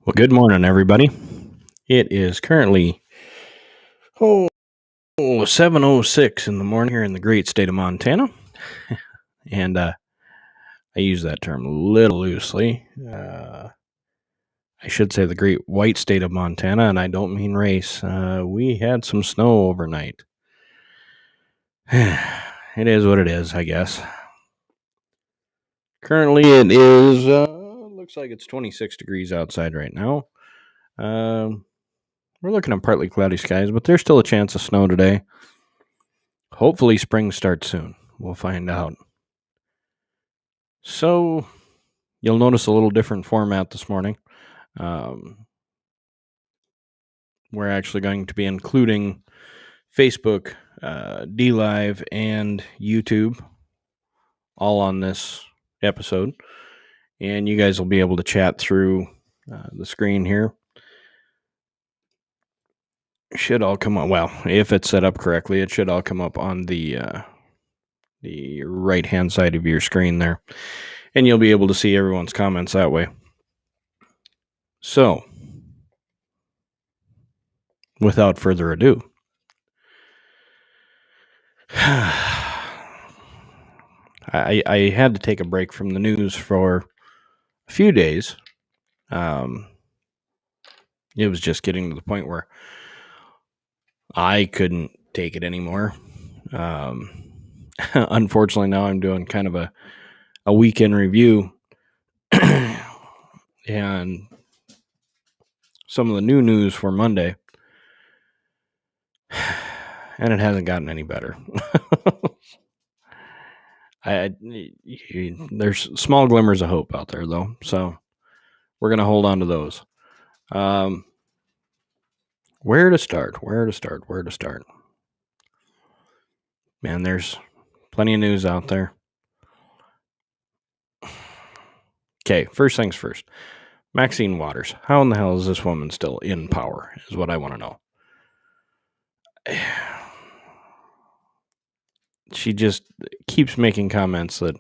Well, good morning, everybody. It is currently 7:06 in the morning here in the great state of Montana, and I use that term a little loosely. I should say the great white state of Montana, and I don't mean race. We had some snow overnight. It is what it is, I guess. Currently, it is looks like it's 26 degrees outside right now. We're looking at partly cloudy skies, but there's still a chance of snow today. Hopefully, spring starts soon. We'll find out. So, you'll notice a little different format this morning. We're actually going to be including Facebook, DLive, and YouTube all on this episode. And you guys will be able to chat through the screen here. Should all come up. Well, if it's set up correctly, it should all come up on the right-hand side of your screen there. And you'll be able to see everyone's comments that way. So, without further ado, I had to take a break from the news for a few days. It was just getting to the point where I couldn't take it anymore. Unfortunately, now I'm doing kind of a weekend review, and some of the new news for Monday, and it hasn't gotten any better. There's small glimmers of hope out there, though, so we're gonna hold on to those. Where to start? Man, there's plenty of news out there. Okay, first things first. Maxine Waters. How in the hell is this woman still in power, is what I want to know. She just keeps making comments that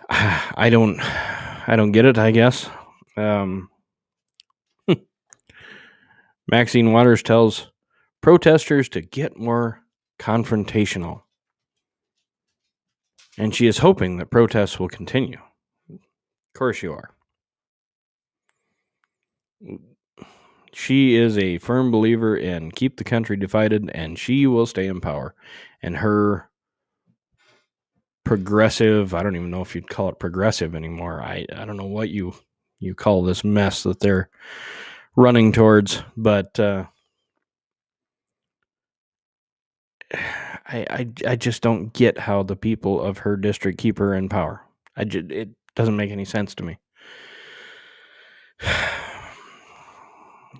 I don't get it, I guess. Maxine Waters tells protesters to get more confrontational. And she is hoping that protests will continue. Of course you are. She is a firm believer in keep the country divided, and she will stay in power. And her progressive, I don't even know if you'd call it progressive anymore. I don't know what you call this mess that they're running towards, but I just don't get how the people of her district keep her in power. It doesn't make any sense to me.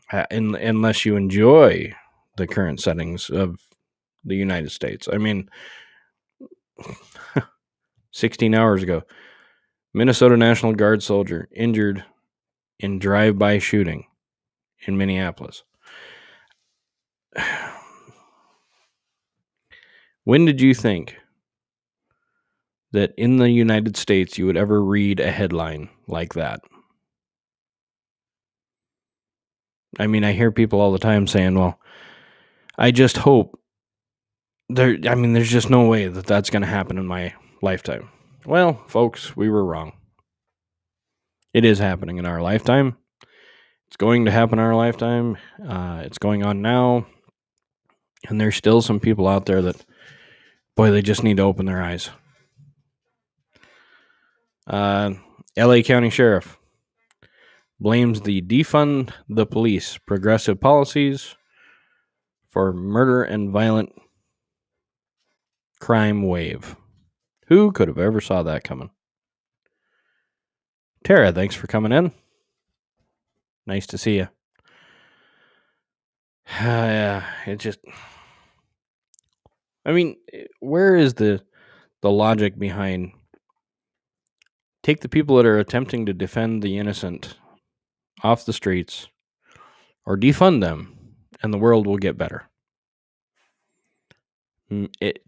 Unless you enjoy the current settings of the United States. I mean, 16 hours ago, Minnesota National Guard soldier injured in drive-by shooting in Minneapolis. When did you think that in the United States you would ever read a headline like that? I mean, I hear people all the time saying, well, I just hope there's just no way that that's going to happen in my lifetime. Well, folks, we were wrong. It is happening in our lifetime. It's going to happen in our lifetime. It's going on now. And there's still some people out there that, boy, they just need to open their eyes. LA County Sheriff blames the defund the police progressive policies for murder and violent crime wave. Who could have ever saw that coming? Tara, thanks for coming in. Nice to see you. Yeah, it just. I mean, where is the logic behind take the people that are attempting to defend the innocent off the streets or defund them, and the world will get better? It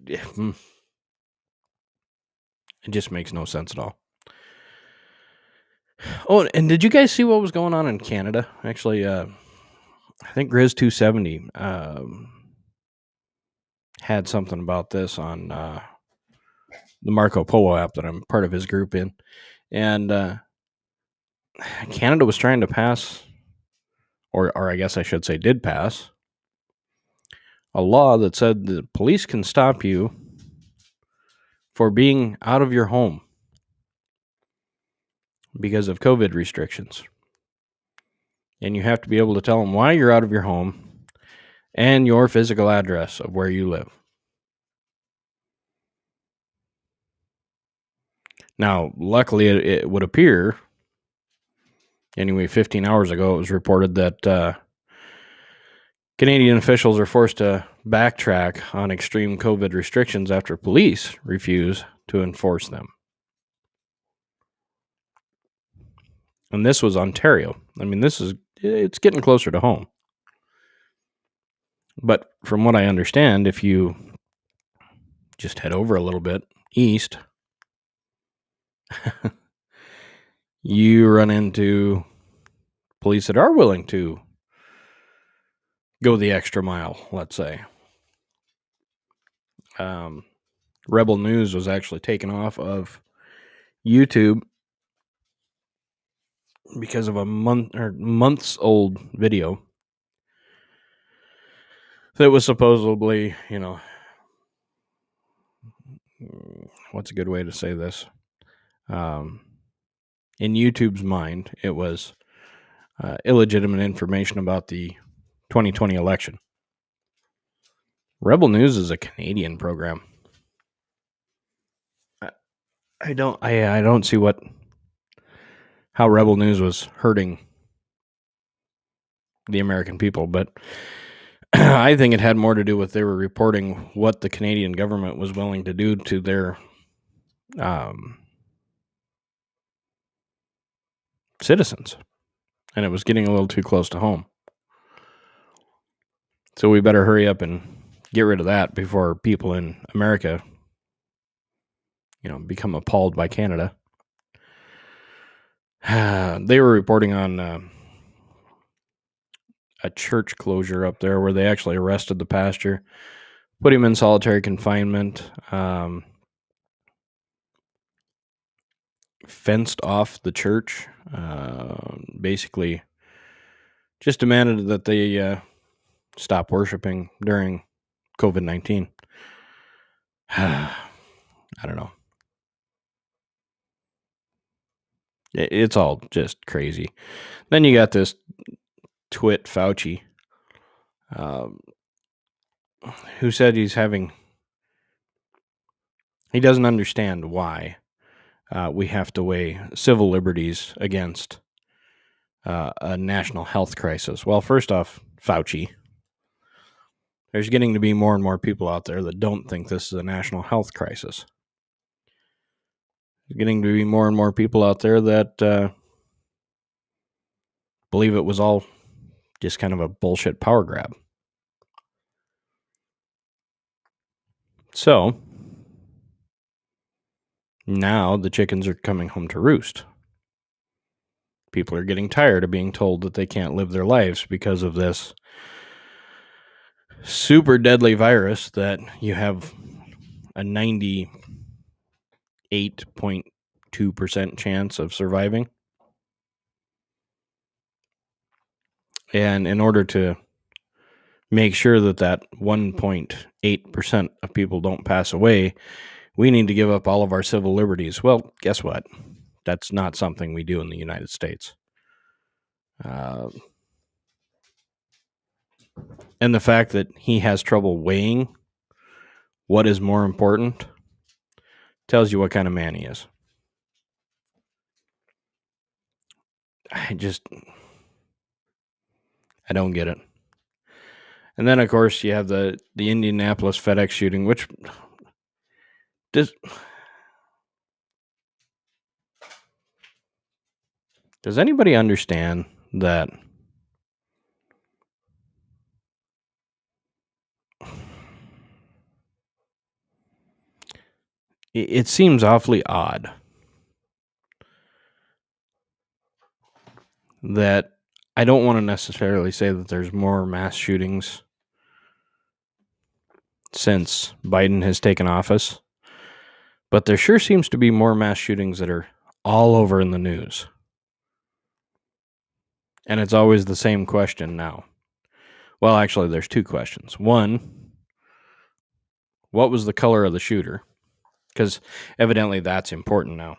just makes no sense at all. Oh, and did you guys see what was going on in Canada? Actually, I think Grizz 270 had something about this on the Marco Polo app that I'm part of his group in. And Canada was trying to pass, or I guess I should say did pass, a law that said the police can stop you for being out of your home because of COVID restrictions. And you have to be able to tell them why you're out of your home and your physical address of where you live. Now, luckily, it would appear, anyway, 15 hours ago, it was reported that Canadian officials are forced to backtrack on extreme COVID restrictions after police refuse to enforce them. And this was Ontario. I mean, it's getting closer to home. But from what I understand, if you just head over a little bit east, you run into police that are willing to go the extra mile, let's say. Rebel News was actually taken off of YouTube because of a months old video that was supposedly, what's a good way to say this? In YouTube's mind, it was illegitimate information about the 2020 election. Rebel News is a Canadian program. I don't see how Rebel News was hurting the American people, but I think it had more to do with they were reporting what the Canadian government was willing to do to their citizens, and it was getting a little too close to home. So we better hurry up and get rid of that before people in America, become appalled by Canada. They were reporting on a church closure up there where they actually arrested the pastor, put him in solitary confinement, fenced off the church, basically just demanded that they stop worshiping during COVID-19. I don't know. It's all just crazy. Then you got this twit Fauci, who said he doesn't understand why we have to weigh civil liberties against a national health crisis. Well, first off, Fauci, there's getting to be more and more people out there that don't think this is a national health crisis. There's getting to be more and more people out there that believe it was all just kind of a bullshit power grab. So now the chickens are coming home to roost. People are getting tired of being told that they can't live their lives because of this super deadly virus that you have a 98.2% chance of surviving. And in order to make sure that 1.8% of people don't pass away, we need to give up all of our civil liberties. Well, guess what? That's not something we do in the United States. And the fact that he has trouble weighing what is more important tells you what kind of man he is. I don't get it. And then, of course, you have the Indianapolis FedEx shooting, which does anybody understand that it seems awfully odd that I don't want to necessarily say that there's more mass shootings since Biden has taken office, but there sure seems to be more mass shootings that are all over in the news. And it's always the same question now. Well, actually, there's two questions. One, what was the color of the shooter? Because evidently that's important now.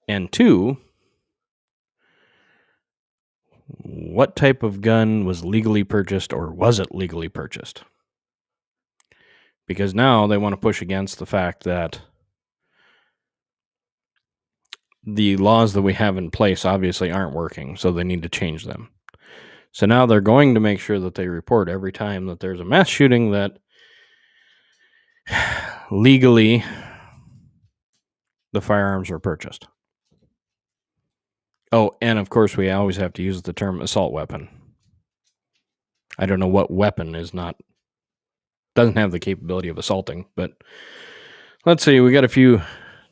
And two, what type of gun was legally purchased, or was it legally purchased? Because now they want to push against the fact that the laws that we have in place obviously aren't working, so they need to change them. So now they're going to make sure that they report every time that there's a mass shooting that legally the firearms were purchased. Oh, and of course we always have to use the term assault weapon. I don't know what weapon doesn't have the capability of assaulting, but let's see, we got a few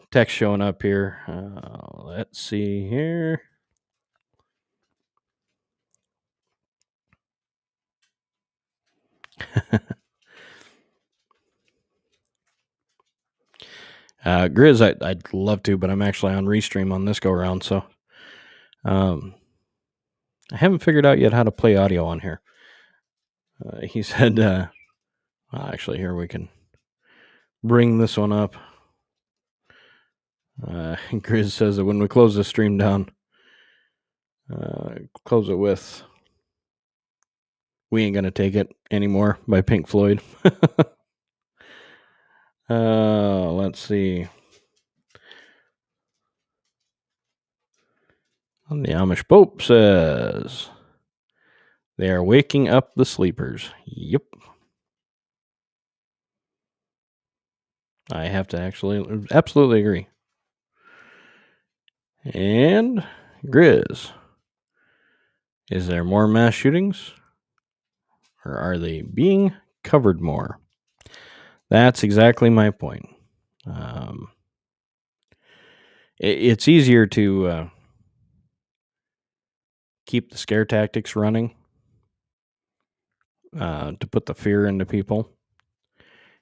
texts showing up here. Let's see here. Grizz, I'd love to, but I'm actually on Restream on this go around, so I haven't figured out yet how to play audio on here. He said, actually, here we can bring this one up. Grizz says that when we close the stream down, close it with "We Ain't Gonna Take It Anymore" by Pink Floyd. Let's see. The Amish Pope says they are waking up the sleepers. Yep. I have to absolutely agree. And Grizz, is there more mass shootings, or are they being covered more? That's exactly my point. It's easier to keep the scare tactics running, to put the fear into people,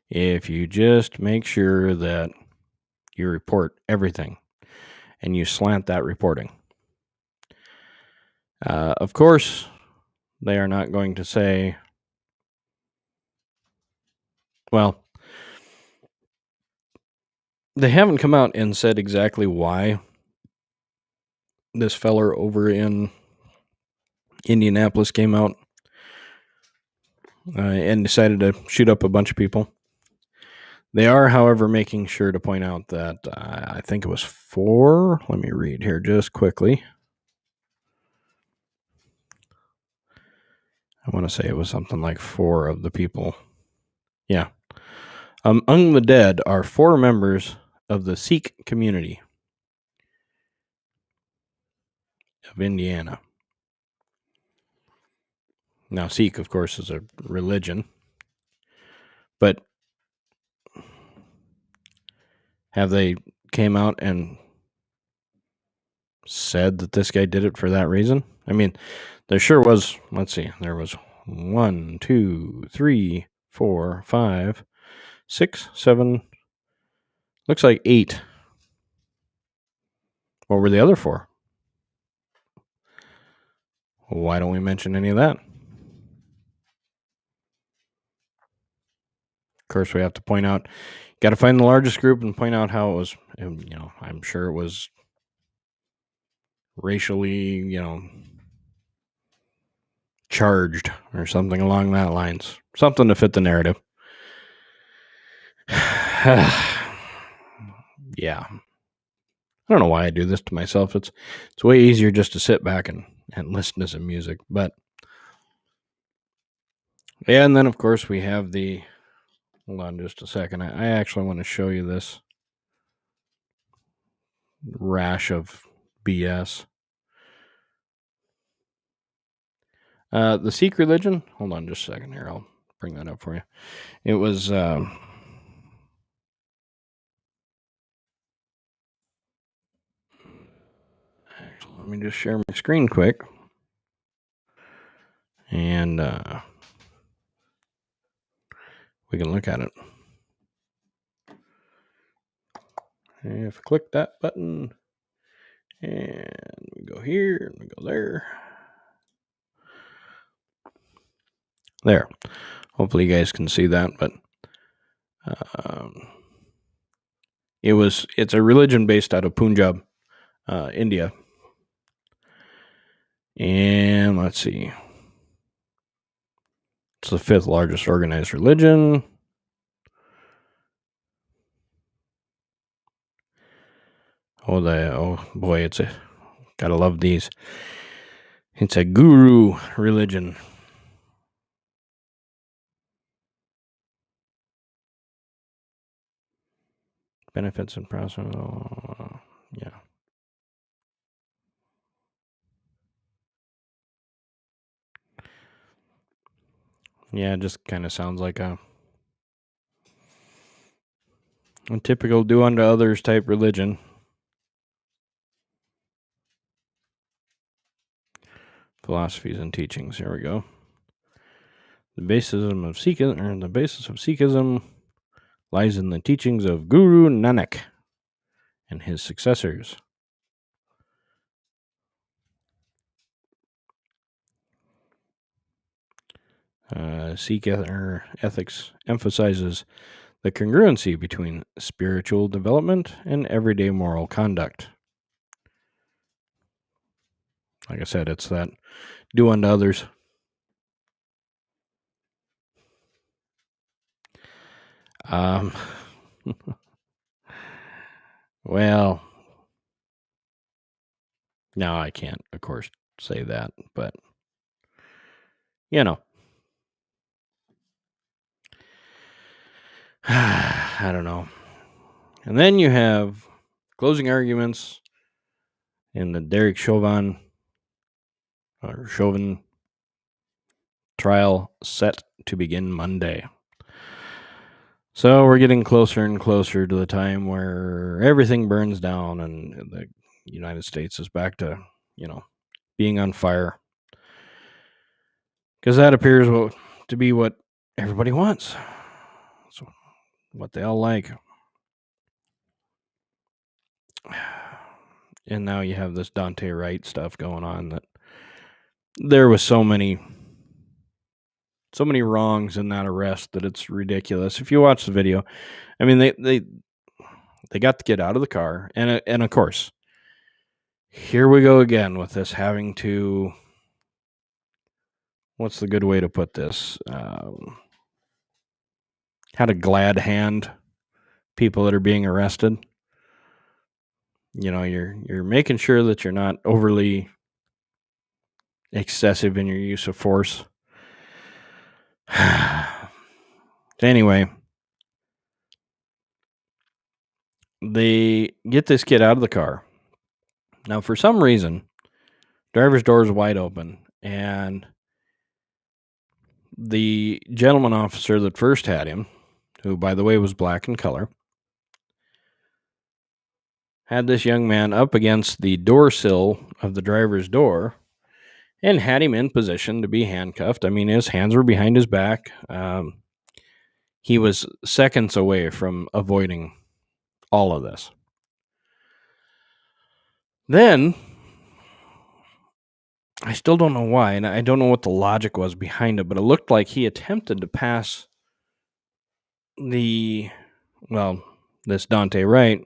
if you just make sure that you report everything and you slant that reporting. Of course, they are not going to say, well, they haven't come out and said exactly why this feller over in Indianapolis came out and decided to shoot up a bunch of people. They are, however, making sure to point out that I think it was 4. Let me read here just quickly. I want to say it was something like 4 of the people. Yeah. Among the dead are 4 members of the Sikh community of Indiana. Now, Sikh, of course, is a religion, but have they came out and said that this guy did it for that reason? I mean, there sure was, let's see, there was 1, 2, 3, 4, 5, 6, 7, looks like 8. What were the other 4? Why don't we mention any of that? Of course, we have to point out, got to find the largest group and point out how it was, I'm sure it was racially, charged or something along that lines. Something to fit the narrative. Yeah. I don't know why I do this to myself. It's way easier just to sit back and and listen to some music. But yeah, and then of course we have the. Hold on just a second. I actually want to show you this rash of BS. The Sikh religion. Hold on just a second here. I'll bring that up for you. It was. Actually, let me just share my screen quick. And we can look at it. If I click that button, and we go here, and we go there. There. Hopefully you guys can see that, but it's a religion based out of Punjab, India. And let's see. It's the 5th largest organized religion. Oh boy, gotta love these. It's a guru religion. Benefits and process. Yeah. Yeah, it just kind of sounds like a typical do unto others type religion. Philosophies and teachings. Here we go. The basis of Sikhism lies in the teachings of Guru Nanak and his successors. Sikh ethics emphasizes the congruency between spiritual development and everyday moral conduct. Like I said, it's that do unto others. Well, no, I can't, of course, say that, but you know. I don't know. And then you have closing arguments in the Derek Chauvin trial set to begin Monday. So we're getting closer and closer to the time where everything burns down and the United States is back to, being on fire. Because that appears to be what everybody wants. It's what they all like. And now you have this Daunte Wright stuff going on that there was so many wrongs in that arrest that it's ridiculous. If you watch the video, I mean, they got to get out of the car, and of course, here we go again with this having to. What's the good way to put this? How to glad hand people that are being arrested. You're making sure that you're not overly excessive in your use of force. Anyway, they get this kid out of the car. Now, for some reason, driver's door is wide open, and the gentleman officer that first had him, who, by the way, was black in color, had this young man up against the door sill of the driver's door and had him in position to be handcuffed. I mean, his hands were behind his back. He was seconds away from avoiding all of this. Then, I still don't know why, and I don't know what the logic was behind it, but it looked like he attempted to pass this Daunte Wright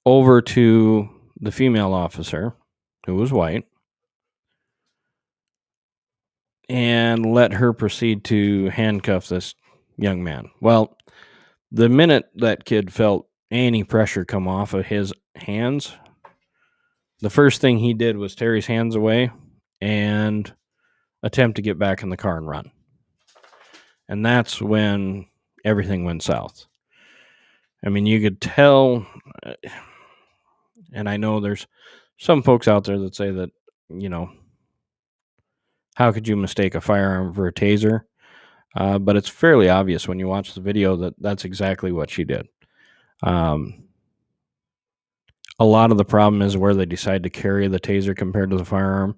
over to the female officer, who was white, and let her proceed to handcuff this young man. Well, the minute that kid felt any pressure come off of his hands, the first thing he did was tear his hands away and attempt to get back in the car and run. And that's when everything went south. I mean, you could tell, and I know there's some folks out there that say that, you know, how could you mistake a firearm for a taser? But it's fairly obvious when you watch the video that that's exactly what she did. Um, a lot of the problem is where they decide to carry the taser compared to the firearm.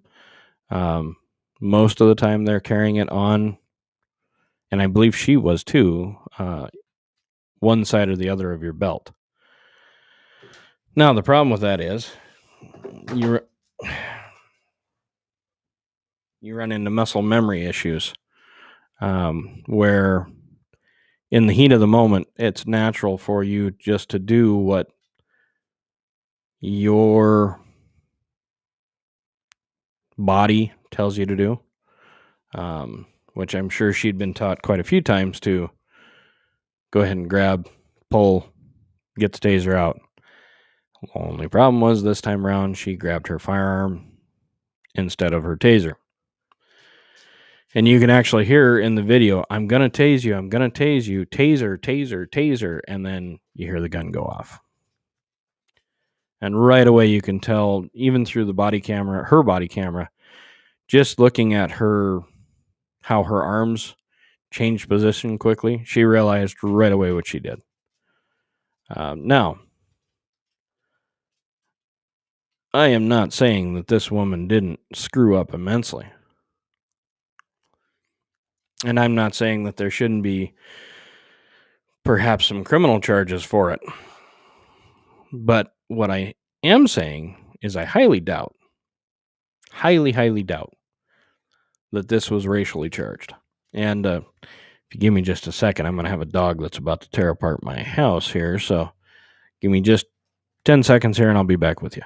Most of the time they're carrying it on, and I believe she was too, one side or the other of your belt. Now, the problem with that is you run into muscle memory issues, where in the heat of the moment, it's natural for you just to do what your body tells you to do, which I'm sure she'd been taught quite a few times to go ahead and grab, pull, get the taser out. The only problem was this time around, she grabbed her firearm instead of her taser. And you can actually hear in the video, "I'm going to tase you, I'm going to tase you, taser, taser, taser." And then you hear the gun go off. And right away you can tell, even through the body camera, her body camera, just looking at her, how her arms changed position quickly, she realized right away what she did. Now, I am not saying that this woman didn't screw up immensely. And I'm not saying that there shouldn't be perhaps some criminal charges for it. But what I am saying is I highly doubt, highly doubt that this was racially charged. And if you give me just a second, I'm going to have a dog that's about to tear apart my house here. So give me just 10 seconds here and I'll be back with you.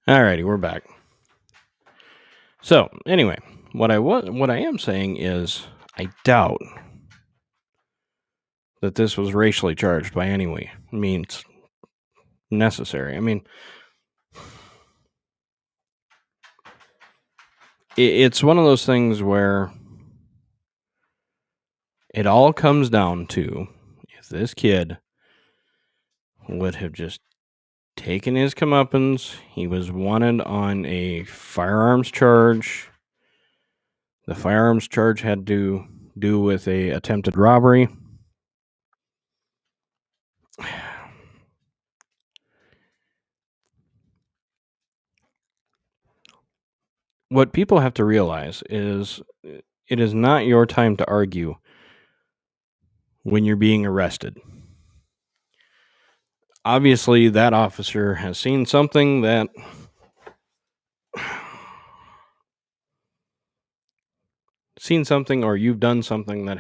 Alrighty, we're back. So anyway, what I am saying is I doubt that this was racially charged by any means necessary. I mean, it's one of those things where it all comes down to if this kid would have just taken his comeuppance. He was wanted on a firearms charge. The firearms charge had to do with a attempted robbery. what people have to realize is it is not your time to argue when you're being arrested. Obviously, that officer has seen something that or you've done something that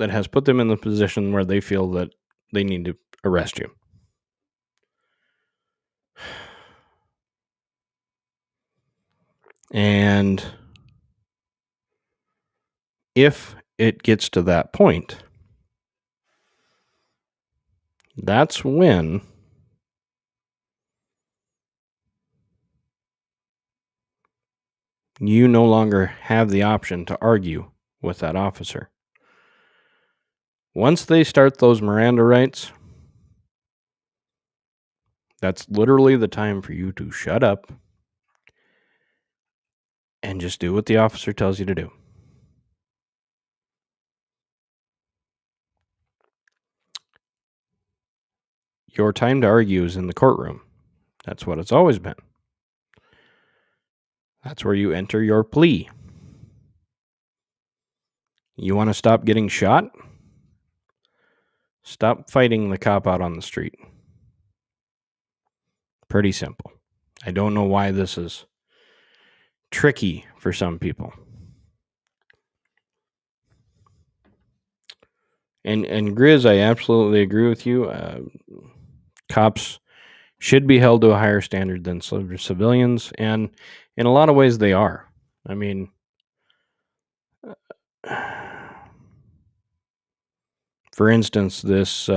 has put them in the position where they feel that they need to arrest you. And if it gets to that point, that's when you no longer have the option to argue with that officer. Once they start those Miranda rights, that's literally the time for you to shut up and just do what the officer tells you to do. Your time to argue is in the courtroom. That's what it's always been. That's where you enter your plea. You want to stop getting shot? Stop fighting the cop out on the street. Pretty simple. I don't know why this is tricky for some people. And Grizz, I absolutely agree with you. Cops should be held to a higher standard than civilians, and in a lot of ways they are. I mean, for instance, this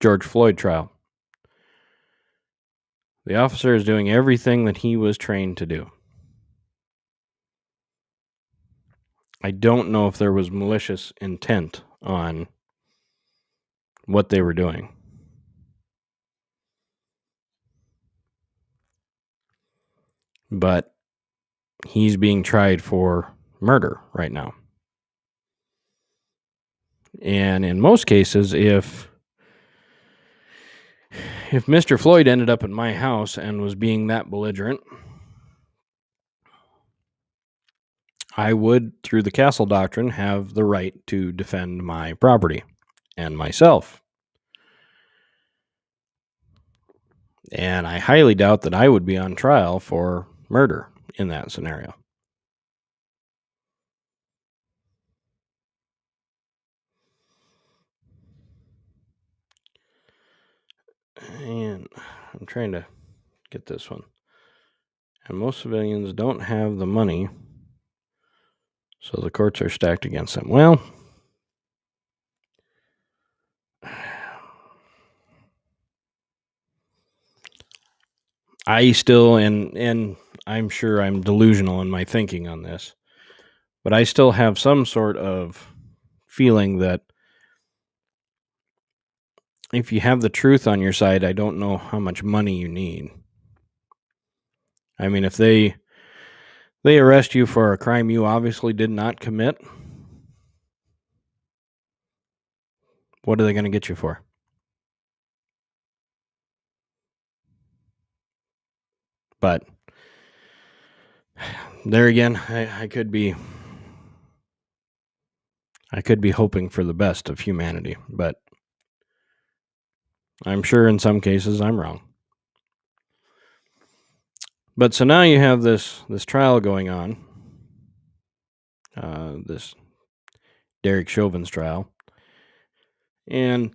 George Floyd trial. The officer is doing everything that he was trained to do. I don't know if there was malicious intent on what they were doing. But he's being tried for murder right now. And in most cases, if Mr. Floyd ended up at my house and was being that belligerent, I would, through the Castle Doctrine, have the right to defend my property and myself. And I highly doubt that I would be on trial for murder in that scenario. And I'm trying to get this one. And most civilians don't have the money, so the courts are stacked against them. Well, I still, and I'm sure I'm delusional in my thinking on this, but I still have some sort of feeling that if you have the truth on your side, I don't know how much money you need. I mean, if they arrest you for a crime you obviously did not commit, what are they going to get you for? But there again, I could be hoping for the best of humanity, but I'm sure in some cases I'm wrong. But so now you have this trial going on, this Derek Chauvin's trial, and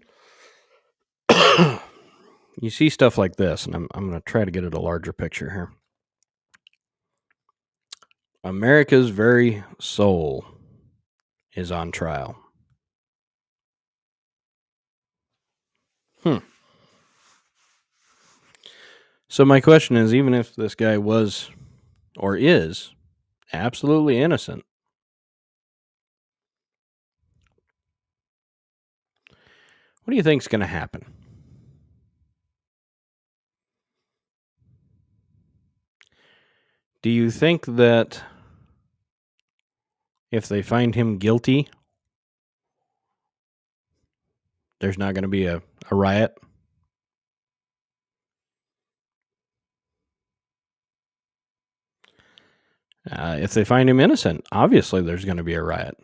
you see stuff like this, and I'm going to try to get at a larger picture here. America's very soul is on trial. So my question is, even if this guy was or is absolutely innocent, what do you think is going to happen? Do you think that if they find him guilty, there's not going to be a riot? If they find him innocent, obviously there's going to be a riot.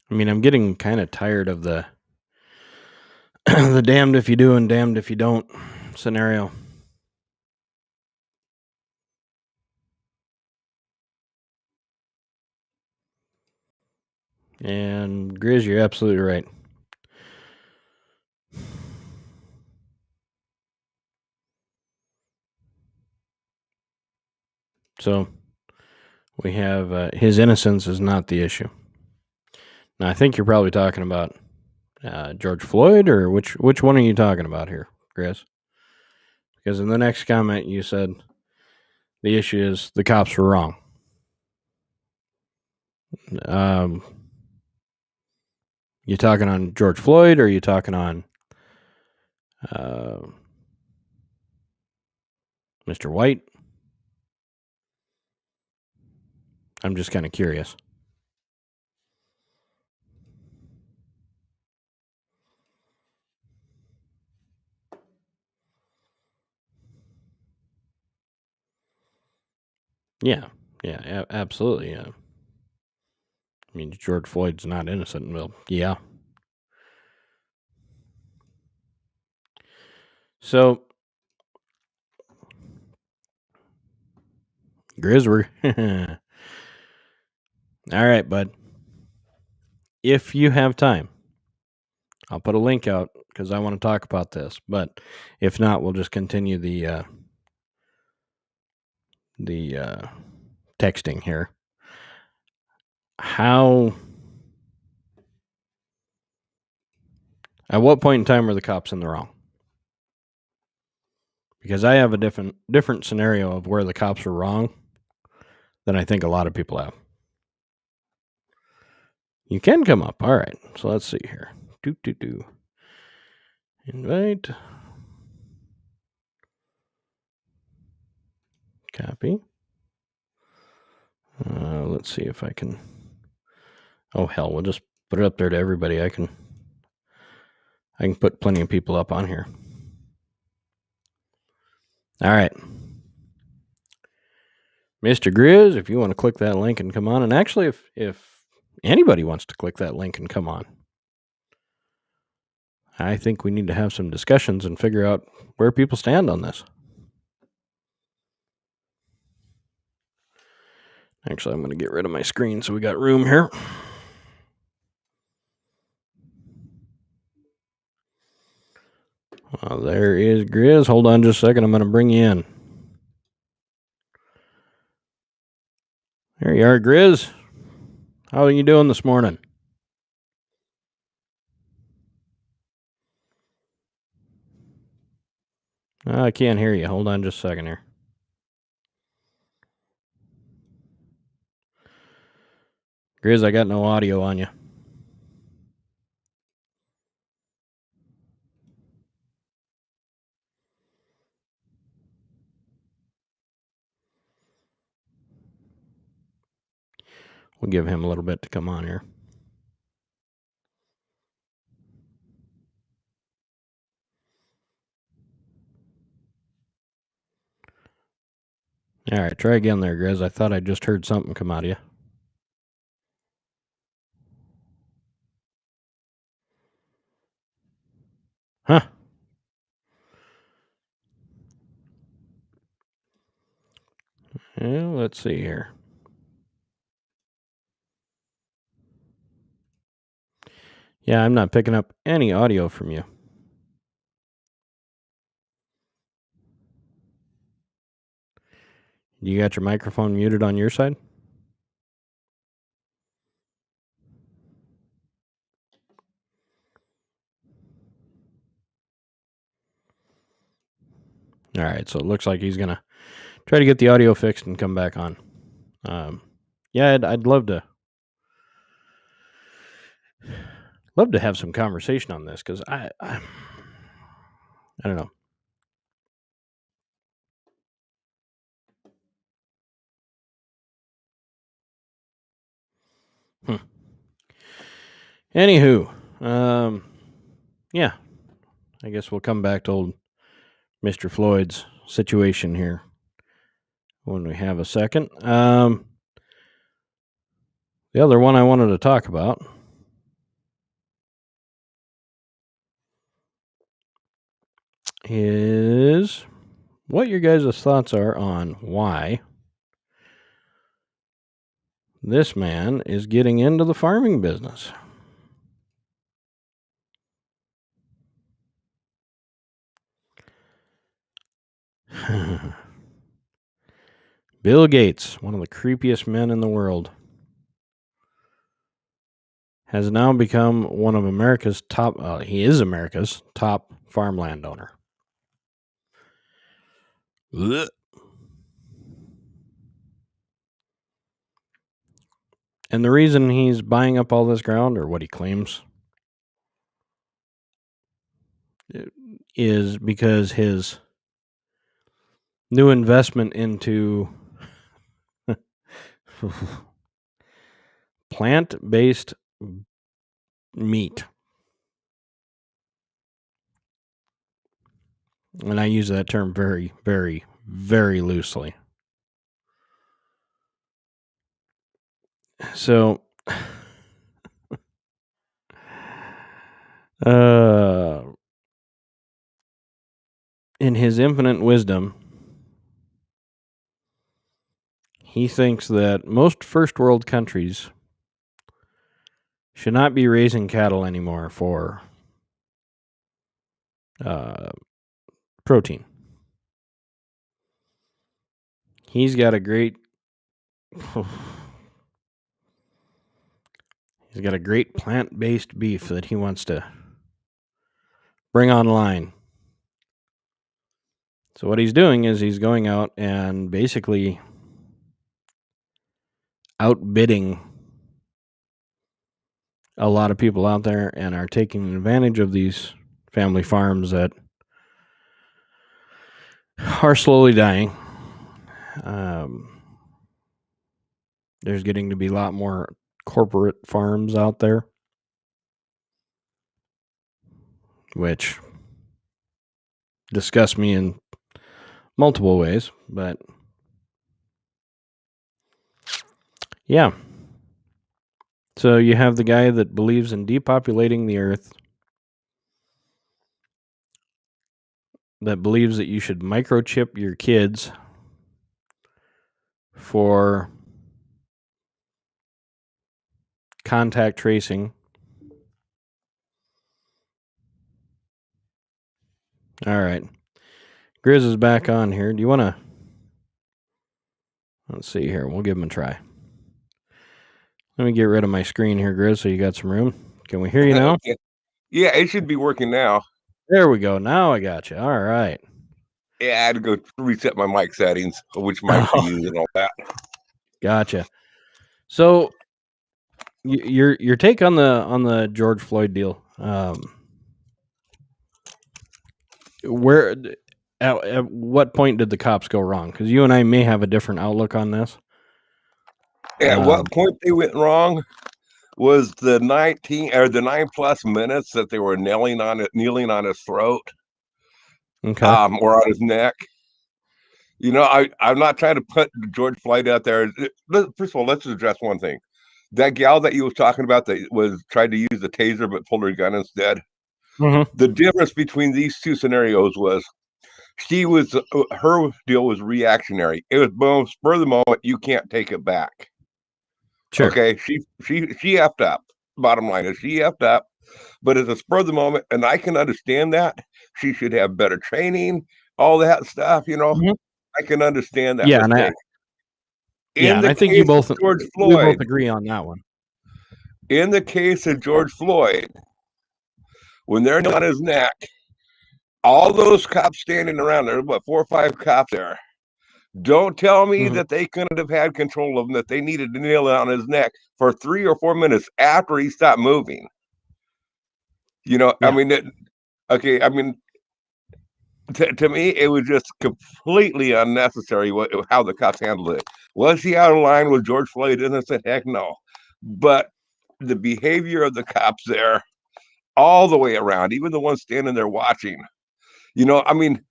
I mean, I'm getting kind of tired of the the damned if you do and damned if you don't scenario. And Grizz, you're absolutely right. So we have his innocence is not the issue. Now, I think you're probably talking about George Floyd, or which one are you talking about here, Chris? Because in the next comment you said the issue is the cops were wrong. You talking on George Floyd, or are you talking on Mr. White? I'm just kind of curious. Yeah, absolutely. Yeah. I mean, George Floyd's not innocent. Well, yeah. So, Grizz, all right, bud. If you have time, I'll put a link out because I want to talk about this. But if not, we'll just continue the texting here. At what point in time were the cops in the wrong? Because I have a different scenario of where the cops were wrong than I think a lot of people have. You can come up. All right. So let's see here. Invite. Copy. Let's see if I can. Oh hell, we'll just put it up there to everybody. I can put plenty of people up on here. All right. Mr. Grizz, if you want to click that link and come on, and actually if anybody wants to click that link and come on, I think we need to have some discussions and figure out where people stand on this. Actually, I'm going to get rid of my screen so we got room here. There is Grizz. Hold on just a second. I'm going to bring you in. There you are, Grizz. How are you doing this morning? I can't hear you. Hold on just a second here. Grizz, I got no audio on you. We'll give him a little bit to come on here. All right, try again there, Grizz. I thought I just heard something come out of you. Huh. Well, let's see here. Yeah, I'm not picking up any audio from you. You got your microphone muted on your side? All right, so it looks like he's going to try to get the audio fixed and come back on. Yeah, I'd love to have some conversation on this because I don't know. Anywho, Yeah, I guess we'll come back to old Mr. Floyd's situation here when we have a second. The other one I wanted to talk about is what your guys' thoughts are on why this man is getting into the farming business. Bill Gates, one of the creepiest men in the world, has now become one of America's top, he is America's top farm landowner. Ugh. And the reason he's buying up all this ground, or what he claims, is because his new investment into plant-based meat, and I use that term very, very, very loosely. So, in his infinite wisdom, he thinks that most first world countries should not be raising cattle anymore for protein. He's got a great plant-based beef that he wants to bring online. So what he's doing is he's going out and basically outbidding a lot of people out there and are taking advantage of these family farms that are slowly dying. There's getting to be a lot more corporate farms out there, which disgust me in multiple ways, but yeah. So you have the guy that believes in depopulating the earth, that believes that you should microchip your kids for contact tracing. All right. Grizz is back on here. Do you want to... Let's see here. We'll give him a try. Let me get rid of my screen here, Grizz, so you got some room. Can we hear you now? Yeah, it should be working now. There we go. Now I got you. All right. Yeah, I had to go reset my mic settings, which mic to use and all that. Gotcha. So your take on the George Floyd deal. Where at what point did the cops go wrong? Because you and I may have a different outlook on this. At what point they went wrong was the 9+ minutes that they were kneeling on his throat, Okay. or on his neck. You know, I'm not trying to put George Floyd out there. First of all, let's address one thing. That gal that you was talking about that was tried to use the taser but pulled her gun instead. Mm-hmm. The difference between these two scenarios was her deal was reactionary. It was boom, spur of the moment. You can't take it back. Sure. Okay, she effed up. Bottom line is she effed up, but it's a spur of the moment, and I can understand that. She should have better training, all that stuff. You know, Mm-hmm. I can understand that Yeah, mistake. and I think you both George Floyd, we both agree on that one. In the case of George Floyd, when they're on his neck, all those cops standing around, there's what 4 or 5 cops there. Don't tell me that they couldn't have had control of him, that they needed to kneel on his neck for 3 or 4 minutes after he stopped moving. You know, yeah. I mean, to me, it was just completely unnecessary how the cops handled it. Was he out of line with George Floyd innocent? Heck no. But the behavior of the cops there, all the way around, even the ones standing there watching. You know, I mean,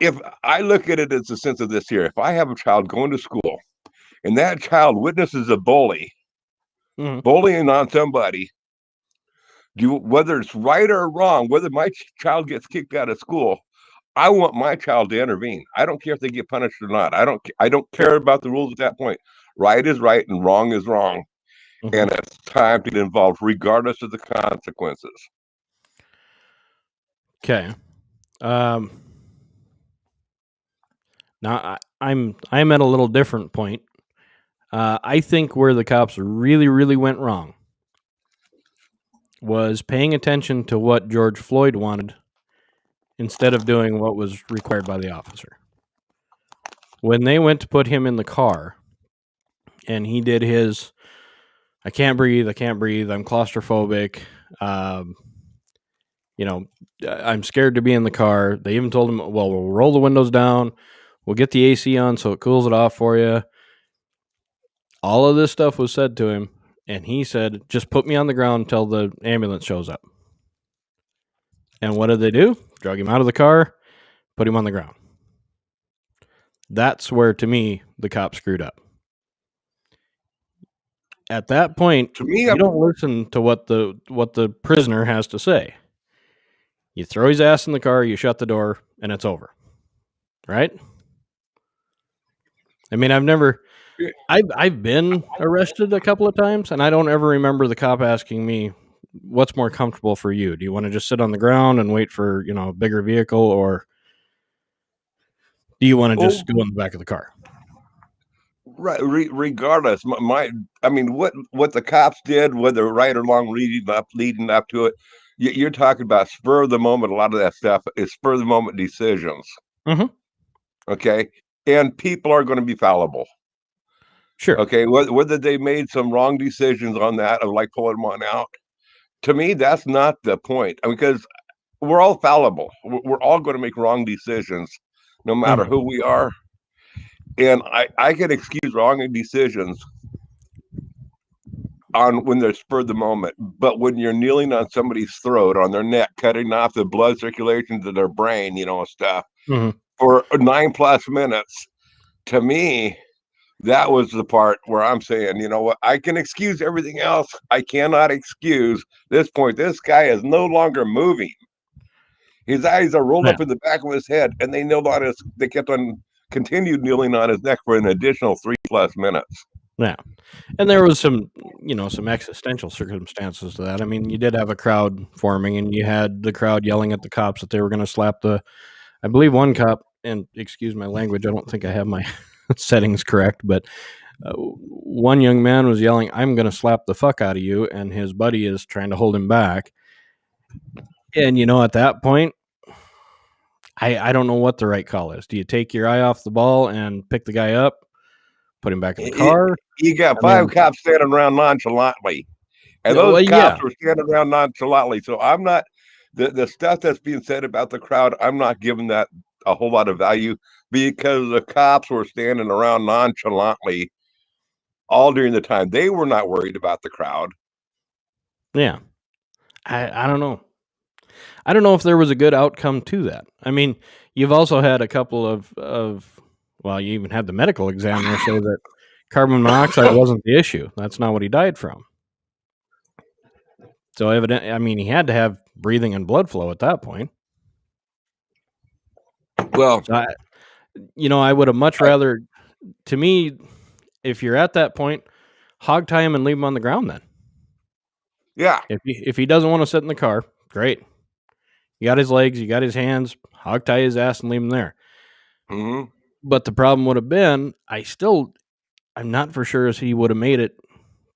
if I look at it as a sense of this here, if I have a child going to school and that child witnesses a bullying on somebody, whether it's right or wrong, whether my child gets kicked out of school, I want my child to intervene. I don't care if they get punished or not. I don't care about the rules at that point. Right is right and wrong is wrong. And it's time to get involved, regardless of the consequences. Okay. Now I'm at a little different point. I think where the cops really, really went wrong was paying attention to what George Floyd wanted instead of doing what was required by the officer. When they went to put him in the car and he did his, I can't breathe, I'm claustrophobic, I'm scared to be in the car. They even told him, well, we'll roll the windows down, we'll get the AC on so it cools it off for you. All of this stuff was said to him, and he said, just put me on the ground until the ambulance shows up. And what did they do? Drug him out of the car, put him on the ground. That's where, to me, the cop screwed up. At that point, to me, you don't listen to what the prisoner has to say. You throw his ass in the car, you shut the door, and it's over. Right? I mean, I've been arrested a couple of times, and I don't ever remember the cop asking me, what's more comfortable for you? Do you want to just sit on the ground and wait for, a bigger vehicle, or do you want to just go in the back of the car? Right. Regardless, I mean, what the cops did, whether right or wrong, leading up to it, you're talking about spur of the moment. A lot of that stuff is spur of the moment decisions. Mm-hmm. Okay, and people are going to be fallible. Sure. Okay, whether they made some wrong decisions on that, of like pulling one out. To me, that's not the point. Because we're all fallible. We're all going to make wrong decisions, no matter who we are. And I can excuse wrong decisions on when they're spurred the moment, but when you're kneeling on somebody's throat, on their neck, cutting off the blood circulation to their brain, stuff for 9+ minutes, to me, that was the part where I'm saying, you know what, I can excuse everything else. I cannot excuse this point. This guy is no longer moving. His eyes are rolled up in the back of his head, and they kept on continued kneeling on his neck for an additional 3+ minutes. Yeah. And there was some existential circumstances to that. I mean, you did have a crowd forming, and you had the crowd yelling at the cops that they were going to slap I believe one cop, and excuse my language, I don't think I have my settings correct, but one young man was yelling, I'm going to slap the fuck out of you, and his buddy is trying to hold him back. And, at that point, I don't know what the right call is. Do you take your eye off the ball and pick the guy up, put him back in the car? You got five cops standing around nonchalantly, and those cops were standing around nonchalantly. So I'm not the stuff that's being said about the crowd. I'm not giving that a whole lot of value, because the cops were standing around nonchalantly all during the time. They were not worried about the crowd. Yeah, I don't know. I don't know if there was a good outcome to that. I mean, you've also had a couple of well, you even had the medical examiner say that carbon monoxide wasn't the issue. That's not what he died from. So evidently, I mean, he had to have breathing and blood flow at that point. Well, so I would have much rather, to me, if you're at that point, hog tie him and leave him on the ground then. Yeah. If he doesn't want to sit in the car, great. You got his legs, you got his hands, hog tie his ass and leave him there. Mm-hmm. But the problem would have been, I'm not for sure as he would have made it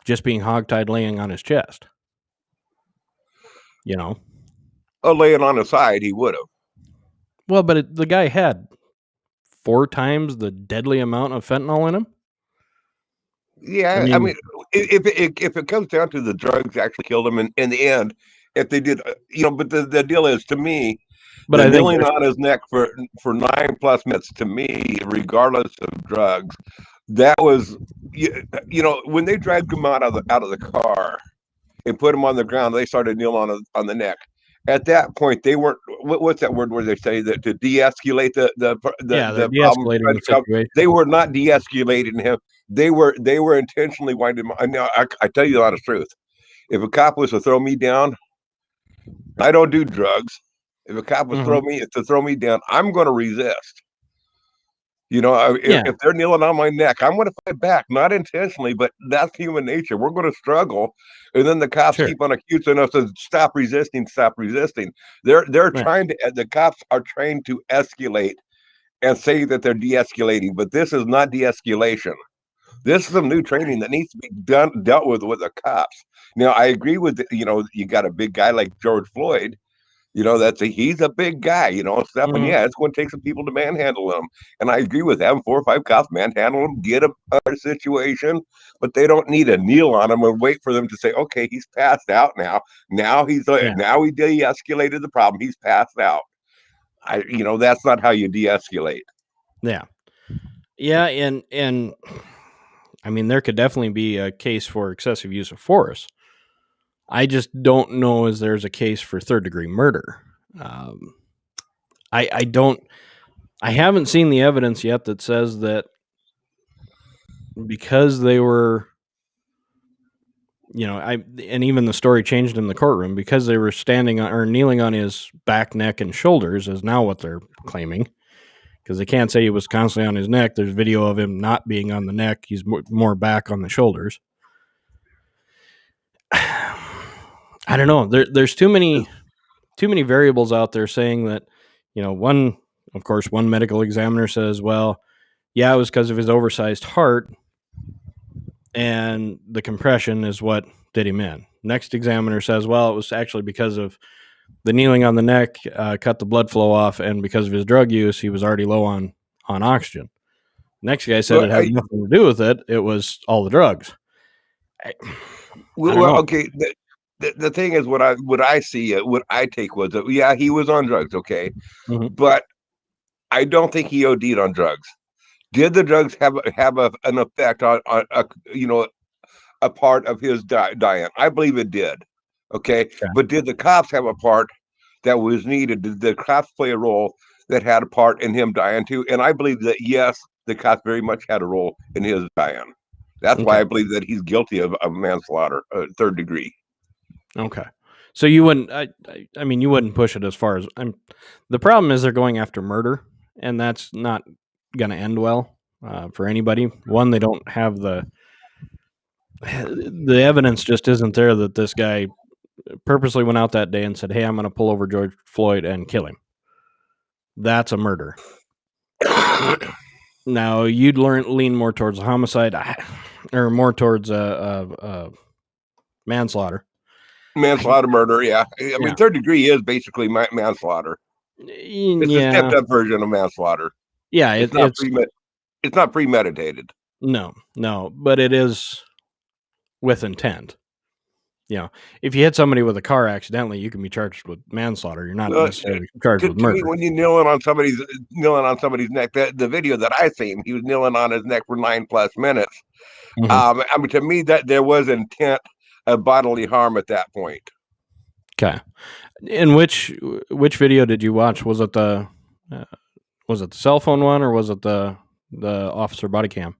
just being hog tied laying on his chest. Laying on his side, he would have. Well, but the guy had 4 times the deadly amount of fentanyl in him. Yeah, I mean, if it comes down to the drugs actually killed him in the end, if they did, but the deal is, to me, but kneeling on his neck for 9+ minutes, to me, regardless of drugs, that was, when they dragged him out of the car, and put them on the ground. They started kneeling on the neck. At that point, they weren't. What's that word where they say that to de-escalate they're the problem? de-escalating the situation. They were not de-escalating him. They were intentionally winding him. I tell you the honest truth. If a cop was to throw me down, I don't do drugs. If a cop was to throw me down, I'm going to resist. You know, if they're kneeling on my neck, I'm going to fight back, not intentionally, but that's human nature. We're going to struggle, and then the cops keep on accusing us to stop resisting, stop resisting. They're trying to. The cops are trained to escalate and say that they're de-escalating, but this is not de-escalation. This is some new training that needs to be dealt with the cops. Now, I agree with you got a big guy like George Floyd. He's a big guy, stuff. And yeah, it's going to take some people to manhandle him. And I agree with them. 4 or 5 cops manhandle him, get him out of situation, but they don't need to kneel on him and wait for them to say, okay, he's passed out now. Now we de-escalated the problem. He's passed out. That's not how you de-escalate. Yeah. Yeah. And I mean, there could definitely be a case for excessive use of force. I just don't know as there's a case for third-degree murder. I haven't seen the evidence yet that says that because they were, and even the story changed in the courtroom, because they were standing on or kneeling on his back, neck, and shoulders is now what they're claiming. Because they can't say he was constantly on his neck. There's video of him not being on the neck. He's more back on the shoulders. I don't know. There's too many variables out there saying that, one medical examiner says, well, yeah, it was because of his oversized heart and the compression is what did him in. Next examiner says, well, it was actually because of the kneeling on the neck, cut the blood flow off, and because of his drug use, he was already low on oxygen. Next guy said it had nothing to do with it. It was all the drugs. Okay. The thing is, what I see, what I take was that, yeah, he was on drugs, okay, but I don't think he OD'd on drugs. Did the drugs have an effect on a part of his diet? I believe it did, okay? But did the cops have a part that was needed? Did the cops play a role that had a part in him dying too? And I believe that, yes, the cops very much had a role in his dying. That's why I believe that he's guilty of manslaughter, third degree. Okay. So you wouldn't, I mean, you wouldn't push it as far as, the problem is they're going after murder, and that's not going to end well for anybody. One, they don't have the evidence just isn't there that this guy purposely went out that day and said, hey, I'm going to pull over George Floyd and kill him. That's a murder. Now, you'd lean more towards a homicide or more towards manslaughter. Manslaughter, murder, yeah. I mean, third degree is basically manslaughter. It's a stepped up version of manslaughter. Yeah, it's not premeditated. No, but it is with intent. If you hit somebody with a car accidentally, you can be charged with manslaughter. You're not necessarily charged with murder. Me, when you're kneeling on somebody's neck, the video that I seen, he was kneeling on his neck for 9+ minutes. I mean, to me, that there was intent of bodily harm at that point. Okay. And which video did you watch? Was it the cell phone one, or was it the officer body cam?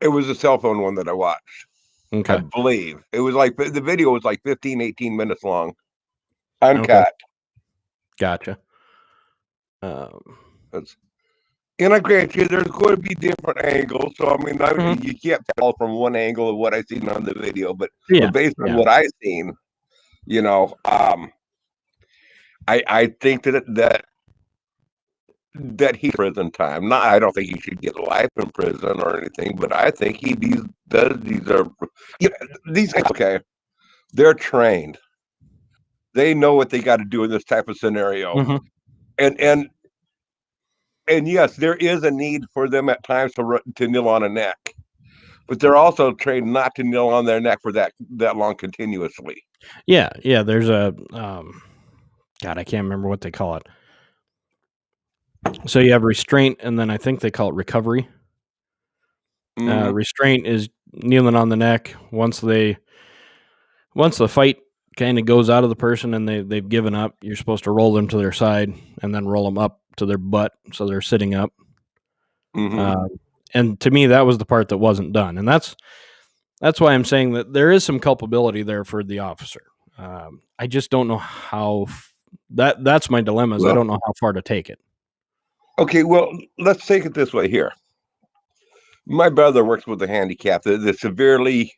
It was the cell phone one that I watched. Okay. I believe it was like the video was like 15-18 minutes long, uncut. Okay. Gotcha. And I grant you, there's going to be different angles. So I mean, you can't tell from one angle of what I seen on the video, but based on what I seen, I think that he's prison time. I don't think he should get life in prison or anything, but I think these guys, okay, they're trained. They know what they got to do in this type of scenario. And yes, there is a need for them at times to kneel on a neck, but they're also trained not to kneel on their neck for that long continuously. Yeah. There's a God, I can't remember what they call it. So you have restraint, and then I think they call it recovery. Restraint is kneeling on the neck. Once the fight kind of goes out of the person and they've given up, you're supposed to roll them to their side and then roll them up to their butt so they're sitting up. And to me, that was the part that wasn't done, and that's why I'm saying that there is some culpability there for the officer. I just don't know how. That's my dilemma. Is I don't know how far to take it. Okay, well, let's take it this way here. My brother works with the handicapped, the severely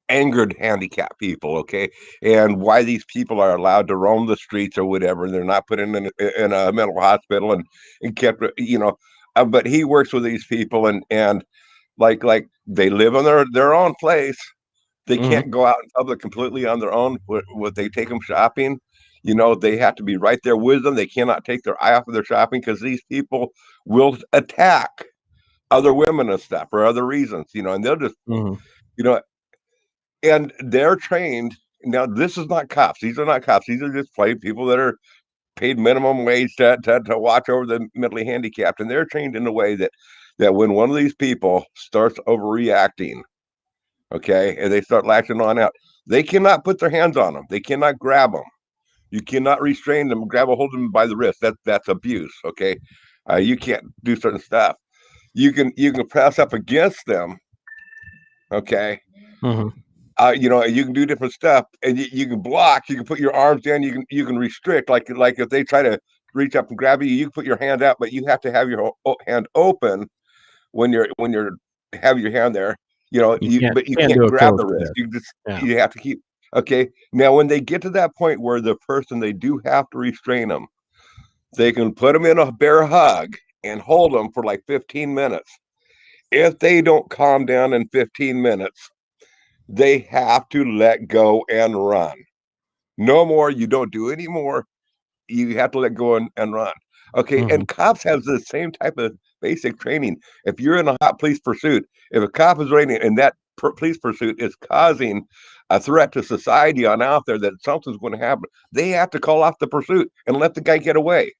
angered handicapped people, okay? And why these people are allowed to roam the streets or whatever, and they're not put in a mental hospital and kept, but he works with these people and like they live in their own place. They can't go out in public completely on their own. Would they take them shopping? They have to be right there with them. They cannot take their eye off of their shopping because these people will attack other women and stuff for other reasons, and they'll just, and they're trained. Now, this is not cops. These are not cops. These are just plain people that are paid minimum wage to watch over the mentally handicapped. And they're trained in a way that when one of these people starts overreacting, okay, and they start latching on out, they cannot put their hands on them. They cannot grab them. You cannot restrain them, hold them by the wrist. That's abuse, okay? You can't do certain stuff. You can press up against them, okay? You can do different stuff, and you can block. You can put your arms down. You can restrict. Like if they try to reach up and grab you, you can put your hand out, but you have to have your hand open when you're have your hand there. But you can't grab the wrist. You have to keep. Okay. Now, when they get to that point where the person, they do have to restrain them, they can put them in a bear hug and hold them for like 15 minutes. If they don't calm down in 15 minutes, they have to let go and run. No more. You don't do any more. You have to let go and run. Okay. And cops have the same type of basic training. If you're in a hot police pursuit, if a cop is running and that police pursuit is causing a threat to society on out there that something's going to happen, they have to call off the pursuit and let the guy get away.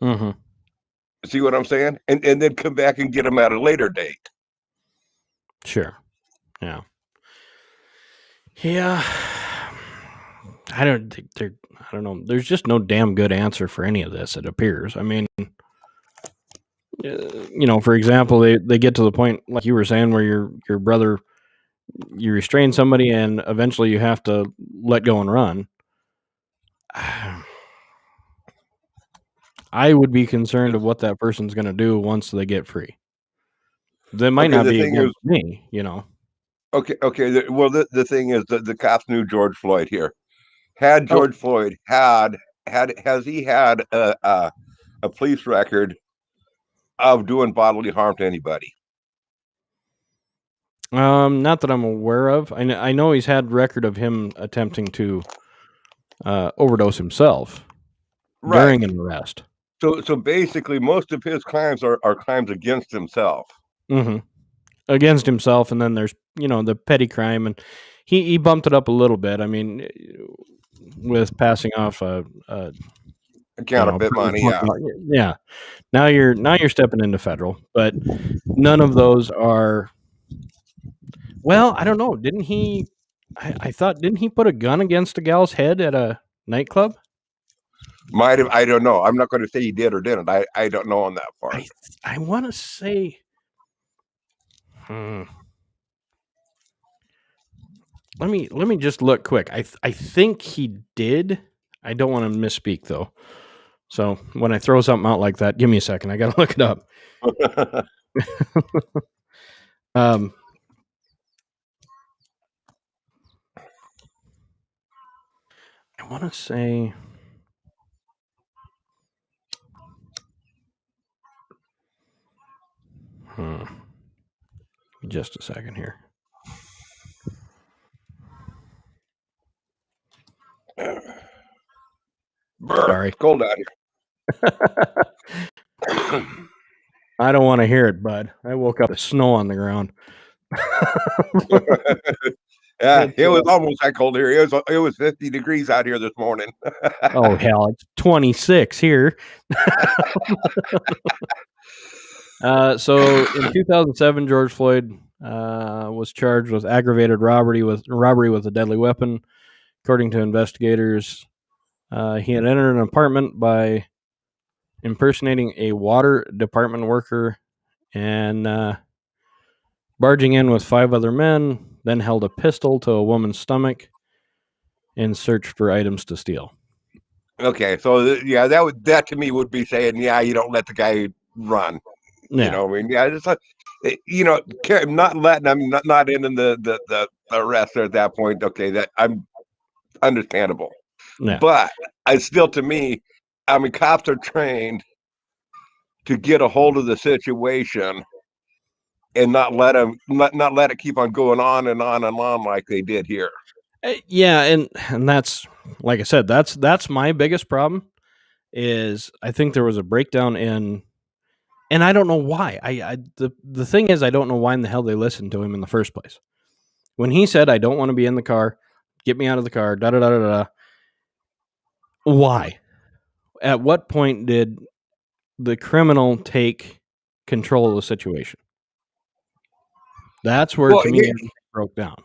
See what I'm saying? And then come back and get him at a later date. Sure. Yeah. Yeah. I don't know. There's just no damn good answer for any of this, it appears. I mean, for example, they get to the point, like you were saying, where your brother, you restrain somebody and eventually you have to let go and run. I would be concerned of what that person's going to do once they get free. That might not be against me, Okay. Well, the thing is that the cops knew George Floyd here. Had George Floyd has he had a police record of doing bodily harm to anybody? Not that I'm aware of. I know he's had record of him attempting to overdose himself during an arrest. So basically, most of his crimes are crimes against himself. Against himself, and then there's the petty crime, and he bumped it up a little bit. I mean, with passing off a counterfeit money, yeah. Now you're stepping into federal, but none of those are. Well, I don't know. Didn't he? I thought, didn't he put a gun against a gal's head at a nightclub? Might have. I don't know. I'm not going to say he did or didn't. I don't know on that part. I want to say. Let me just look quick. I think he did. I don't want to misspeak though. So when I throw something out like that, give me a second. I got to look it up. I want to say. Just a second here. Sorry. It's cold out here. I don't want to hear it, bud. I woke up with snow on the ground. Yeah, it was almost that cold here. It was 50 degrees out here this morning. Oh hell, it's 26 here. So in 2007, George Floyd was charged with aggravated robbery with a deadly weapon. According to investigators, he had entered an apartment by impersonating a water department worker and barging in with 5 other men, then held a pistol to a woman's stomach and searched for items to steal. Okay, so yeah, that to me would be saying, yeah, you don't let the guy run. Yeah. You know, I mean, yeah, it's like, you know, not letting, I mean, not ending the arrest there at that point. Okay, that I'm understandable, Yeah. but I still, to me, I mean, cops are trained to get a hold of the situation and not let them not let it keep on going on and on and on like they did here. Yeah, and that's, like I said, that's my biggest problem. Is I think there was a breakdown in, and I don't know why. The thing is, I don't know why in the hell they listened to him in the first place. When he said, "I don't want to be in the car, get me out of the car," da da da da da. Why? At what point did the criminal take control of the situation? That's where, Well, to me, it broke down.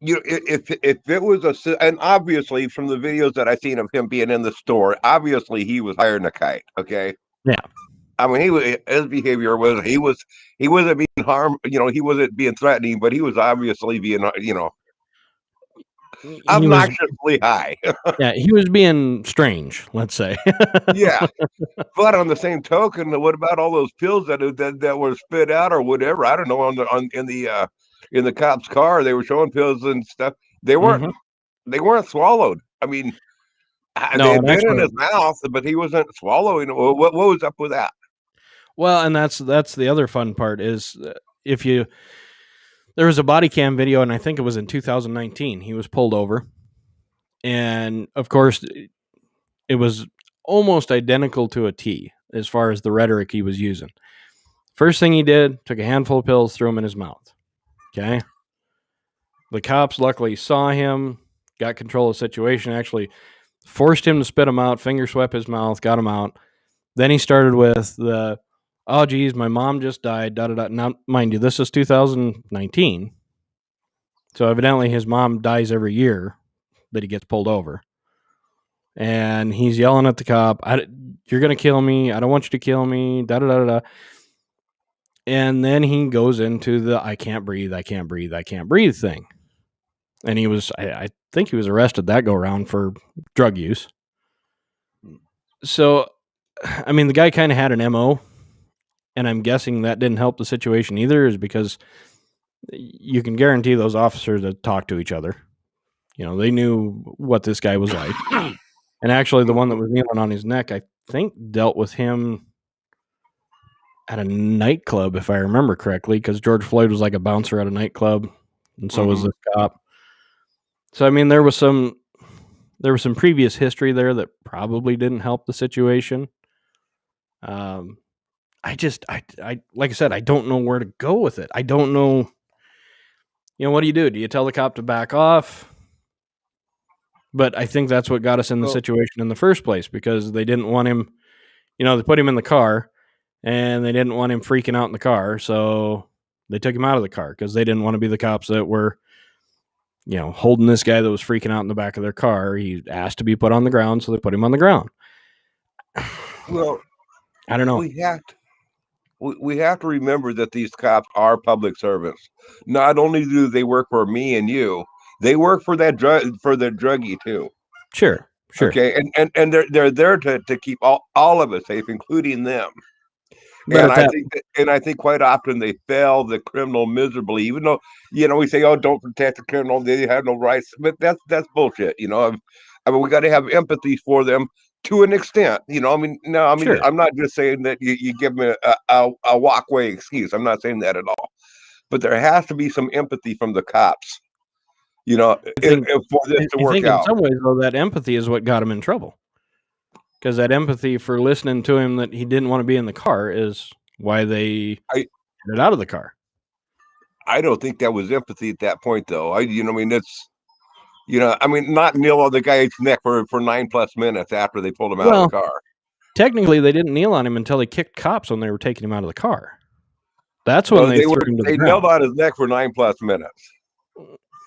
You know, if it was and obviously from the videos that I've seen of him being in the store, obviously he was higher than a kite. Okay. Yeah. I mean, his behavior was he wasn't being harmed. You know, he wasn't being threatening, but he was obviously being, you know, He was, obnoxiously high. yeah, he was being strange, let's say. Yeah. But on the same token, what about all those pills that were spit out or whatever? I don't know. In the cop's car, they were showing pills and stuff. They weren't swallowed. I mean, No, they had and been in actually, his mouth, but he wasn't swallowing. What was up with that? well, and that's the other fun part is if you there was a body cam video, and I think it was in 2019. He was pulled over, and of course, it was almost identical to a T as far as the rhetoric he was using. First thing he did, took a handful of pills, threw them in his mouth. Okay. The cops luckily saw him, got control of the situation, actually forced him to spit him out, finger swept his mouth, got him out. Then he started with the, "Oh, geez, my mom just died, da da da." Now, mind you, this is 2019. So evidently his mom dies every year that he gets pulled over. And he's yelling at the cop, "You're going to kill me. I don't want you to kill me, da da da da." And then he goes into the "I can't breathe, I can't breathe, I can't breathe" thing. And he was, I think he was arrested that go round for drug use. So, I mean, the guy kind of had an MO, and I'm guessing that didn't help the situation either, is because you can guarantee those officers that talk to each other. You know, they knew what this guy was like. And actually, the one that was kneeling on his neck, I think, dealt with him at a nightclub, if I remember correctly, because George Floyd was like a bouncer at a nightclub, and so was this cop. So, I mean, there was some previous history there that probably didn't help the situation. I like I said, I don't know where to go with it. I don't know. You know, what do you do? Do you tell the cop to back off? But I think that's what got us in the situation in the first place, because they didn't want him, you know, they put him in the car and they didn't want him freaking out in the car. So they took him out of the car because they didn't want to be the cops that were, you know, holding this guy that was freaking out in the back of their car. He asked to be put on the ground, so they put him on the ground. Well, I don't know. We have to remember that these cops are public servants. Not only do they work for me and you, they work for that druggie too. Sure. Okay, and they're there to keep all of us safe, including them. But And I think quite often they fail the criminal miserably, even though, you know, we say, "Oh, don't protect the criminal; they have no rights." But that's bullshit. You know, I mean, we got to have empathy for them to an extent. You know, I mean, no, I mean, sure. I'm not just saying that you give them a walkway excuse. I'm not saying that at all. But there has to be some empathy from the cops. You know, for this to work out. In some ways, though, that empathy is what got him in trouble. Because that empathy for listening to him that he didn't want to be in the car is why they get out of the car. I don't think that was empathy at that point, though. I mean, it's, you know, I mean, not kneel on the guy's neck for 9+ minutes after they pulled him out of the car. Technically, they didn't kneel on him until he kicked cops when they were taking him out of the car. That's when they threw would him to the they ground. knelt on his neck for 9+ minutes.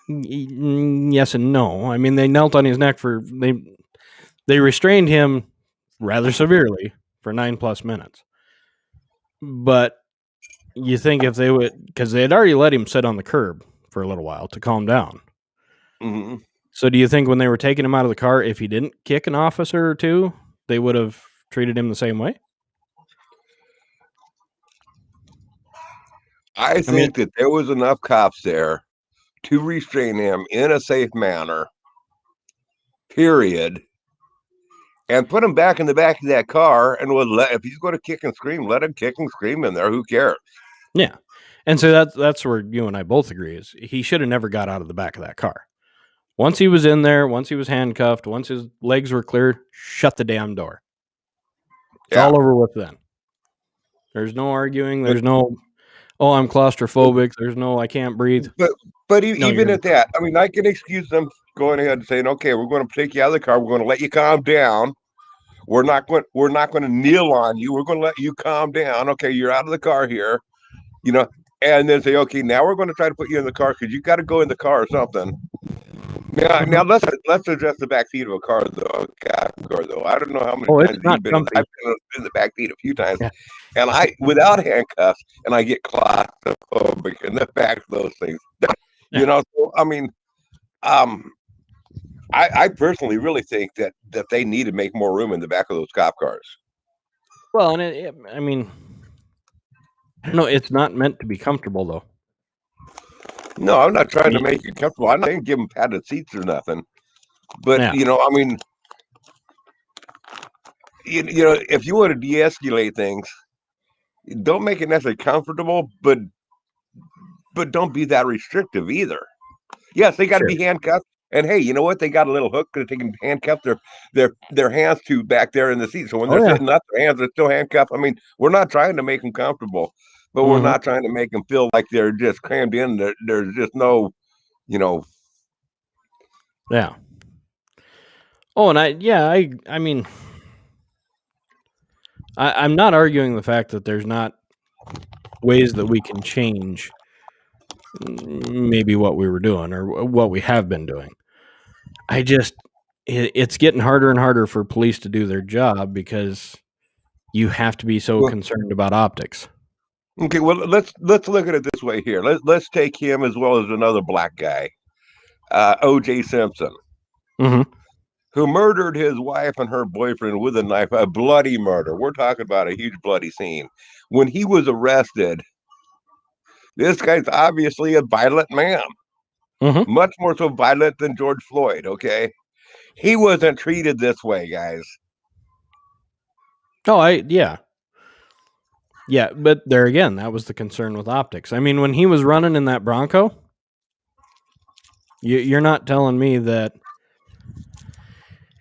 Yes and no. I mean, they knelt on his neck they restrained him rather severely for 9+ minutes. But you think if they would, because they had already let him sit on the curb for a little while to calm down. Mm-hmm. So do you think when they were taking him out of the car, if he didn't kick an officer or two, they would have treated him the same way? I think that there was enough cops there to restrain him in a safe manner, period, and put him back in the back of that car and would if he's going to kick and scream, let him kick and scream in there. Who cares? Yeah. And so that's where you and I both agree is he should have never got out of the back of that car. Once he was in there, once he was handcuffed, once his legs were clear, shut the damn door. It's all over with then. There's no arguing. There's no, oh, I'm claustrophobic. There's no, I can't breathe. But even at that, I mean, I can excuse them going ahead and saying, okay, we're going to take you out of the car. We're going to let you calm down. We're not going to kneel on you. We're going to let you calm down. Okay, you're out of the car here, and then say, okay, now we're going to try to put you in the car because you got to go in the car or something. Now let's address the back seat of a car though. I don't know how many times you've been. I've been in the back seat a few times, and I without handcuffs, and I get claustrophobic in the back of those things. So I mean, I personally really think that they need to make more room in the back of those cop cars. Well, and I mean, no, it's not meant to be comfortable though. No, I'm not trying to make it comfortable. I'm not going to give them padded seats or nothing. But I mean, if you want to de-escalate things, don't make it necessarily comfortable, but don't be that restrictive either. Yes, they got to be handcuffed. And hey, you know what? They got a little hook that they can handcuff their hands to back there in the seat. So when they're sitting up, their hands are still handcuffed. I mean, we're not trying to make them comfortable, but we're not trying to make them feel like they're just crammed in. There's just no, Yeah. Oh, and I mean, I'm not arguing the fact that there's not ways that we can change maybe what we were doing or what we have been doing. It's getting harder and harder for police to do their job because you have to be so concerned about optics. Okay, well let's look at it this way here. Let's take him as well as another black guy, O.J. Simpson, who murdered his wife and her boyfriend with a knife, a bloody murder. We're talking about a huge bloody scene. When he was arrested, this guy's obviously a violent man, much more so violent than George Floyd. Okay, he wasn't treated this way, guys. Oh, yeah, but there again, that was the concern with optics. I mean, when he was running in that Bronco, you're not telling me that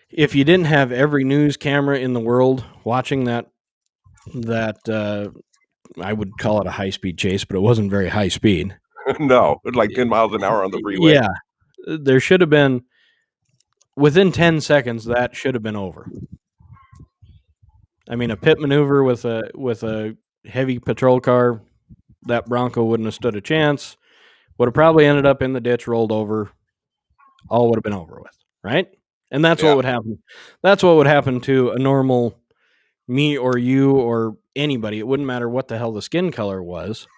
if you didn't have every news camera in the world watching that I would call it a high-speed chase, but it wasn't very high speed. No, it's like 10 miles an hour on the freeway. Yeah, there should have been within 10 seconds. That should have been over. I mean, a pit maneuver with a heavy patrol car, that Bronco wouldn't have stood a chance. Would have probably ended up in the ditch, rolled over. All would have been over with, right? And that's what would happen. That's what would happen to a normal me or you or anybody. It wouldn't matter what the hell the skin color was.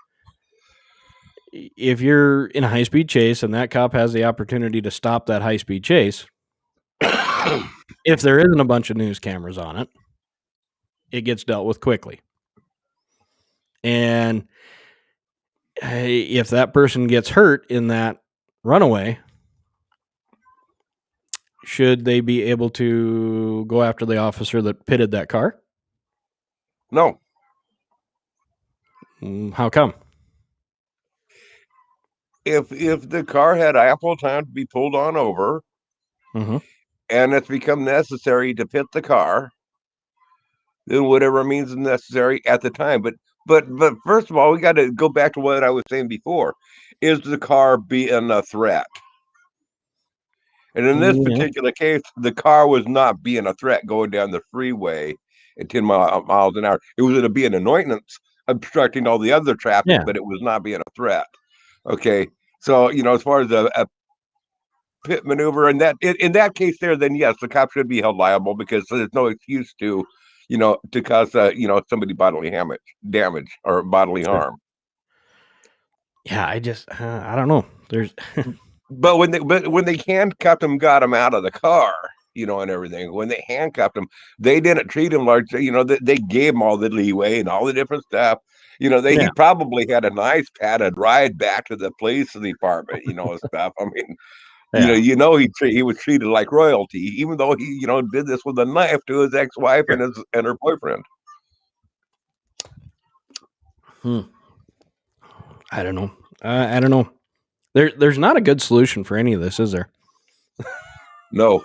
If you're in a high-speed chase and that cop has the opportunity to stop that high-speed chase, if there isn't a bunch of news cameras on it, it gets dealt with quickly. And if that person gets hurt in that runaway, should they be able to go after the officer that pitted that car? No. How come? If the car had ample time to be pulled on over, and it's become necessary to pit the car, then whatever means necessary at the time. But first of all, we got to go back to what I was saying before. Is the car being a threat? And in this particular case, the car was not being a threat going down the freeway at 10 miles an hour. It was going to be an annoyance, obstructing all the other traffic, Yeah. but it was not being a threat. Okay, so as far as a pit maneuver in that case, there, then yes, the cop should be held liable because there's no excuse to, to cause somebody bodily damage or bodily harm. Yeah, I don't know. There's But when they handcuffed him, got him out of the car, and everything. When they handcuffed him, they didn't treat him like, they gave him all the leeway and all the different stuff. He probably had a nice padded ride back to the police department, and stuff. I mean, yeah. he was treated like royalty, even though he, did this with a knife to his ex-wife and her boyfriend. I don't know. I don't know. There's not a good solution for any of this, is there? No.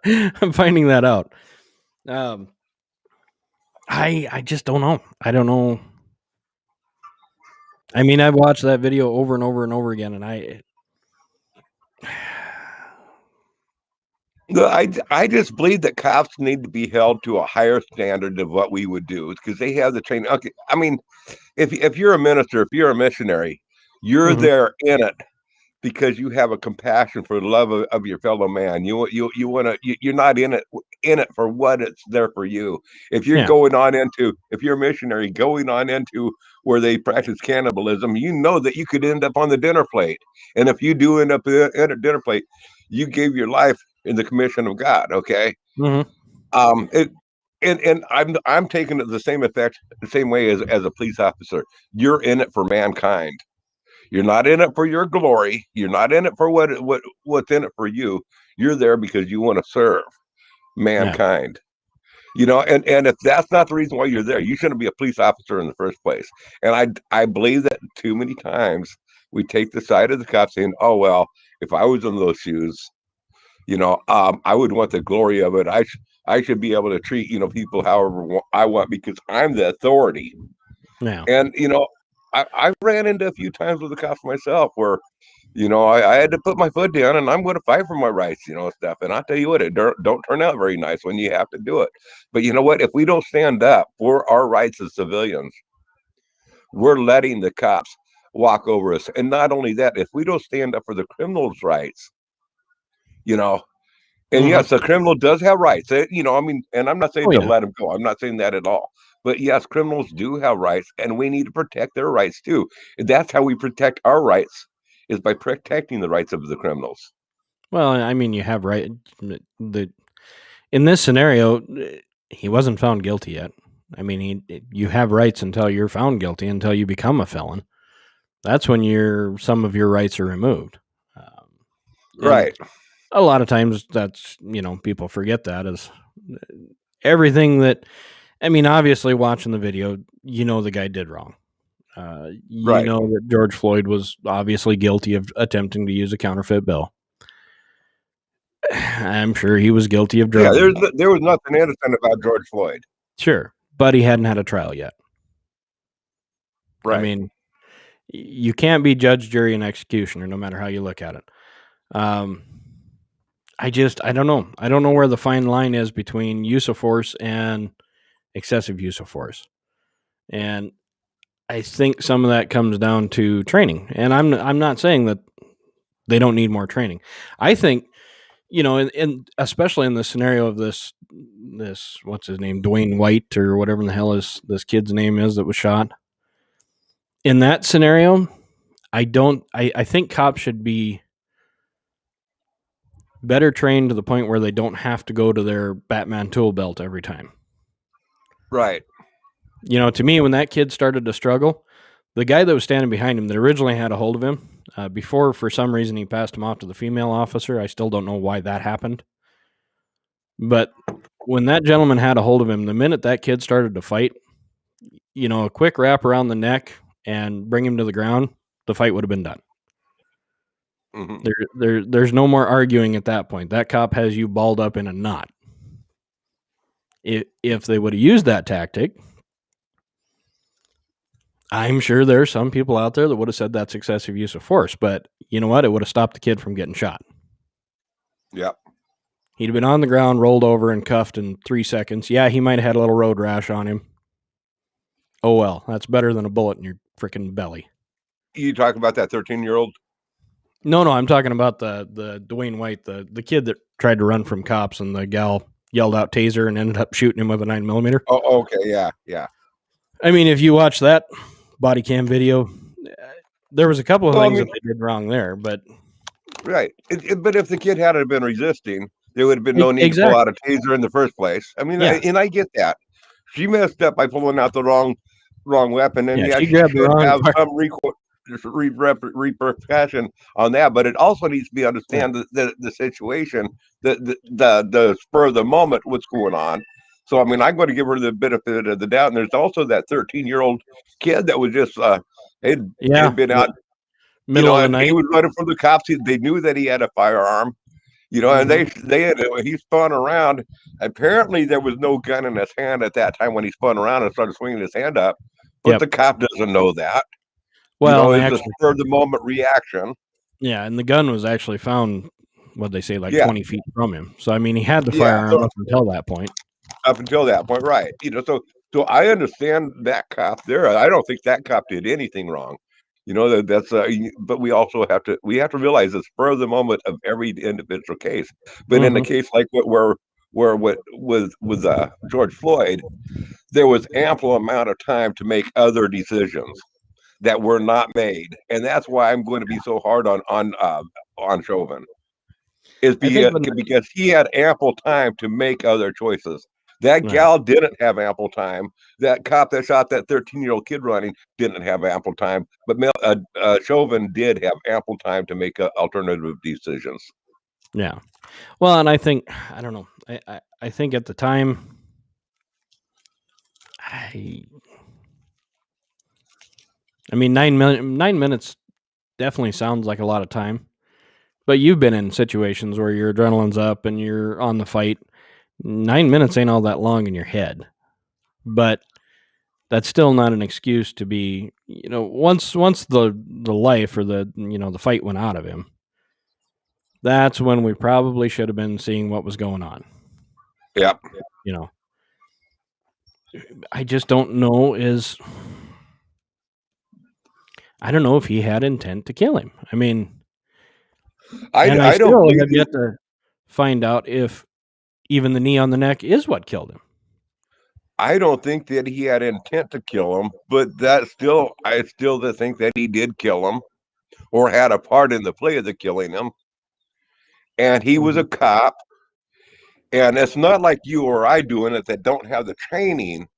I'm finding that out. I just don't know. I don't know. I mean, I've watched that video over and over and over again, and I just believe that cops need to be held to a higher standard of what we would do because they have the training. Okay, I mean, if you're a minister, if you're a missionary, you're there in it because you have a compassion for the love of your fellow man. You want to. You're not in it for what it's there for you. If you're if you're a missionary going on into where they practice cannibalism, you know that you could end up on the dinner plate. And if you do end up at a dinner plate, you gave your life in the commission of God. Okay. And I'm taking it the same way as a police officer. You're in it for mankind. You're not in it for your glory. You're not in it for what's in it for you. You're there because you want to serve mankind. And if that's not the reason why you're there, you shouldn't be a police officer in the first place. And I believe that too many times we take the side of the cop saying, "Oh well, if I was in those shoes, I would want the glory of it. I should be able to treat people however I want because I'm the authority." Yeah. And I ran into a few times with the cops myself where I had to put my foot down and I'm going to fight for my rights, stuff. And I'll tell you what, it don't turn out very nice when you have to do it. But you know what? If we don't stand up for our rights as civilians, we're letting the cops walk over us. And not only that, if we don't stand up for the criminals' rights, and yes, the criminal does have rights. I mean, and I'm not saying to let him go. I'm not saying that at all. But yes, criminals do have rights, and we need to protect their rights too. That's how we protect our rights, is by protecting the rights of the criminals. Well, I mean, you have right. In this scenario, he wasn't found guilty yet. I mean, you have rights until you're found guilty, until you become a felon. That's when some of your rights are removed. Right. A lot of times that's, people forget that as everything that, I mean, obviously watching the video, the guy did wrong. You know that George Floyd was obviously guilty of attempting to use a counterfeit bill. I'm sure he was guilty of drugs. Yeah, there was nothing innocent about George Floyd. Sure, but he hadn't had a trial yet. Right. I mean, you can't be judge, jury, and executioner, no matter how you look at it. I don't know. I don't know where the fine line is between use of force and excessive use of force. And I think some of that comes down to training. And I'm not saying that they don't need more training. I think, and especially in the scenario of this what's his name, Dwayne White or whatever the hell this kid's name is that was shot. In that scenario, I think cops should be better trained to the point where they don't have to go to their Batman tool belt every time. Right. To me, when that kid started to struggle, the guy that was standing behind him that originally had a hold of him, before for some reason he passed him off to the female officer. I still don't know why that happened. But when that gentleman had a hold of him, the minute that kid started to fight, a quick wrap around the neck and bring him to the ground, the fight would have been done. There's no more arguing at that point. That cop has you balled up in a knot. If they would have used that tactic, I'm sure there are some people out there that would have said that's excessive use of force, but you know what? It would have stopped the kid from getting shot. Yep. He'd have been on the ground, rolled over, and cuffed in 3 seconds. Yeah, he might have had a little road rash on him. Oh well, that's better than a bullet in your freaking belly. You talk about that 13-year-old? No, I'm talking about the Dwayne White, the kid that tried to run from cops, and the gal yelled out taser and ended up shooting him with a 9mm. Oh, okay, yeah. I mean, if you watch that body cam video, there was a couple of things that they did wrong there, but right. But if the kid hadn't been resisting, there would have been no need to pull out a taser in the first place. I mean, Yeah. and I get that. She messed up by pulling out the wrong weapon, and Yeah, she she grabbed the should wrong have part. some repercussion on that. But it also needs to be understand the situation, the spur of the moment, what's going on. So I mean, I'm going to give her the benefit of the doubt. And there's also that 13-year-old kid that was just had been out, middle of the and night. he was running from the cops. They knew that he had a firearm, and they had, he spun around. Apparently, there was no gun in his hand at that time when he spun around and started swinging his hand up. But the cop doesn't know that. Well, It's a spur of the moment reaction. Yeah, and the gun was actually found, what they say, like 20 feet from him. So I mean, he had the firearm up until that point. Up until that point, right? So I understand that cop there. I don't think that cop did anything wrong. That's but we also have to realize the spur of the moment of every individual case. But in a case like what with George Floyd, there was ample amount of time to make other decisions that were not made, and that's why I'm going to be so hard on Chauvin. Is because he had ample time to make other choices. That gal didn't have ample time. That cop that shot that 13-year-old kid running didn't have ample time. But Chauvin did have ample time to make alternative decisions. Yeah. Well, and I think, I don't know. I think at the time, I mean, 9 minutes definitely sounds like a lot of time. But you've been in situations where your adrenaline's up and you're on the fight. 9 minutes ain't all that long in your head. But that's still not an excuse to be, once the life or the fight went out of him, that's when we probably should have been seeing what was going on. Yep. I just don't know I don't know if he had intent to kill him. I mean, I still have yet to find out if even the knee on the neck is what killed him. I don't think that he had intent to kill him, but I still think that he did kill him or had a part in the play of the killing him. And he was a cop. And it's not like you or I doing it that don't have the training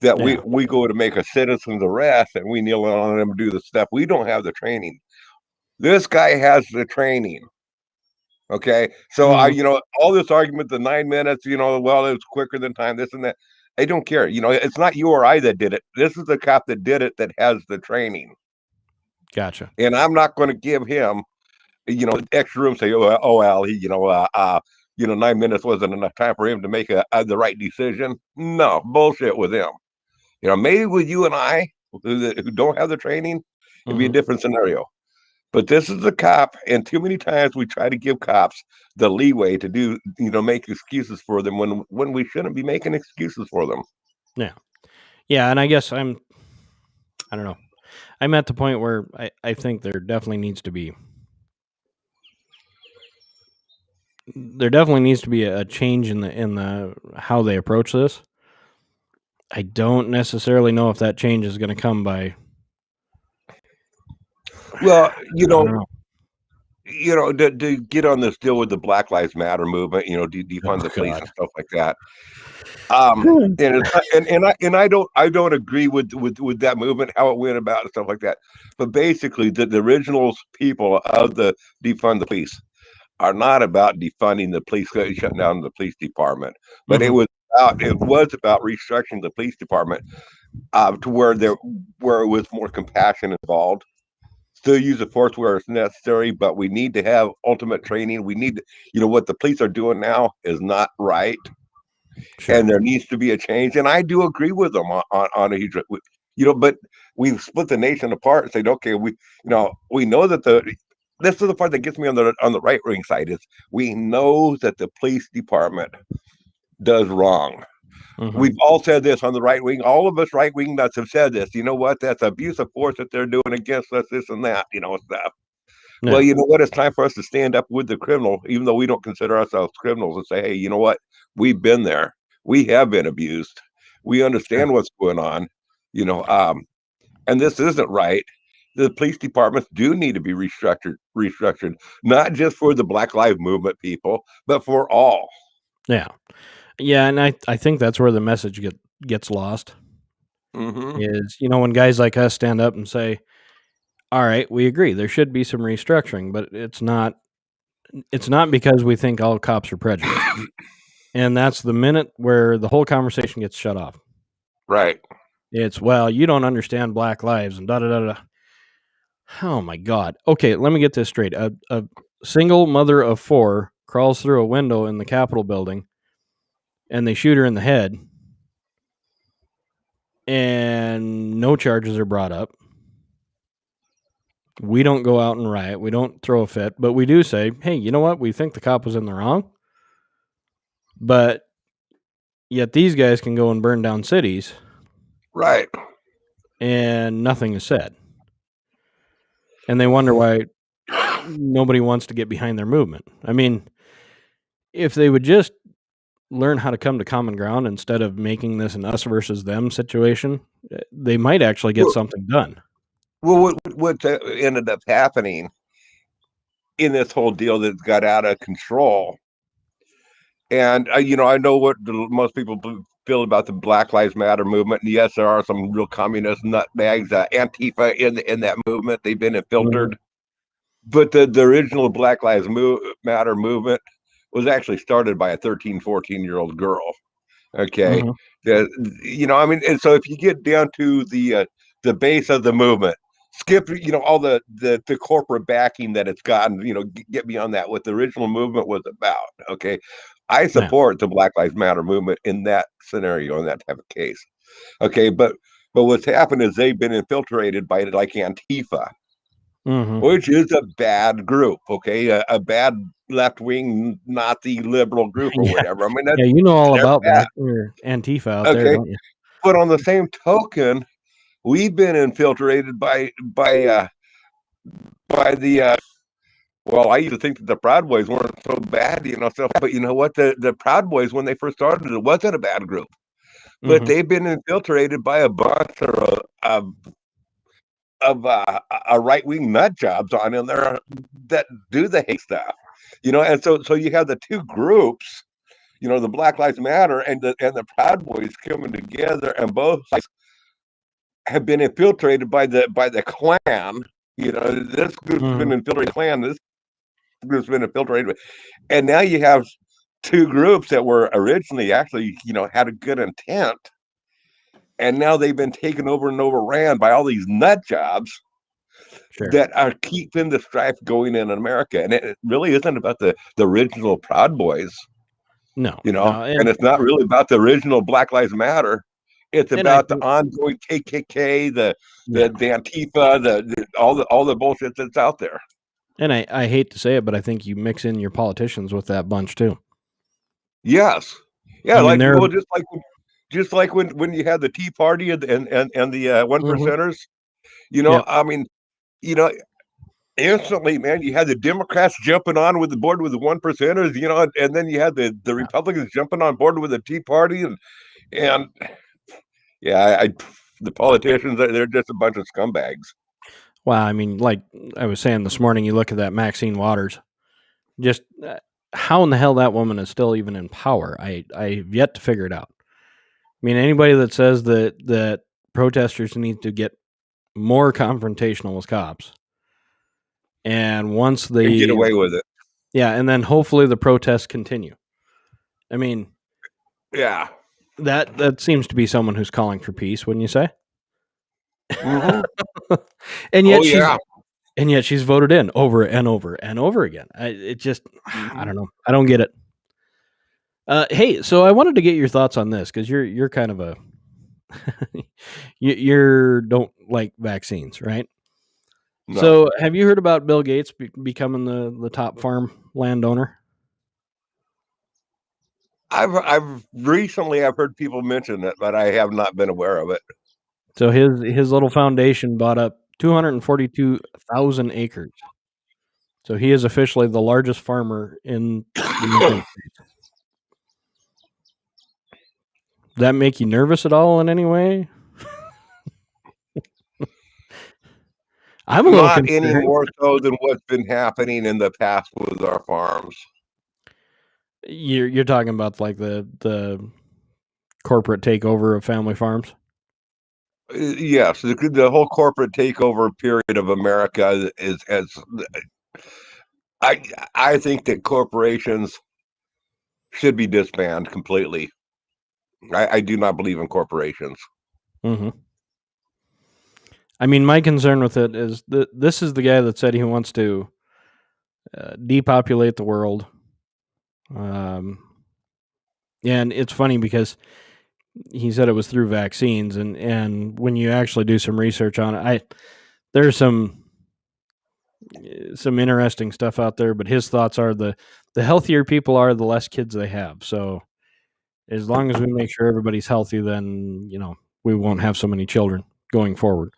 that we go to make a citizen's arrest and we kneel on them and do the stuff. We don't have the training. This guy has the training. Okay. So all this argument, the 9 minutes, well, it was quicker than time, this and that. I don't care. It's not you or I that did it. This is the cop that did it that has the training. Gotcha. And I'm not going to give him, extra room. Say, oh well, he, 9 minutes wasn't enough time for him to make the right decision. No bullshit with him. Maybe with you and I who don't have the training, it'd be a different scenario. But this is a cop, and too many times we try to give cops the leeway to do, make excuses for them when we shouldn't be making excuses for them. Yeah. Yeah, and I guess I don't know. I'm at the point where I think there definitely needs to be a change in the how they approach this. I don't necessarily know if that change is going to come by. Well, to get on this deal with the Black Lives Matter movement, defund the police and stuff like that. And I don't agree with that movement, how it went about and stuff like that. But basically, the original people of the defund the police are not about defunding the police, shutting down the police department, but it was about restructuring the police department to where it was more compassion involved. Still use the force where it's necessary, but we need to have ultimate training. We need to, what the police are doing now is not right. Sure. And there needs to be a change. And I do agree with them on a huge, but we've split the nation apart and said, okay, we know that this is the part that gets me on the right wing side is we know that the police department does wrong. Mm-hmm. We've all said this on the right wing. All of us right wing nuts have said this. You know what? That's abuse of force that they're doing against us, this and that, stuff. Yeah. Well, you know what? It's time for us to stand up with the criminal, even though we don't consider ourselves criminals, and say, hey, you know what? We've been there. We have been abused. We understand what's going on, and this isn't right. The police departments do need to be restructured, not just for the Black Lives Movement people, but for all. Yeah. Yeah, and I think that's where the message gets lost. Mm-hmm. Is, when guys like us stand up and say, all right, we agree there should be some restructuring, but it's not because we think all cops are prejudiced. And that's the minute where the whole conversation gets shut off. Right. It's, well, you don't understand Black lives and da da da da. Oh my God. Okay, let me get this straight. A single mother of 4 crawls through a window in the Capitol building and they shoot her in the head and no charges are brought up. We don't go out and riot. We don't throw a fit, but we do say, hey, you know what? We think the cop was in the wrong. But yet these guys can go and burn down cities. Right. And nothing is said. And they wonder why nobody wants to get behind their movement. I mean, if they would just learn how to come to common ground instead of making this an us versus them situation, they might actually get something done. Well, what ended up happening in this whole deal that got out of control, and I know what most people feel about the Black Lives Matter movement, and yes, there are some real communist nutbags, Antifa in that movement. They've been infiltrated, but the original Black Lives Matter movement was actually started by a 13, 14-year-old girl. Okay, and so if you get down to the base of the movement, skip all the corporate backing that it's gotten, get beyond that, what the original movement was about. Okay, I support the Black Lives Matter movement in that scenario, in that type of case. Okay, but what's happened is they've been infiltrated by like Antifa, which is a bad group. Okay, a bad left-wing Nazi liberal group or whatever. I mean, you know all about that. Antifa out there, don't you? But on the same token, we've been infiltrated by the well, I used to think that the Proud Boys weren't so bad, but you know what? The Proud Boys, when they first started, it wasn't a bad group. But they've been infiltrated by a bunch of right-wing nut jobs on in there that do the hate stuff. And so you have the two groups, the Black Lives Matter and the Proud Boys coming together, and both sides have been infiltrated by the Klan. This group's been infiltrated Klan. This group's been infiltrated, and now you have two groups that were originally actually had a good intent, and now they've been taken over and overran by all these nut jobs that are keeping the strife going in America. And it really isn't about the original Proud Boys. No, and it's not really about the original Black Lives Matter. It's about the ongoing KKK, the Antifa, all the bullshit that's out there. And I hate to say it, but I think you mix in your politicians with that bunch too. Yes, yeah, just like when you had the Tea Party and the one percenters, I mean, instantly, man, you had the Democrats jumping on with the board with the one percenters, and then you had the Republicans jumping on board with the Tea Party, and yeah, the politicians, they're just a bunch of scumbags. Well, I mean, like I was saying this morning, you look at that Maxine Waters, just how in the hell that woman is still even in power. I've yet to figure it out. I mean, anybody that says that protesters need to get more confrontational with cops, and once they get away with it, and then hopefully the protests continue. I mean, yeah, that seems to be someone who's calling for peace, wouldn't you say? Mm-hmm. And yet she's voted in over and over and over again. I don't know. I don't get it. Hey, so I wanted to get your thoughts on this because you're kind of a you don't like vaccines, right? No. So have you heard about Bill Gates becoming the top farm landowner? I've recently heard people mention it, but I have not been aware of it. So his little foundation bought up 242,000 acres. So he is officially the largest farmer in the United States. Does that make you nervous at all in any way? I'm a little Not any concerned. more so than what's been happening in the past with our farms. You're talking about like the corporate takeover of family farms? Yes, the whole corporate takeover period of America is as I think that corporations should be disbanded completely. I do not believe in corporations. Mm-hmm. I mean, my concern with it is that this is the guy that said he wants to depopulate the world. And it's funny because he said it was through vaccines, and when you actually do some research on it, there's some interesting stuff out there. But his thoughts are the healthier people are, the less kids they have. So as long as we make sure everybody's healthy, then we won't have so many children going forward.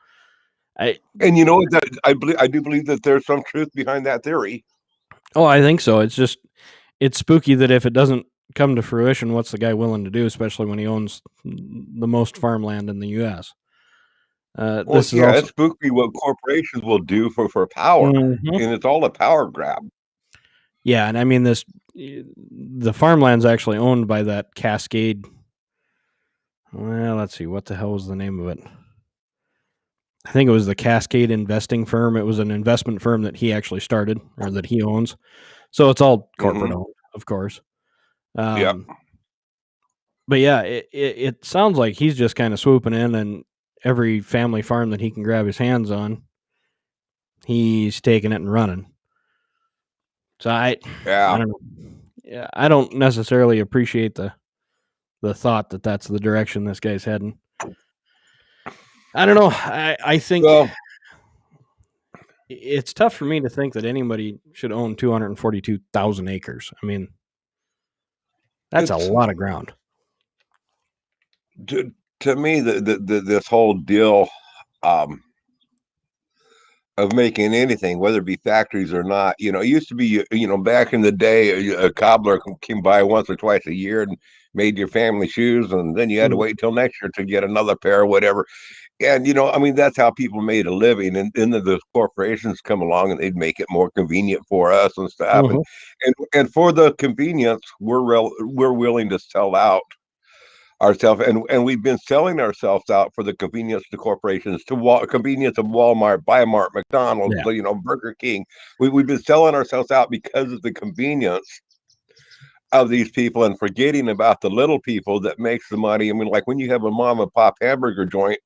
And you know that I do believe that there's some truth behind that theory. Oh, I think so. It's spooky that if it doesn't come to fruition, what's the guy willing to do, especially when he owns the most farmland in the U.S.? Well, This is yeah, also it's spooky what corporations will do for power, Mhm. and it's all a power grab. Yeah, and I mean the farmland's actually owned by that Cascade. Well, let's see, what the hell was the name of it? I think it was the Cascade Investing Firm. It was an investment firm that he actually started or that he owns. So it's all corporate owned, of course. Yeah. But yeah, it sounds like he's just kind of swooping in, and every family farm that he can grab his hands on, he's taking it and running. So I don't know. Yeah, I don't necessarily appreciate the thought that that's the direction this guy's heading. I don't know. I think it's tough for me to think that anybody should own 242,000 acres. I mean, that's a lot of ground. To me, this whole deal of making anything, whether it be factories or not, it used to be, back in the day, a cobbler came by once or twice a year and made your family shoes, and then you had to wait till next year to get another pair or whatever. And I mean, that's how people made a living. And then the corporations come along and they'd make it more convenient for us and stuff. And for the convenience, we're willing to sell out ourselves, and we've been selling ourselves out for the convenience to corporations, to convenience of Walmart, Mart, McDonald's, Burger King. We've been selling ourselves out because of the convenience of these people and forgetting about the little people that makes the money. I mean, like when you have a mom and pop hamburger joint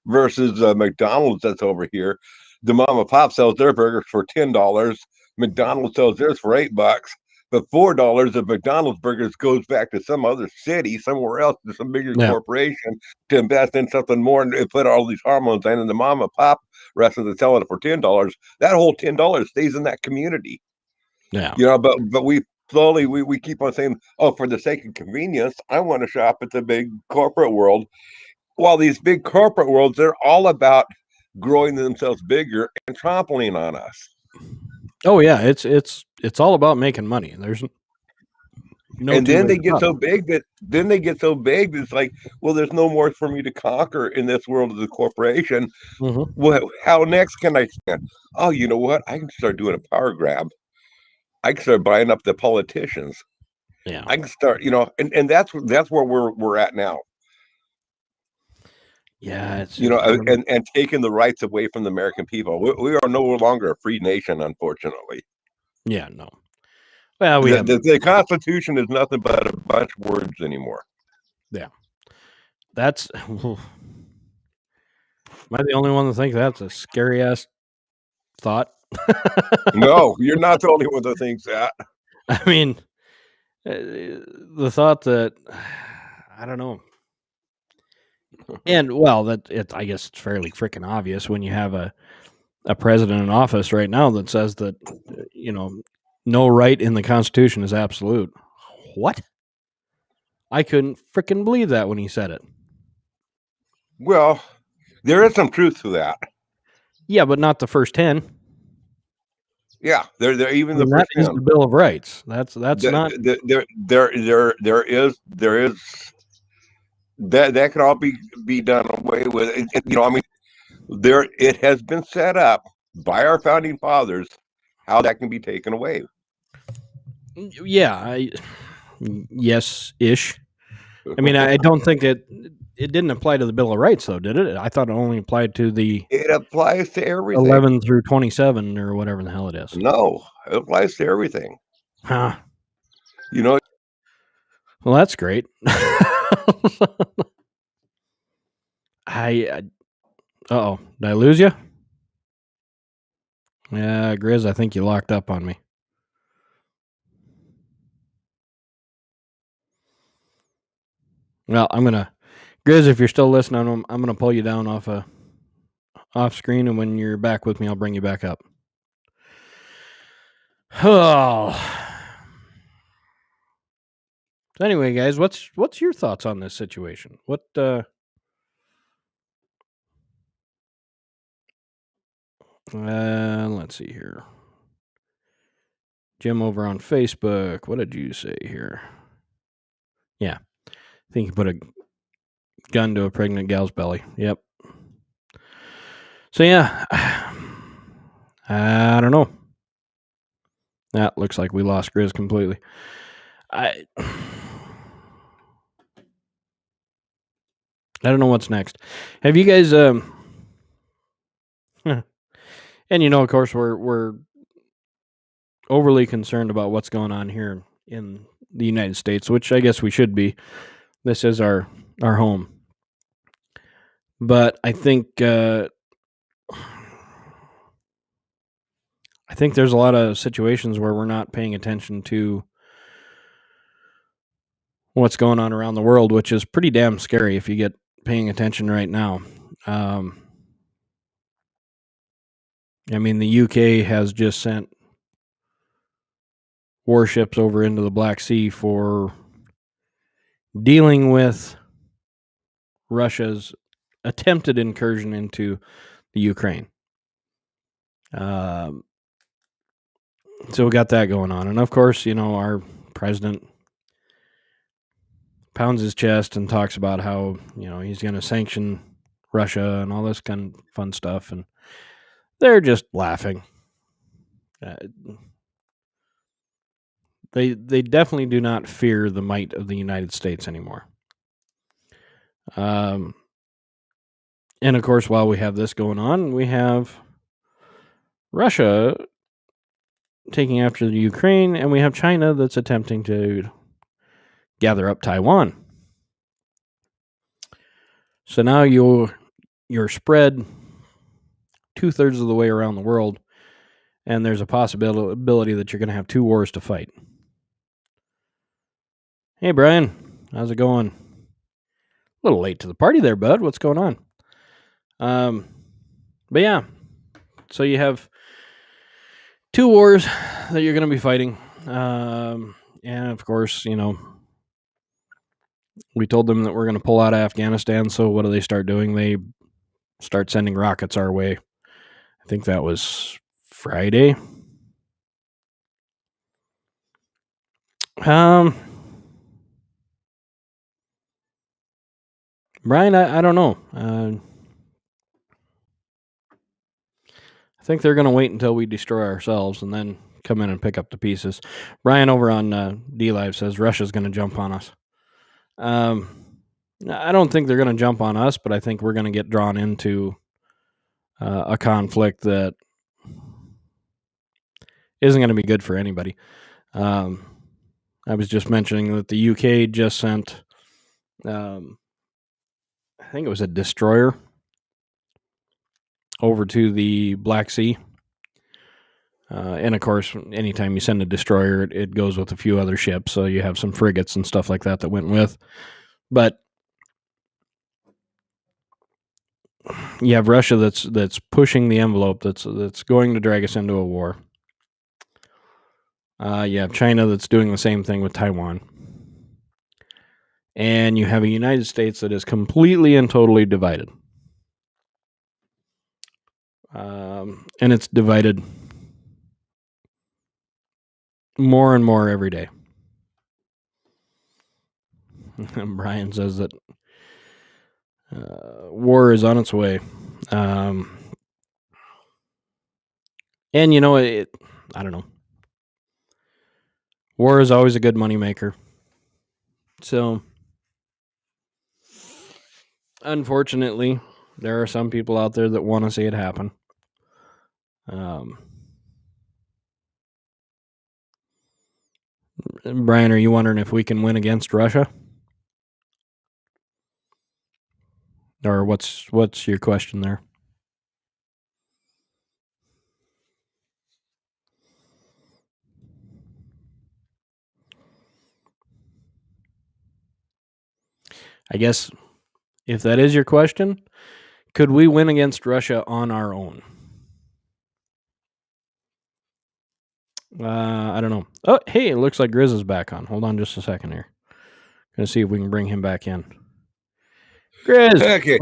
versus McDonald's that's over here, the mom and pop sells their burgers for $10. McDonald's sells theirs for $8. But $4 of McDonald's burgers goes back to some other city, somewhere else, to some bigger corporation to invest in something more and put all these hormones in. And the mom and pop restaurant that's selling it for $10, that whole $10 stays in that community. Yeah. But we slowly we keep on saying, oh, for the sake of convenience, I want to shop at the big corporate world. While these big corporate worlds, they're all about growing themselves bigger and trampling on us. Oh yeah, it's all about making money. There's no. And then they get so big that it's like, well, there's no more for me to conquer in this world of the corporation. Well, how next can I stand? Oh, you know what? I can start doing a power grab. I can start buying up the politicians. Yeah, I can start, and that's where we're at now. Yeah, it's and taking the rights away from the American people. We are no longer a free nation, unfortunately. Yeah, no. Well, the Constitution is nothing but a bunch of words anymore. Yeah, that's. Am I the only one that thinks that's a scary ass thought? No, you're not the only one that thinks that. I mean, the thought that I don't know. And well, I guess it's fairly freaking obvious when you have a president in office right now that says that no right in the Constitution is absolute. What? I couldn't freaking believe that when he said it. Well, there is some truth to that. Yeah, but not the first 10. Yeah, they're even I the mean, that first is 10. the Bill of Rights. That's not. There is that could all be done away with. I mean, there it has been set up by our founding fathers how that can be taken away. Yeah, yes ish. I mean, I don't think it didn't apply to the Bill of Rights, though, did it? I thought it only applied to the It applies to everything. 11 through 27 or whatever the hell it is. No, it applies to everything. Huh. You know, Well, that's great. Uh-oh. Did I lose you? Yeah, Grizz, I think you locked up on me. Well, Grizz, if you're still listening, I'm gonna pull you down off screen, and when you're back with me, I'll bring you back up. Oh. So anyway, guys, what's your thoughts on this situation? Let's see here. Jim over on Facebook, what did you say here? Yeah. I think you put a gun to a pregnant gal's belly. Yep. So yeah. I don't know. That looks like we lost Grizz completely. I don't know what's next. Have you guys and of course we're overly concerned about what's going on here in the United States, which I guess we should be. This is our home. But I think there's a lot of situations where we're not paying attention to what's going on around the world, which is pretty damn scary if you get paying attention right now. I mean, the UK has just sent warships over into the Black Sea for dealing with Russia's attempted incursion into the Ukraine. So we got that going on. And of course, our president pounds his chest and talks about how, he's going to sanction Russia and all this kind of fun stuff. And they're just laughing. They definitely do not fear the might of the United States anymore. And of course, while we have this going on, we have Russia taking after the Ukraine, and we have China that's attempting to gather up Taiwan. So now you're spread 2/3 of the way around the world, and there's a possibility that you're going to have two wars to fight. Hey, Brian, how's it going? A little late to the party there, bud. What's going on? But yeah, so you have two wars that you're going to be fighting. And of course, we told them that we're going to pull out of Afghanistan. So what do they start doing? They start sending rockets our way. I think that was Friday. Brian, I don't know. I think they're going to wait until we destroy ourselves and then come in and pick up the pieces. Brian over on DLive says Russia's going to jump on us. I don't think they're going to jump on us, but I think we're going to get drawn into a conflict that isn't going to be good for anybody. I was just mentioning that the UK just sent, I think it was a destroyer over to the Black Sea. And of course, anytime you send a destroyer, it goes with a few other ships. So you have some frigates and stuff like that went with. But you have Russia that's pushing the envelope, that's going to drag us into a war. You have China that's doing the same thing with Taiwan. and you have a United States that is completely and totally divided. And it's divided more and more every day. And Brian says that war is on its way. And you know, I don't know. War is always a good moneymaker. So, unfortunately, there are some people out there that want to see it happen. Brian, are you wondering if we can win against Russia? Or what's your question there? I guess if that is your question, could we win against Russia on our own? I don't know. Oh, hey, it looks like Grizz is back on. Hold on just a second here. Gonna see if we can bring him back in. Grizz, Okay.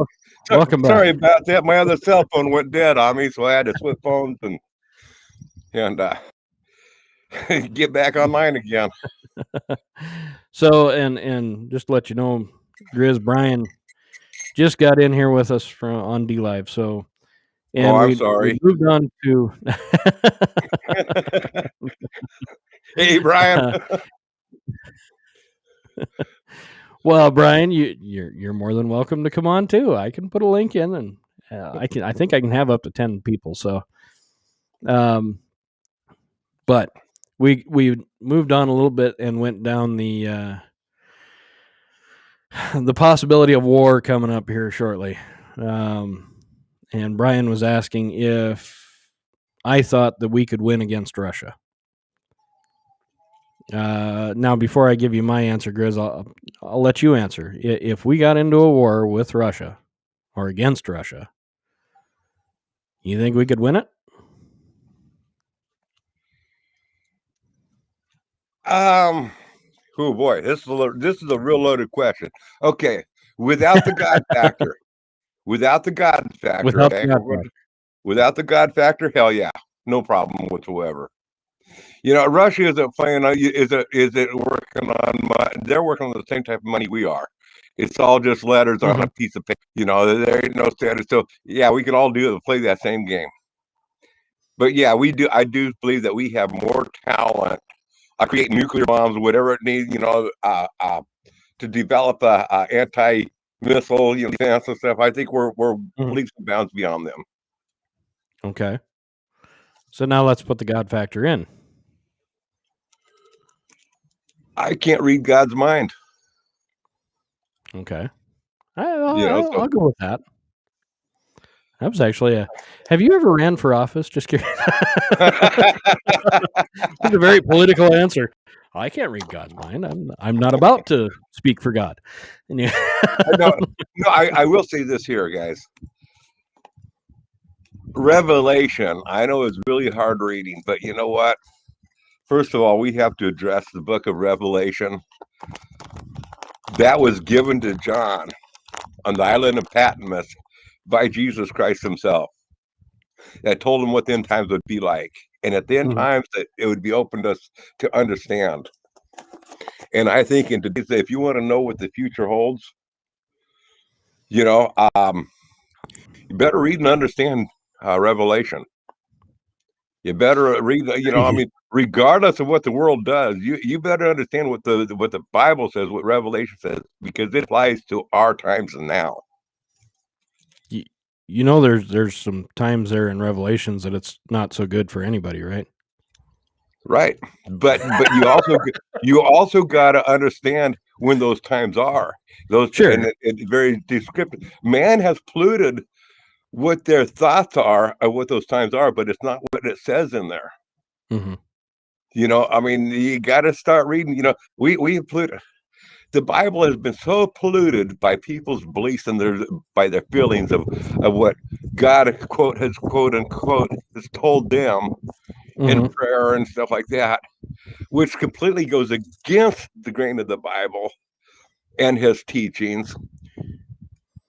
welcome back. Sorry about that. My other cell phone went dead on me, so I had to switch phones and get back online again. So, and just to let you know, Grizz, Brian just got in here with us on DLive. So, and I'm sorry. we moved on to. Hey, Brian. Well, Brian, you're more than welcome to come on too. I can put a link in, and I think I can have up to 10 people. So, but we moved on a little bit and went down the possibility of war coming up here shortly. And Brian was asking if I thought that we could win against Russia. Now, before I give you my answer, Grizz, I'll let you answer. If we got into a war with Russia or against Russia, you think we could win it? Oh boy, this is a real loaded question. Okay, without the God factor, without the God factor, hell yeah, no problem whatsoever. Russia isn't playing. Is it working on? They're working on the same type of money we are. It's all just letters on a piece of paper. There ain't no standard. So yeah, we could all play that same game. But yeah, we do. I do believe that we have more talent. Create nuclear bombs, whatever it needs. To develop a anti-missile, defense and stuff. I think we're leaps and bounds beyond them. Okay. So now let's put the God factor in. I can't read God's mind. Okay. I'll go with that. That was actually have you ever ran for office? Just curious. That's a very political answer. I can't read God's mind. I'm not about to speak for God. And I will say this here, guys. Revelation, I know it's really hard reading, but you know what? First of all, we have to address the book of Revelation. That was given to John on the island of Patmos by Jesus Christ himself. That told him what the end times would be like. And at the end times, that it would be open to us to understand. And I think in today's day, if you want to know what the future holds, you better read and understand Revelation. You better read, regardless of what the world does, you better understand what the Bible says, what Revelation says, because it applies to our times and now. There's some times there in Revelations that it's not so good for anybody, right? Right, but you also got to understand when those times are. Sure. And it's very descriptive. Man has polluted what their thoughts are of what those times are, but it's not what it says in there. You got to start reading. We polluted. The Bible has been so polluted by people's beliefs and by their feelings of what God has told them in prayer and stuff like that, which completely goes against the grain of the Bible. and his teachings.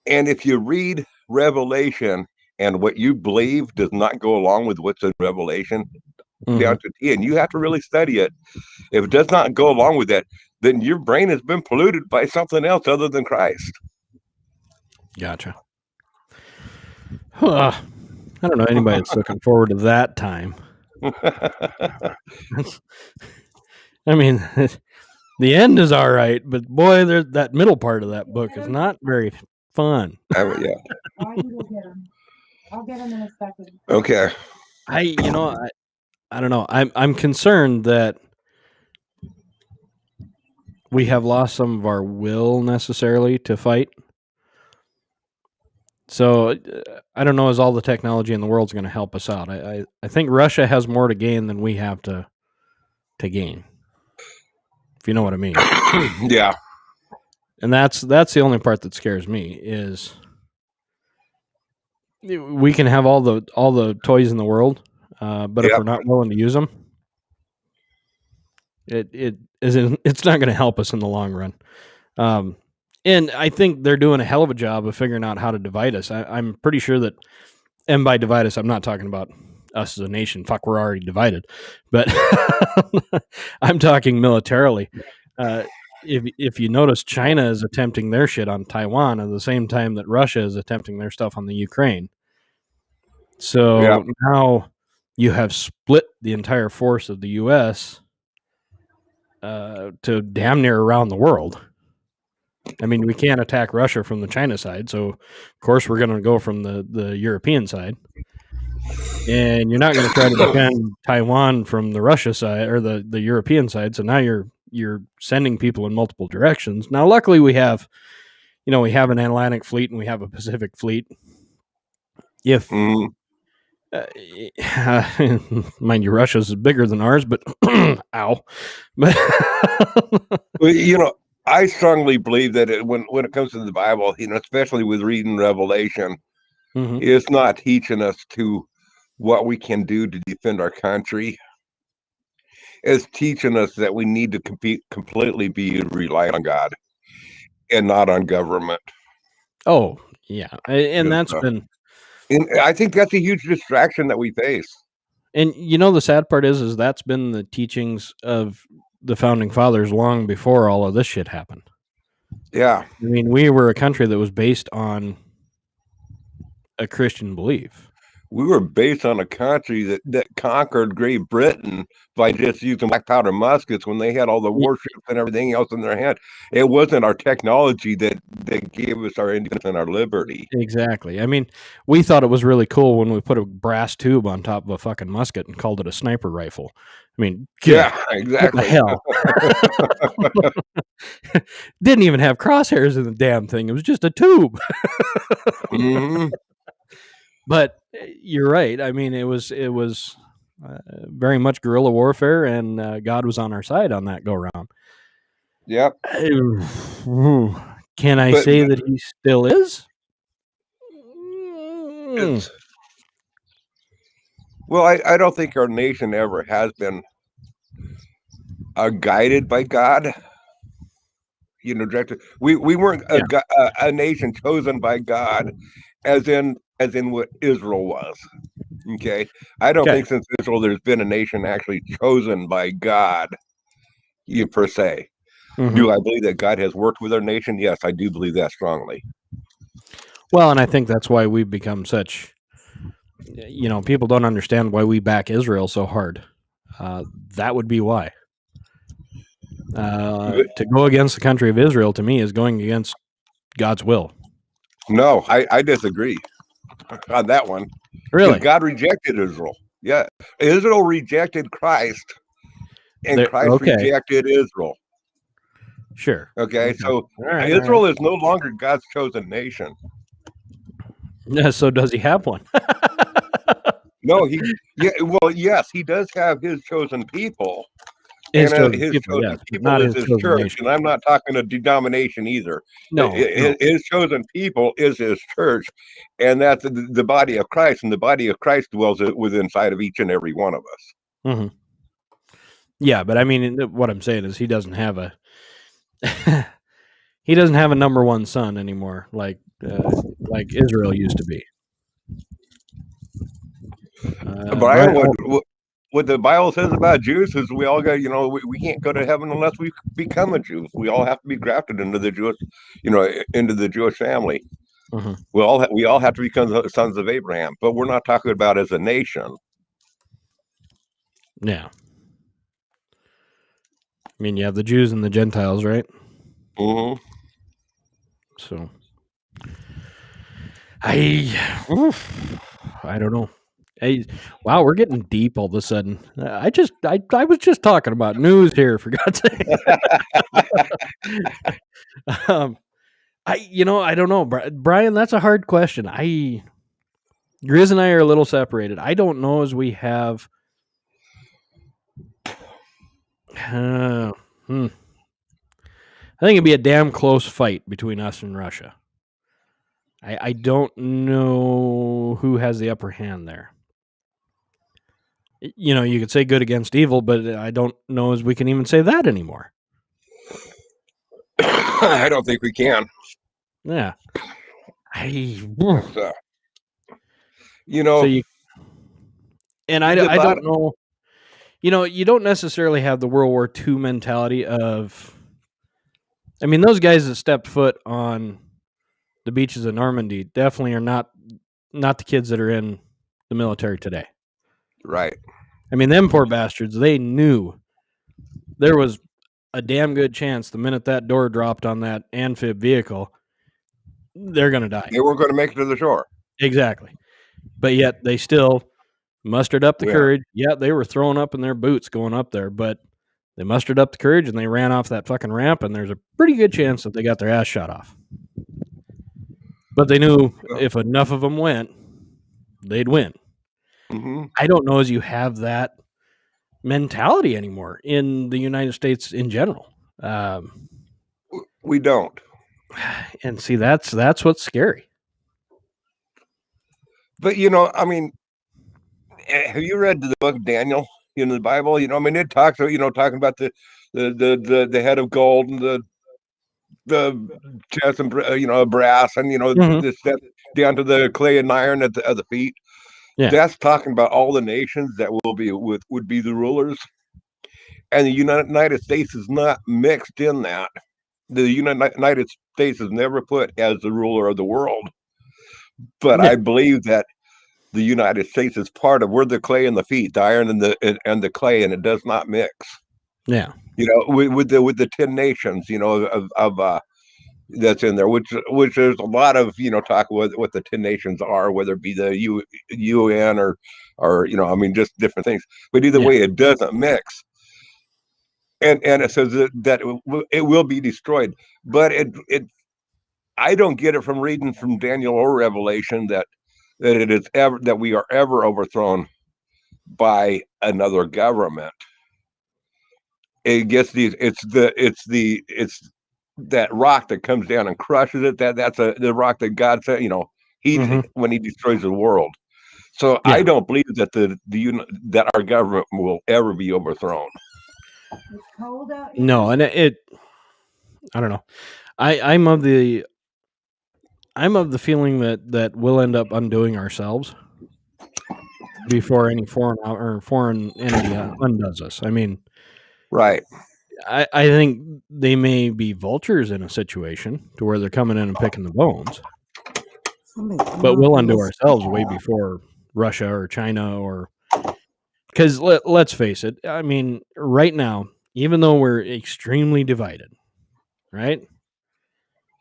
And if you read Revelation and what you believe does not go along with what's in Revelation down to T, and you have to really study it. If it does not go along with that, then your brain has been polluted by something else other than Christ. Gotcha. I don't know anybody that's looking forward to that time. I mean, the end is all right, but boy, that middle part of that book is not very fun. Yeah. I'll get him in a second. Okay. I don't know. I'm concerned that we have lost some of our will necessarily to fight. So I don't know, is all the technology in the world is going to help us out. I think Russia has more to gain than we have to gain, if you know what I mean. Yeah. And that's the only part that scares me is we can have all the toys in the world, but if we're not willing to use them, it's not going to help us in the long run. And I think they're doing a hell of a job of figuring out how to divide us. I'm pretty sure that, and by divide us, I'm not talking about us as a nation. Fuck, we're already divided. But I'm talking militarily. If you notice, China is attempting their shit on Taiwan at the same time that Russia is attempting their stuff on the Ukraine. So now you have split the entire force of the U.S. To damn near around the world. I mean, we can't attack Russia from the China side, so of course we're going to go from the European side. And you're not going to try to defend Taiwan from the Russia side or the European side. So now you're sending people in multiple directions. Now, luckily we have an Atlantic fleet and we have a Pacific fleet. If mind you, Russia's bigger than ours, but ow. But well, I strongly believe that when it comes to the Bible, especially with reading Revelation, it's not teaching us to what we can do to defend our country. It's teaching us that we need to completely be reliant on God and not on government. Oh, yeah. And that's been... And I think that's a huge distraction that we face. And the sad part is that's been the teachings of the founding fathers long before all of this shit happened. Yeah. I mean, we were a country that was based on a Christian belief. We were based on a country that conquered Great Britain by just using black powder muskets when they had all the warships and everything else in their hand. It wasn't our technology that gave us our independence and our liberty. Exactly. I mean, we thought it was really cool when we put a brass tube on top of a fucking musket and called it a sniper rifle. I mean, yeah, exactly. What the hell? Didn't even have crosshairs in the damn thing. It was just a tube. But you're right. I mean, it was very much guerrilla warfare, and God was on our side on that go round. Yep. Can I say that he still is? Well, I don't think our nation ever has been guided by God. Directed. We weren't a nation chosen by God, as in what Israel was. Okay, I don't think since Israel there's been a nation actually chosen by God, per se. Do I believe that God has worked with our nation? Yes, I do believe that strongly. Well, and I think that's why we've become such. People don't understand why we back Israel so hard. That would be why. To go against the country of Israel, to me, is going against God's will. No, I disagree on that one. Really? God rejected Israel. Yeah. Israel rejected Christ, and Christ rejected Israel. Sure. Okay. So Israel is no longer God's chosen nation. Yeah, so does he have one? No, yes, he does have his chosen people. His chosen people is his church, nation. And I'm not talking a denomination either. No, his chosen people is his church, and that's the body of Christ, and the body of Christ dwells within inside of each and every one of us. Yeah, but I mean, what I'm saying is he doesn't have he doesn't have a number one son anymore, like Israel used to be. Brian, what the Bible says about Jews is we all got, we can't go to heaven unless we become a Jew. We all have to be grafted into the Jewish, into the Jewish family. Mm-hmm. We all have to become the sons of Abraham, but we're not talking about as a nation. Yeah. I mean, you have the Jews and the Gentiles, right? Mm-hmm. So, I don't know. Wow, we're getting deep all of a sudden. I was just talking about news here, for God's sake. I don't know, Brian. That's a hard question. Grizz and I are a little separated. I don't know as we have. I think it'd be a damn close fight between us and Russia. I don't know who has the upper hand there. You could say good against evil, but I don't know as we can even say that anymore. I don't think we can. Yeah. So, and I don't know. You don't necessarily have the World War II mentality of. I mean, those guys that stepped foot on the beaches of Normandy definitely are not the kids that are in the military today. Right. I mean, them poor bastards, they knew there was a damn good chance the minute that door dropped on that amphib vehicle, they're going to die. They weren't going to make it to the shore. Exactly. But yet they still mustered up the courage. Yeah, they were throwing up in their boots going up there, but they mustered up the courage and they ran off that fucking ramp, and there's a pretty good chance that they got their ass shot off. But they knew if enough of them went, they'd win. Mm-hmm. I don't know as you have that mentality anymore in the United States in general. We don't. And see, that's what's scary. But I mean, have you read the book of Daniel in the Bible? It talks, talking about the head of gold and the chest and brass, and Mm-hmm. the step down to the clay and iron at the feet. Yeah. That's talking about all the nations that would be the rulers, and the United States is not mixed in that. The United States is never put as the ruler of the world, but I believe that the United States is part of. We're the clay and the feet, the iron and the clay, and it does not mix. Yeah. With the 10 nations, of that's in there, which there's a lot of talk what the 10 nations are, whether it be the UN or just different things. But either way, it doesn't mix. And it says that it will be destroyed, but I don't get it from reading from Daniel or Revelation that it is ever that we are ever overthrown by another government. It gets it's that rock that comes down and crushes it. That's the rock that God said, when he destroys the world. So I don't believe that that our government will ever be overthrown. It's cold out here. No, and I don't know. I'm of the feeling that we'll end up undoing ourselves before any foreign entity undoes us. I mean, right. I think they may be vultures in a situation to where they're coming in and picking the bones, but we'll undo ourselves way before Russia or China, or because let's face it. I mean, right now, even though we're extremely divided, right?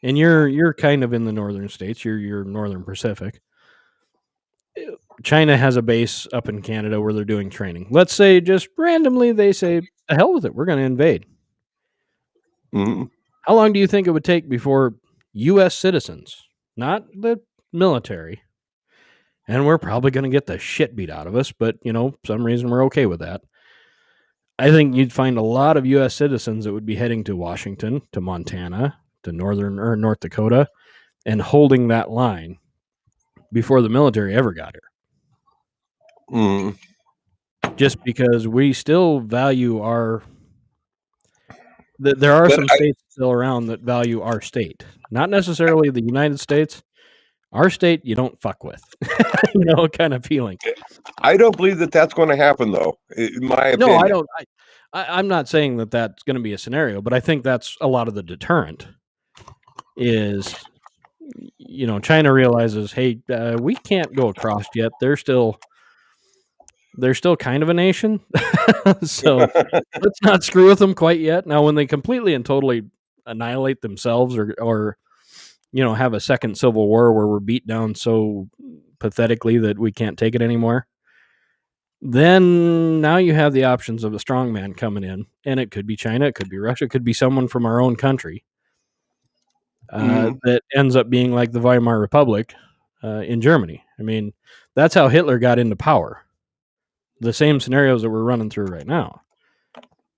And you're kind of in the northern states. You're northern Pacific. China has a base up in Canada where they're doing training. Let's say just randomly they say, "The hell with it, we're going to invade." Mm-hmm. How long do you think it would take before U.S. citizens, not the military, and we're probably going to get the shit beat out of us, but some reason we're okay with that. I think you'd find a lot of U.S. citizens that would be heading to Washington, to Montana, to North Dakota, and holding that line before the military ever got here. Mm-hmm. Just because we still value our There are But some states still around that value our state, not necessarily the United States. Our state, you don't fuck with, kind of feeling. I don't believe that that's going to happen, though. In my opinion, No, I don't. I'm not saying that that's going to be a scenario, but I think that's a lot of the deterrent. Is China realizes, hey, we can't go across yet. They're still kind of a nation, so let's not screw with them quite yet. Now, when they completely and totally annihilate themselves, or have a second civil war where we're beat down so pathetically that we can't take it anymore, then now you have the options of a strongman coming in, and it could be China, it could be Russia, it could be someone from our own country that ends up being like the Weimar Republic in Germany. I mean, that's how Hitler got into power. The same scenarios that we're running through right now.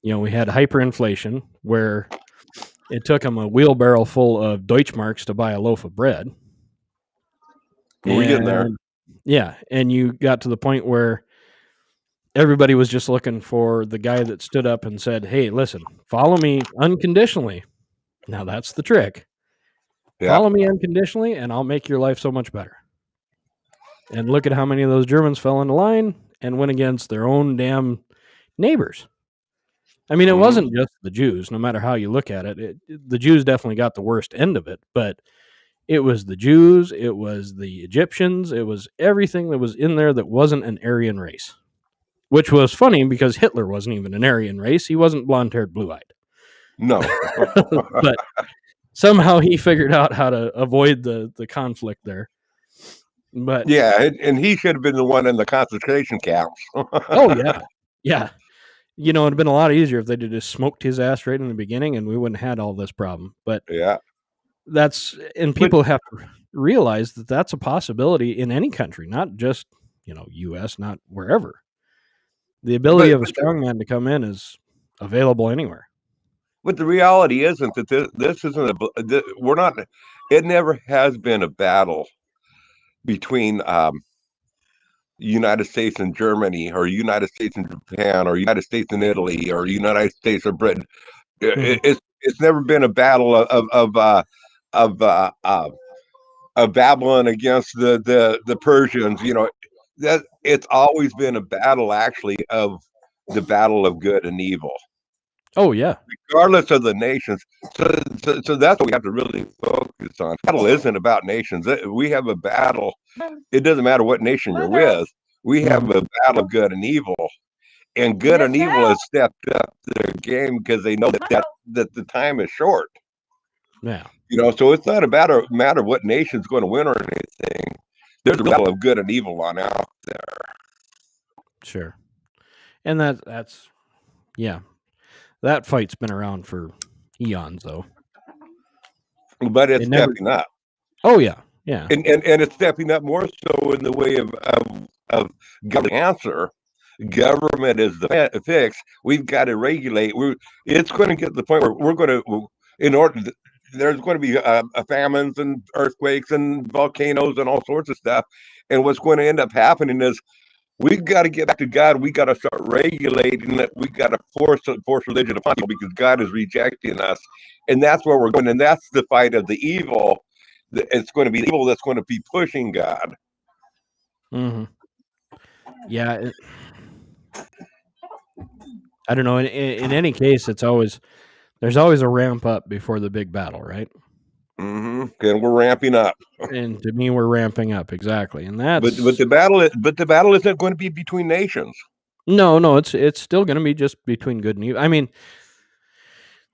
We had hyperinflation where it took them a wheelbarrow full of Deutschmarks to buy a loaf of bread. We're getting there. Yeah, and you got to the point where everybody was just looking for the guy that stood up and said, hey, listen, follow me unconditionally. Now that's the trick. Yeah. Follow me unconditionally and I'll make your life so much better. And look at how many of those Germans fell into line and went against their own damn neighbors. I mean, it wasn't just the Jews, no matter how you look at it. The Jews definitely got the worst end of it, but it was the Jews, it was the Egyptians, it was everything that was in there that wasn't an Aryan race. Which was funny because Hitler wasn't even an Aryan race. He wasn't blonde-haired, blue-eyed. No. But somehow he figured out how to avoid the conflict there. But yeah, and he should have been the one in the concentration camps. Oh, yeah. Yeah. It'd have been a lot easier if they'd have just smoked his ass right in the beginning and we wouldn't have had all this problem. But yeah, people have to realize that that's a possibility in any country, not just, U.S., not wherever. The ability of a strongman to come in is available anywhere. But the reality isn't that this isn't we're not. It never has been a battle between United States and Germany, or United States and Japan, or United States and Italy, or United States or Britain. It's never been a battle of Babylon against the Persians. That it's always been a battle, actually, of the battle of good and evil. Oh yeah, regardless of the nations. So that's what we have to really focus on. Battle isn't about nations. We have a battle. It doesn't matter what nation you're with. We have a battle of good and evil, and good and evil has stepped up their game because they know that the time is short. Yeah, so it's not about a matter of what nation's going to win or anything. There's a battle of good and evil on out there. Sure. And that's yeah. That fight's been around for eons, though. But it's stepping up. Oh yeah, yeah. And it's stepping up more so in the way of government answer. Government is the fix. We've got to regulate. It's going to get to the point where we're going to, there's going to be famines and earthquakes and volcanoes and all sorts of stuff. And what's going to end up happening is we've got to get back to God. We got to start regulating it. We got to force religion upon people because God is rejecting us. And that's where we're going. And that's the fight of the evil. It's going to be the evil that's going to be pushing God. Mm-hmm. Yeah. I don't know. In any case, there's always a ramp up before the big battle, right? Mm-hmm. And we're ramping up. And to me, we're ramping up exactly. And that's but the battle isn't going to be between nations. No, it's still going to be just between good and evil. I mean,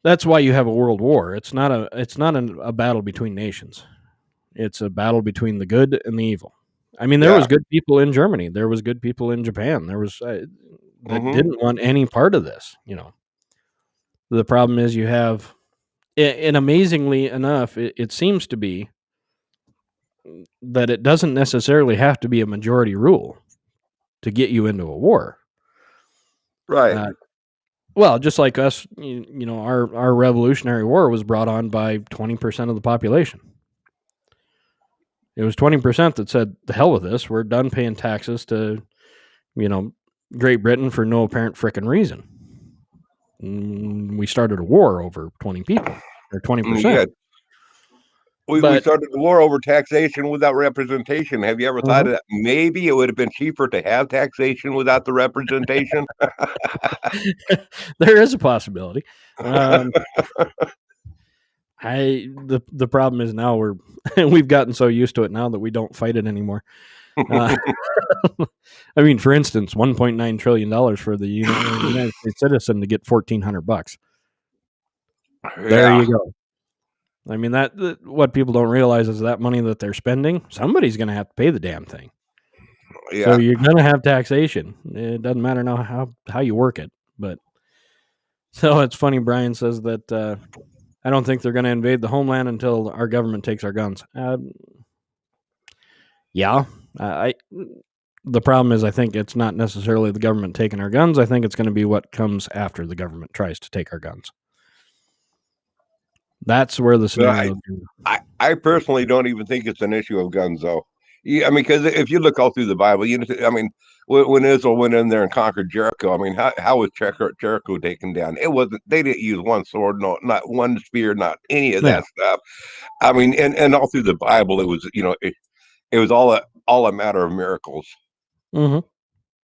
that's why you have a world war. It's not a battle between nations. It's a battle between the good and the evil. I mean, there was good people in Germany. There was good people in Japan. There was that didn't want any part of this. The problem is you have, and amazingly enough, it seems to be that it doesn't necessarily have to be a majority rule to get you into a war. Right. Well, just like us, our Revolutionary War was brought on by 20% of the population. It was 20% that said, the hell with this. We're done paying taxes to, Great Britain for no apparent frickin' reason. we started a war over 20 people or 20%. Yeah. We But- started the war over taxation without representation. Have you ever thought of that? Maybe it would have been cheaper to have taxation without the representation. There is a possibility. The problem is now we've gotten so used to it now that we don't fight it anymore. I mean, for instance, $1.9 trillion for the United States citizen to get $1,400. There you go. I mean, what people don't realize is that money that they're spending, somebody's going to have to pay the damn thing. Yeah. So you're going to have taxation. It doesn't matter now how you work it. But so it's funny. Brian says that I don't think they're going to invade the homeland until our government takes our guns. Yeah. The problem is I think it's not necessarily the government taking our guns. I think it's going to be what comes after the government tries to take our guns. That's where the scenario. I personally don't even think it's an issue of guns, though. Yeah, I mean, because if you look all through the Bible, I mean, when Israel went in there and conquered Jericho, I mean, how was Jericho taken down? It wasn't. They didn't use one sword, no, not one spear, not any of that stuff. I mean, and all through the Bible, it was it was all a matter of miracles. Mm-hmm.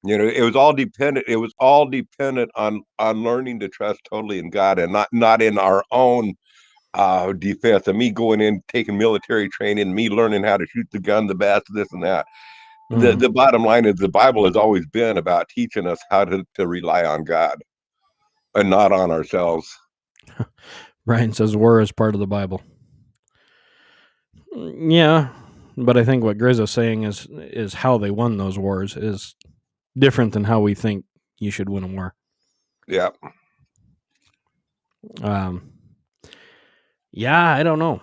It was all dependent. It was all dependent on learning to trust totally in God and not in our own defense, and me going in, taking military training, me learning how to shoot the gun the best, this and that. Mm-hmm. The bottom line is the Bible has always been about teaching us how to rely on God and not on ourselves. Brian says war is part of the Bible. Yeah, but I think what Grizzo's saying is how they won those wars is different than how we think you should win a war. Yeah. Yeah, I don't know.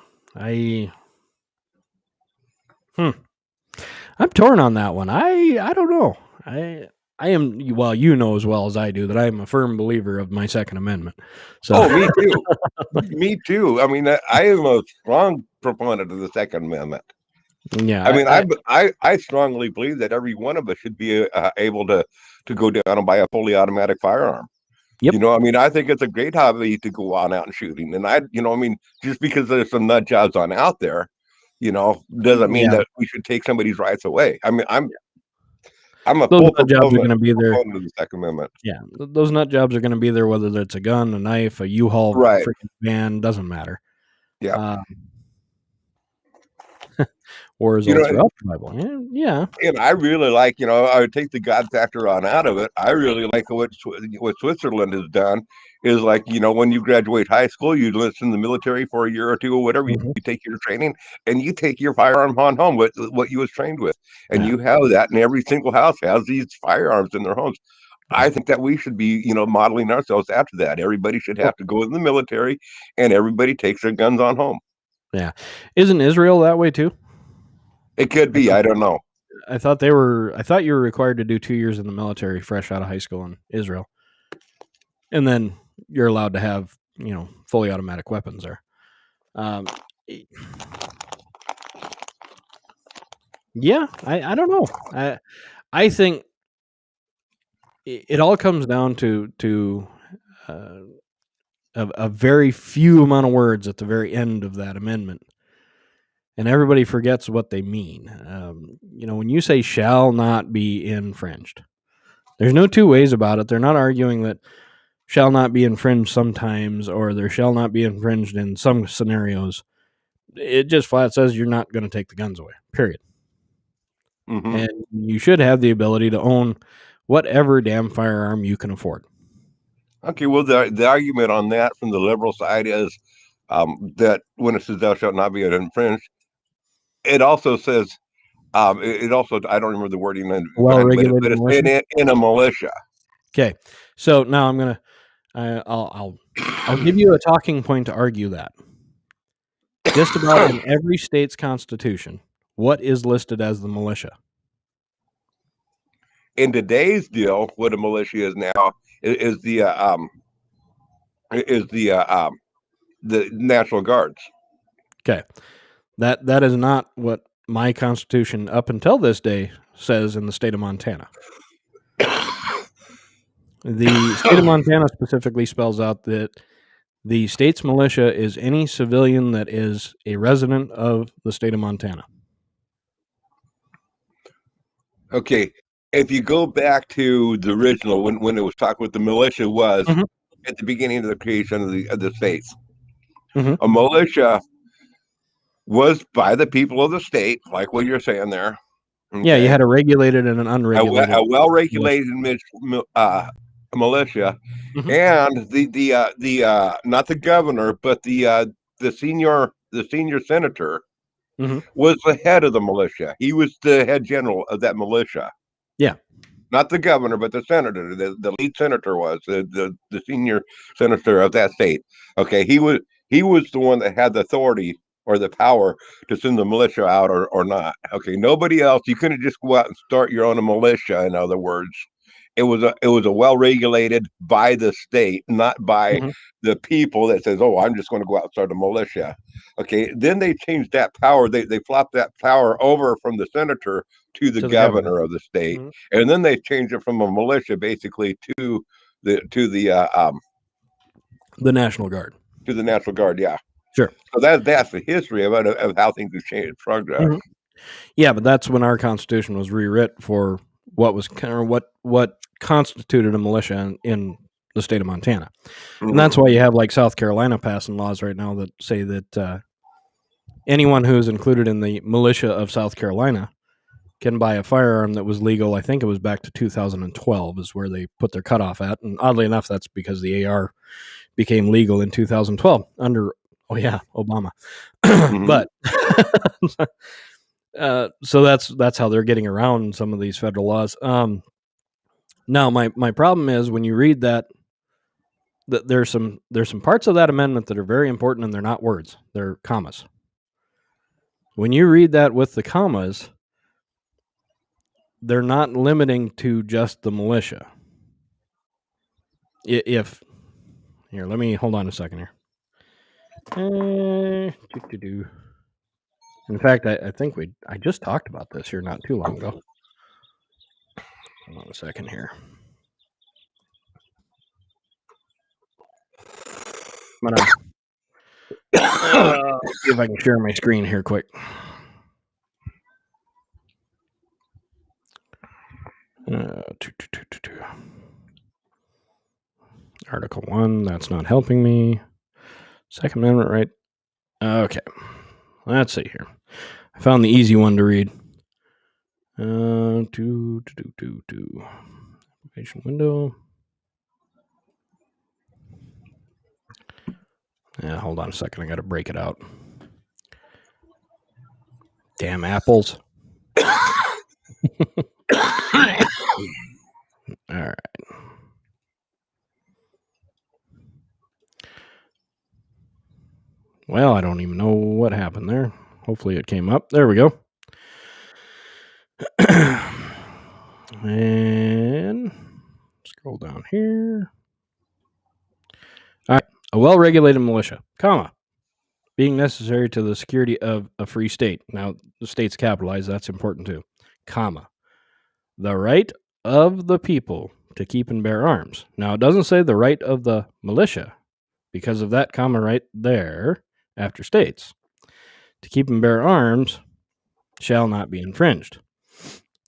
I'm torn on that one. I don't know. I am, well, you know as well as I do that I am a firm believer of my Second Amendment. So me too. Me too. I mean, I am a strong proponent of the Second Amendment. Yeah. I mean, I strongly believe that every one of us should be able to go down and buy a fully automatic firearm. Yep. I mean, I think it's a great hobby to go on out and shooting. And I mean, just because there's some nut jobs on out there, doesn't mean that we should take somebody's rights away. I mean, I'm a those full nut jobs are going to be there. Of the Second Amendment. Yeah, those nut jobs are going to be there, whether it's a gun, a knife, a U-Haul, freaking van, doesn't matter. Yeah. Wars all throughout the Bible. Yeah. And I really like, I would take the God factor on out of it. I really like what Switzerland has done is like, when you graduate high school, you enlist in the military for a year or two or whatever, you take your training and you take your firearm on home with what you was trained with. And you have that, and every single house has these firearms in their homes. I think that we should be, modeling ourselves after that. Everybody should have to go in the military and everybody takes their guns on home. Yeah. Isn't Israel that way too? It could be. I don't know. I thought you were required to do 2 years in the military fresh out of high school in Israel. And then you're allowed to have, fully automatic weapons there. Yeah, I don't know. I think it all comes down to a very few amount of words at the very end of that amendment. And everybody forgets what they mean. When you say shall not be infringed, there's no two ways about it. They're not arguing that shall not be infringed sometimes or there shall not be infringed in some scenarios. It just flat says you're not going to take the guns away, period. Mm-hmm. And you should have the ability to own whatever damn firearm you can afford. Okay, well, the argument on that from the liberal side is that when it says thou shalt not be infringed, it also says, it also, I don't remember the wording, Well-regulated but it's militia? in a militia. Okay, so now I'm gonna, I'll give you a talking point to argue that. Just about in every state's constitution, what is listed as the militia? In today's deal, what a militia is now is the National Guards. Okay, that is not what my constitution up until this day says in the state of Montana. The state of Montana specifically spells out that the state's militia is any civilian that is a resident of the state of Montana. Okay, if you go back to the original, when it was talked what the militia was Mhm. at the beginning of the creation of the states, Mhm. a militia was by the people of the state, like what you're saying there. Yeah, you Okay? had a regulated and an unregulated. A well-regulated militia, Mhm. and the not the governor, but the senior senator Mhm. was the head of the militia. He was the head general of that militia. Yeah. Not the governor, but the senator. The lead senator was the senior senator of that state. Okay, he was the one that had the authority or the power to send the militia out or not. Okay, nobody else. You couldn't just go out and start your own militia. In other words, it was a well regulated by the state, not by Mhm. the people that says, "Oh, I'm just going to go out and start a militia." Okay, then they changed that power. They flopped that power over from the senator to the To the governor. governor of the state, Mhm. and then they changed it from a militia basically to the The National Guard. to the National Guard. Yeah, Sure. so that's the history of how things have changed, progress. Mhm. Yeah, but that's when our Constitution was rewrit for what was what constituted a militia in the state of Montana, and that's why you have like South Carolina passing laws right now that say that anyone who is included in the militia of South Carolina can buy a firearm that was legal. I think it was back to 2012 is where they put their cutoff at, and oddly enough, that's because the AR became legal in 2012 under Obama. But so that's how they're getting around some of these federal laws. Now my problem is when you read that there's some parts of that amendment that are very important and they're not words, they're commas. When you read that with the commas, they're not limiting to just the militia. If here, let me hold on a second here. In fact, I think I just talked about this here not too long ago. Hold on a second here. I'm gonna see if I can share my screen here quick. Article 1, that's not helping me. Second Amendment, right? Okay. Let's see here. I found the easy one to read. Application window. Yeah, hold on a second. I got to break it out. Damn apples. All right. Well, I don't even know what happened there. Hopefully it came up. There we go. And scroll down here. All right. A well-regulated militia, comma, being necessary to the security of a free state. Now, the state's capitalized. That's important too. Comma. The right of the people to keep and bear arms. Now, it doesn't say the right of the militia because of that comma right there after states. To keep and bear arms shall not be infringed.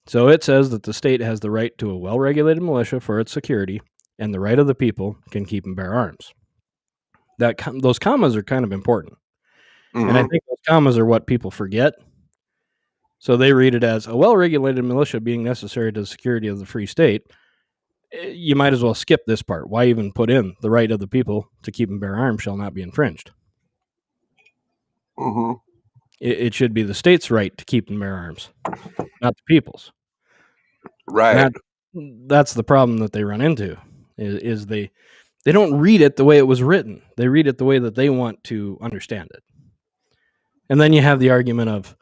So it says that the state has the right to a well-regulated militia for its security, and the right of the people can keep and bear arms. Those commas are kind of important. And I think those commas are what people forget. So they read it as a well-regulated militia being necessary to the security of the free state. You might as well skip this part. Why even put in the right of the people to keep and bear arms shall not be infringed? It should be the state's right to keep and bear arms, not the people's. Right. That's the problem that they run into. Is they don't read it the way it was written. They read it the way that they want to understand it. And then you have the argument of,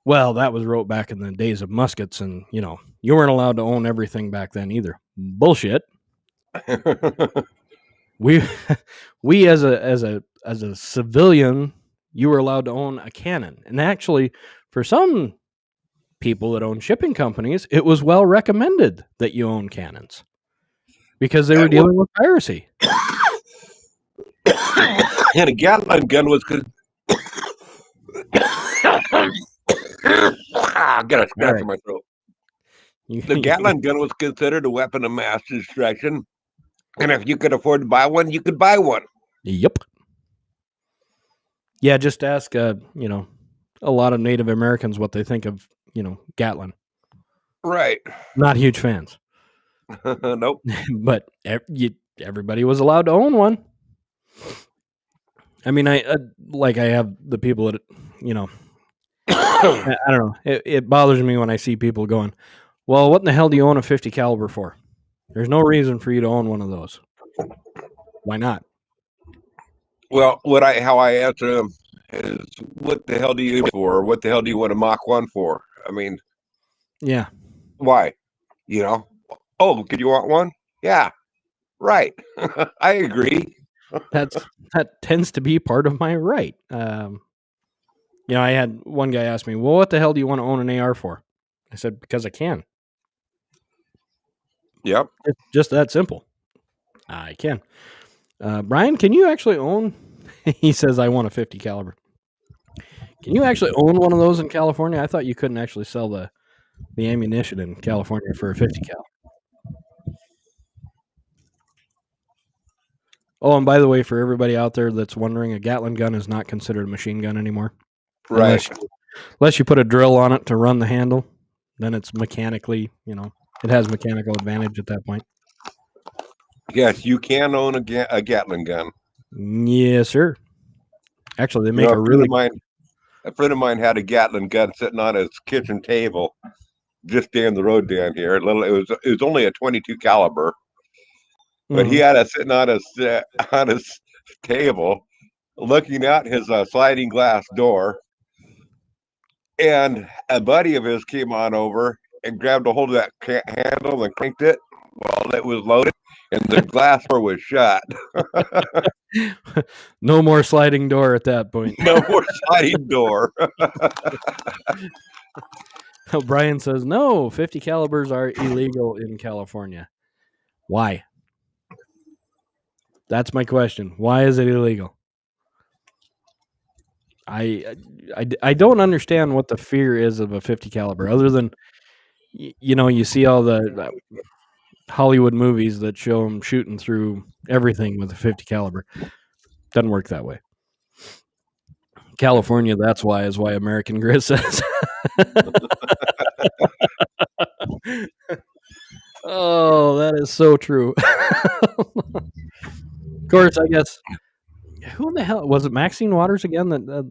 well, that was wrote back in the days of muskets, and you weren't allowed to own everything back then either. Bullshit. We as a civilian, you were allowed to own a cannon, and actually, for some people that own shipping companies, it was well recommended that you own cannons. because they were dealing with piracy. And a Gatling gun was good. I got a scratch in my throat. The Gatling gun was considered a weapon of mass destruction, and if you could afford to buy one, you could buy one. Yep. Yeah, just ask, a lot of Native Americans what they think of, Gatlin. Right. Not huge fans. Nope. But everybody was allowed to own one. I mean, I have the people that, I don't know. It bothers me when I see people going, well, what in the hell do you own a 50 caliber for? There's no reason for you to own one of those. Why not? Well, how I answer them is, what the hell do you use for? What the hell do you want a Mach 1 for? I mean, yeah. Why? Oh, could you want one? Yeah. Right. I agree. That tends to be part of my right. I had one guy ask me, well, what the hell do you want to own an AR for? I said, because I can. Yep. It's just that simple. I can. Brian, can you actually own? He says, I want a 50 caliber. Can you actually own one of those in California? I thought you couldn't actually sell the ammunition in California for a 50 cal. Oh, and by the way, for everybody out there that's wondering, a Gatling gun is not considered a machine gun anymore. Right. Unless you put a drill on it to run the handle, then it's mechanically, it has mechanical advantage at that point. Yes, you can own a Gatling gun. Yes, sir. Actually, they make a friend of mine had a Gatling gun sitting on his kitchen table just down the road down here. It was only a 22 caliber, but he had it sitting on his table, looking out his sliding glass door. And a buddy of his came on over and grabbed a hold of that handle and cranked it while it was loaded, and the glass door was shut. No more sliding door at that point. No more sliding door. Brian says, no, 50 calibers are illegal in California. Why? That's my question. Why is it illegal? I don't understand what the fear is of a 50 caliber, other than, you see all the Hollywood movies that show them shooting through everything with a 50 caliber. Doesn't work that way. California, that's why American Grizz says. Oh, that is so true. Of course, I guess. Who in the hell was it? Maxine Waters again? The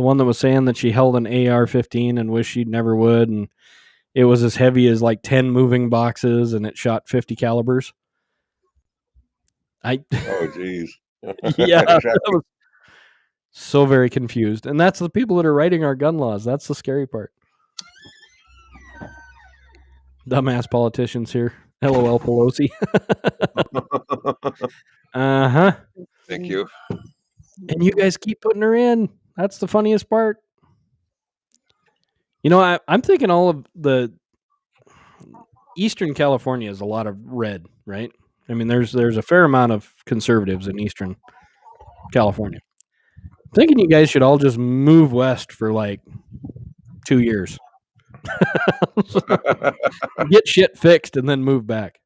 one that was saying that she held an AR-15 and wished she never would, and it was as heavy as like 10 moving boxes, and it shot 50 calibers. Oh, jeez. Yeah, I was so very confused, and that's the people that are writing our gun laws. That's the scary part. Dumbass politicians here. LOL Pelosi. Uh-huh. Thank you. And you guys keep putting her in. That's the funniest part. I'm thinking all of the Eastern California is a lot of red, right? I mean, there's a fair amount of conservatives in Eastern California. I'm thinking you guys should all just move west for like 2 years. Get shit fixed and then move back.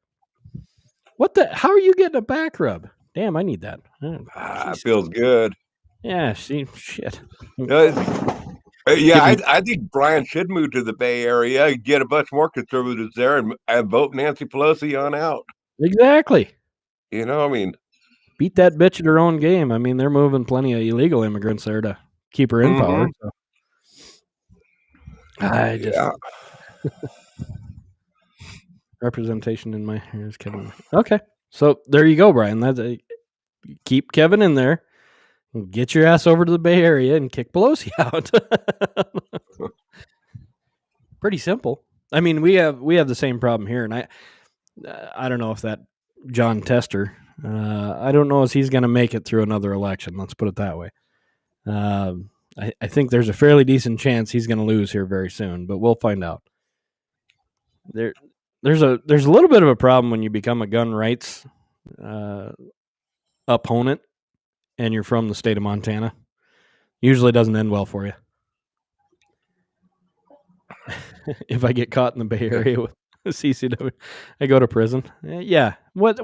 How are you getting a back rub? Damn, I need that. It feels good. Yeah, see, shit. I think Brian should move to the Bay Area, get a bunch more conservatives there, and vote Nancy Pelosi on out. Exactly. I mean, beat that bitch at her own game. I mean, they're moving plenty of illegal immigrants there to keep her in power. So. I just representation in my here's Kevin. Okay, so there you go, Brian. That's keep Kevin in there. Get your ass over to the Bay Area and kick Pelosi out. Pretty simple. I mean, we have the same problem here, and I don't know if that John Tester. I don't know if he's going to make it through another election. Let's put it that way. I think there's a fairly decent chance he's going to lose here very soon, but we'll find out. there's a little bit of a problem when you become a gun rights opponent and you're from the state of Montana. Usually doesn't end well for you. If I get caught in the Bay Area with CCW, I go to prison. Yeah. What?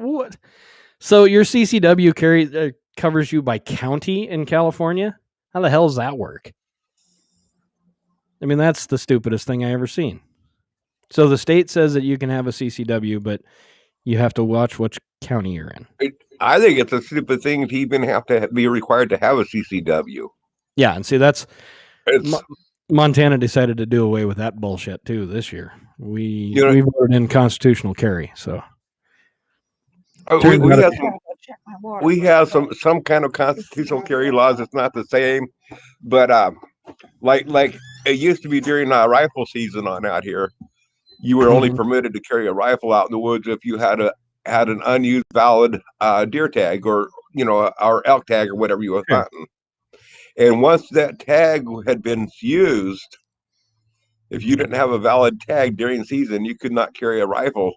So your CCW covers you by county in California? How the hell does that work? I mean, that's the stupidest thing I ever seen. So the state says that you can have a CCW, but you have to watch which county you're in. I think it's a stupid thing to even have to be required to have a CCW. Yeah, and see, that's Montana decided to do away with that bullshit too this year. We voted in constitutional carry, so we have some kind of constitutional carry laws. It's not the same, but like it used to be during rifle season on out here. You were only permitted to carry a rifle out in the woods if you had an unused valid deer tag or or elk tag or whatever you were hunting. And once that tag had been used, if you didn't have a valid tag during season, you could not carry a rifle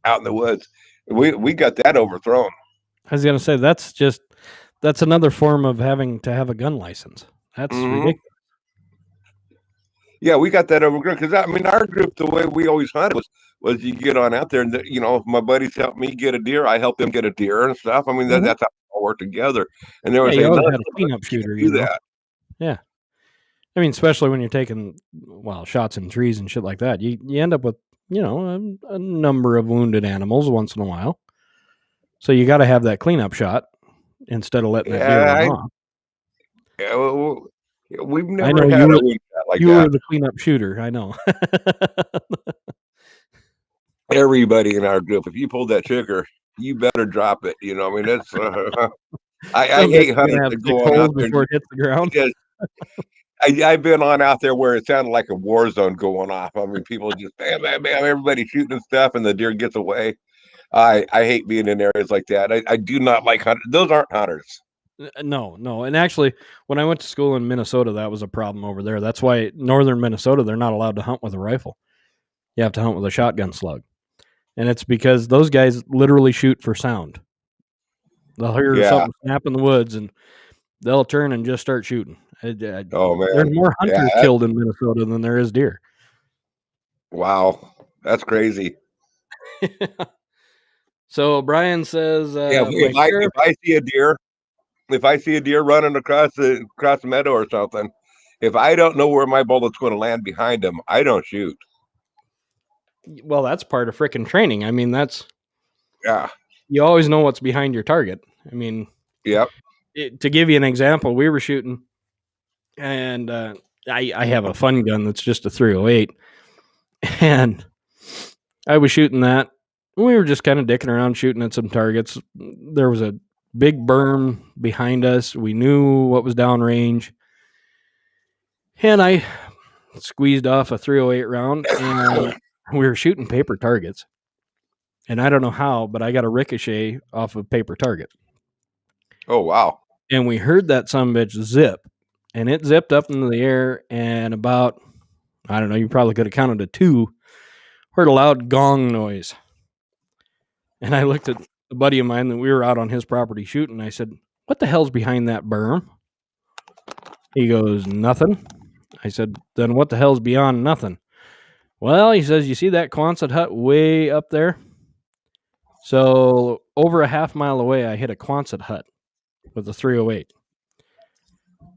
out in the woods. We got that overthrown. I was going to say that's another form of having to have a gun license. That's ridiculous. Yeah, we got that overgrown because I mean our group, the way we always hunted was you get on out there and my buddies help me get a deer, I help them get a deer and stuff. I mean that's how we all work together. And there was you always had a cleanup shooter. Do that. Yeah, I mean especially when you're taking shots in trees and shit like that, you end up with a number of wounded animals once in a while. So you got to have that cleanup shot instead of letting that deer run off. Yeah, well, we've never had a wound shot like that. You were the cleanup shooter, I know. Everybody in our group, if you pulled that trigger, you better drop it. I mean, that's I hate hunting to go on out there before it hits the ground. I've been on out there where it sounded like a war zone going off. I mean, people just bam, bam, bam, everybody shooting and stuff, and the deer gets away. I hate being in areas like that. I do not like hunters. Those aren't hunters. No. And actually, when I went to school in Minnesota, that was a problem over there. That's why northern Minnesota, they're not allowed to hunt with a rifle. You have to hunt with a shotgun slug. And it's because those guys literally shoot for sound. They'll hear something snap in the woods, and they'll turn and just start shooting. Oh, man. There's more hunters killed in Minnesota than there is deer. Wow. That's crazy. So Brian says, if I see a deer running across the meadow or something, if I don't know where my bullet's going to land behind him, I don't shoot. Well, that's part of frickin' training. I mean, yeah. You always know what's behind your target. I mean, yep. To give you an example, we were shooting, and I have a fun gun that's just a 308, and I was shooting that. We were just kind of dicking around shooting at some targets. There was a big berm behind us. We knew what was downrange. And I squeezed off a 308 round, and we were shooting paper targets. And I don't know how, but I got a ricochet off of paper target. Oh, wow. And we heard that sumbitch zip. And it zipped up into the air, and about, I don't know, you probably could have counted to 2, heard a loud gong noise. And I looked at a buddy of mine that we were out on his property shooting. I said, "What the hell's behind that berm?" He goes, "Nothing." I said, "Then what the hell's beyond nothing?" Well, he says, "You see that Quonset hut way up there?" So over a half mile away, I hit a Quonset hut with a 308.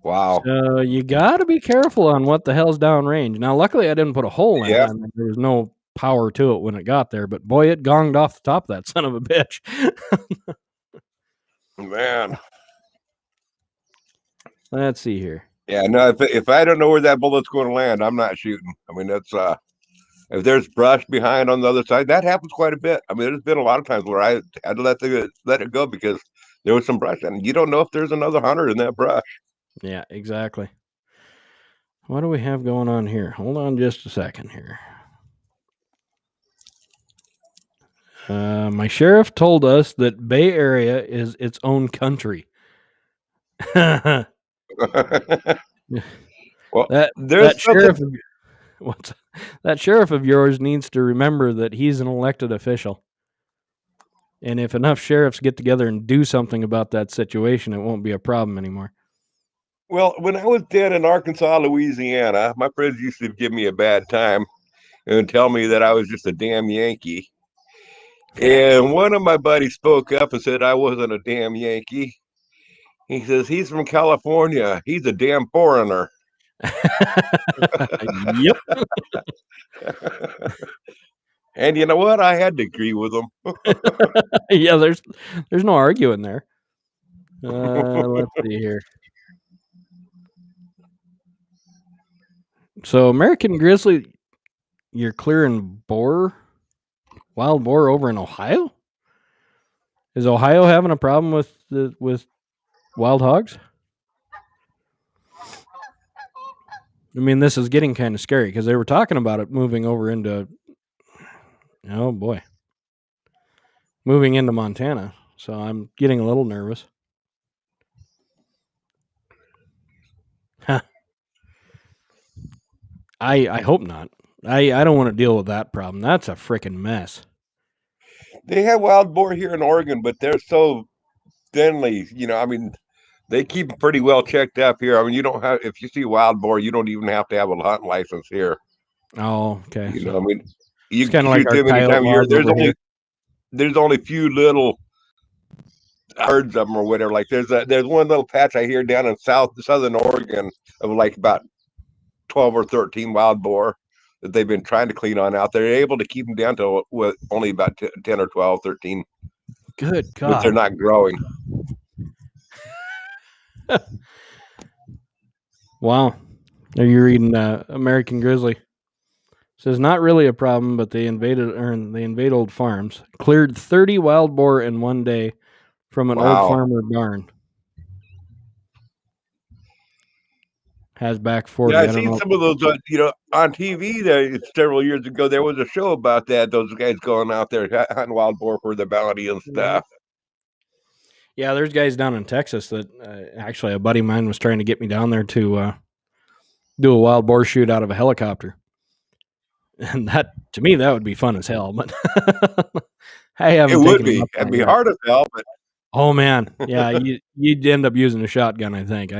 Wow. So you got to be careful on what the hell's downrange. Now, luckily, I didn't put a hole in it. I mean, there was no power to it when it got there, but boy, it gonged off the top of that son of a bitch. Man. Let's see here. Yeah, no, if I don't know where that bullet's going to land, I'm not shooting. I mean, that's if there's brush behind on the other side, that happens quite a bit. I mean, there's been a lot of times where I had to let it go because there was some brush, and you don't know if there's another hunter in that brush. Yeah, exactly. What do we have going on here? Hold on just a second here. My sheriff told us that Bay Area is its own country. Well, that sheriff, What's that sheriff of yours needs to remember that he's an elected official. And if enough sheriffs get together and do something about that situation, it won't be a problem anymore. Well, when I was down in Arkansas, Louisiana, my friends used to give me a bad time and tell me that I was just a damn Yankee. And one of my buddies spoke up and said I wasn't a damn Yankee. He says, he's from California. He's a damn foreigner. Yep. And you know what? I had to agree with him. Yeah, there's no arguing there. Let's see here. So American Grizzly, you're clearing wild boar over in Ohio? Is Ohio having a problem with wild hogs? I mean, this is getting kind of scary because they were talking about it moving over into, oh boy, moving into Montana. So I'm getting a little nervous. Huh. I hope not. I don't want to deal with that problem. That's a freaking mess. They have wild boar here in Oregon, but they're so thinly, I mean, they keep them pretty well checked up here. I mean, you don't have, if you see wild boar, you don't even have to have a hunting license here. Oh, okay. I mean, you it's kind of can like shoot our them anytime of year. coyote There's only a few little herds of them or whatever. Like there's one little patch I hear down in southern Oregon of like about 12 or 13 wild boar that they've been trying to clean on out. They're able to keep them down to only about 10 or 12, 13. Good God. But they're not growing. Wow. Are you reading American Grizzly? It says not really a problem, but they invade old farms. Cleared 30 wild boar in one day from an old farmer barn. Has back 40. Yeah, I've seen some of those, on TV there several years ago. There was a show about that. Those guys going out there hunting wild boar for the bounty and stuff. Yeah, there's guys down in Texas that actually a buddy of mine was trying to get me down there to do a wild boar shoot out of a helicopter. And that, to me, that would be fun as hell. But I haven't. It would be. It'd be hard as hell. But oh man, yeah, you'd end up using a shotgun. I think.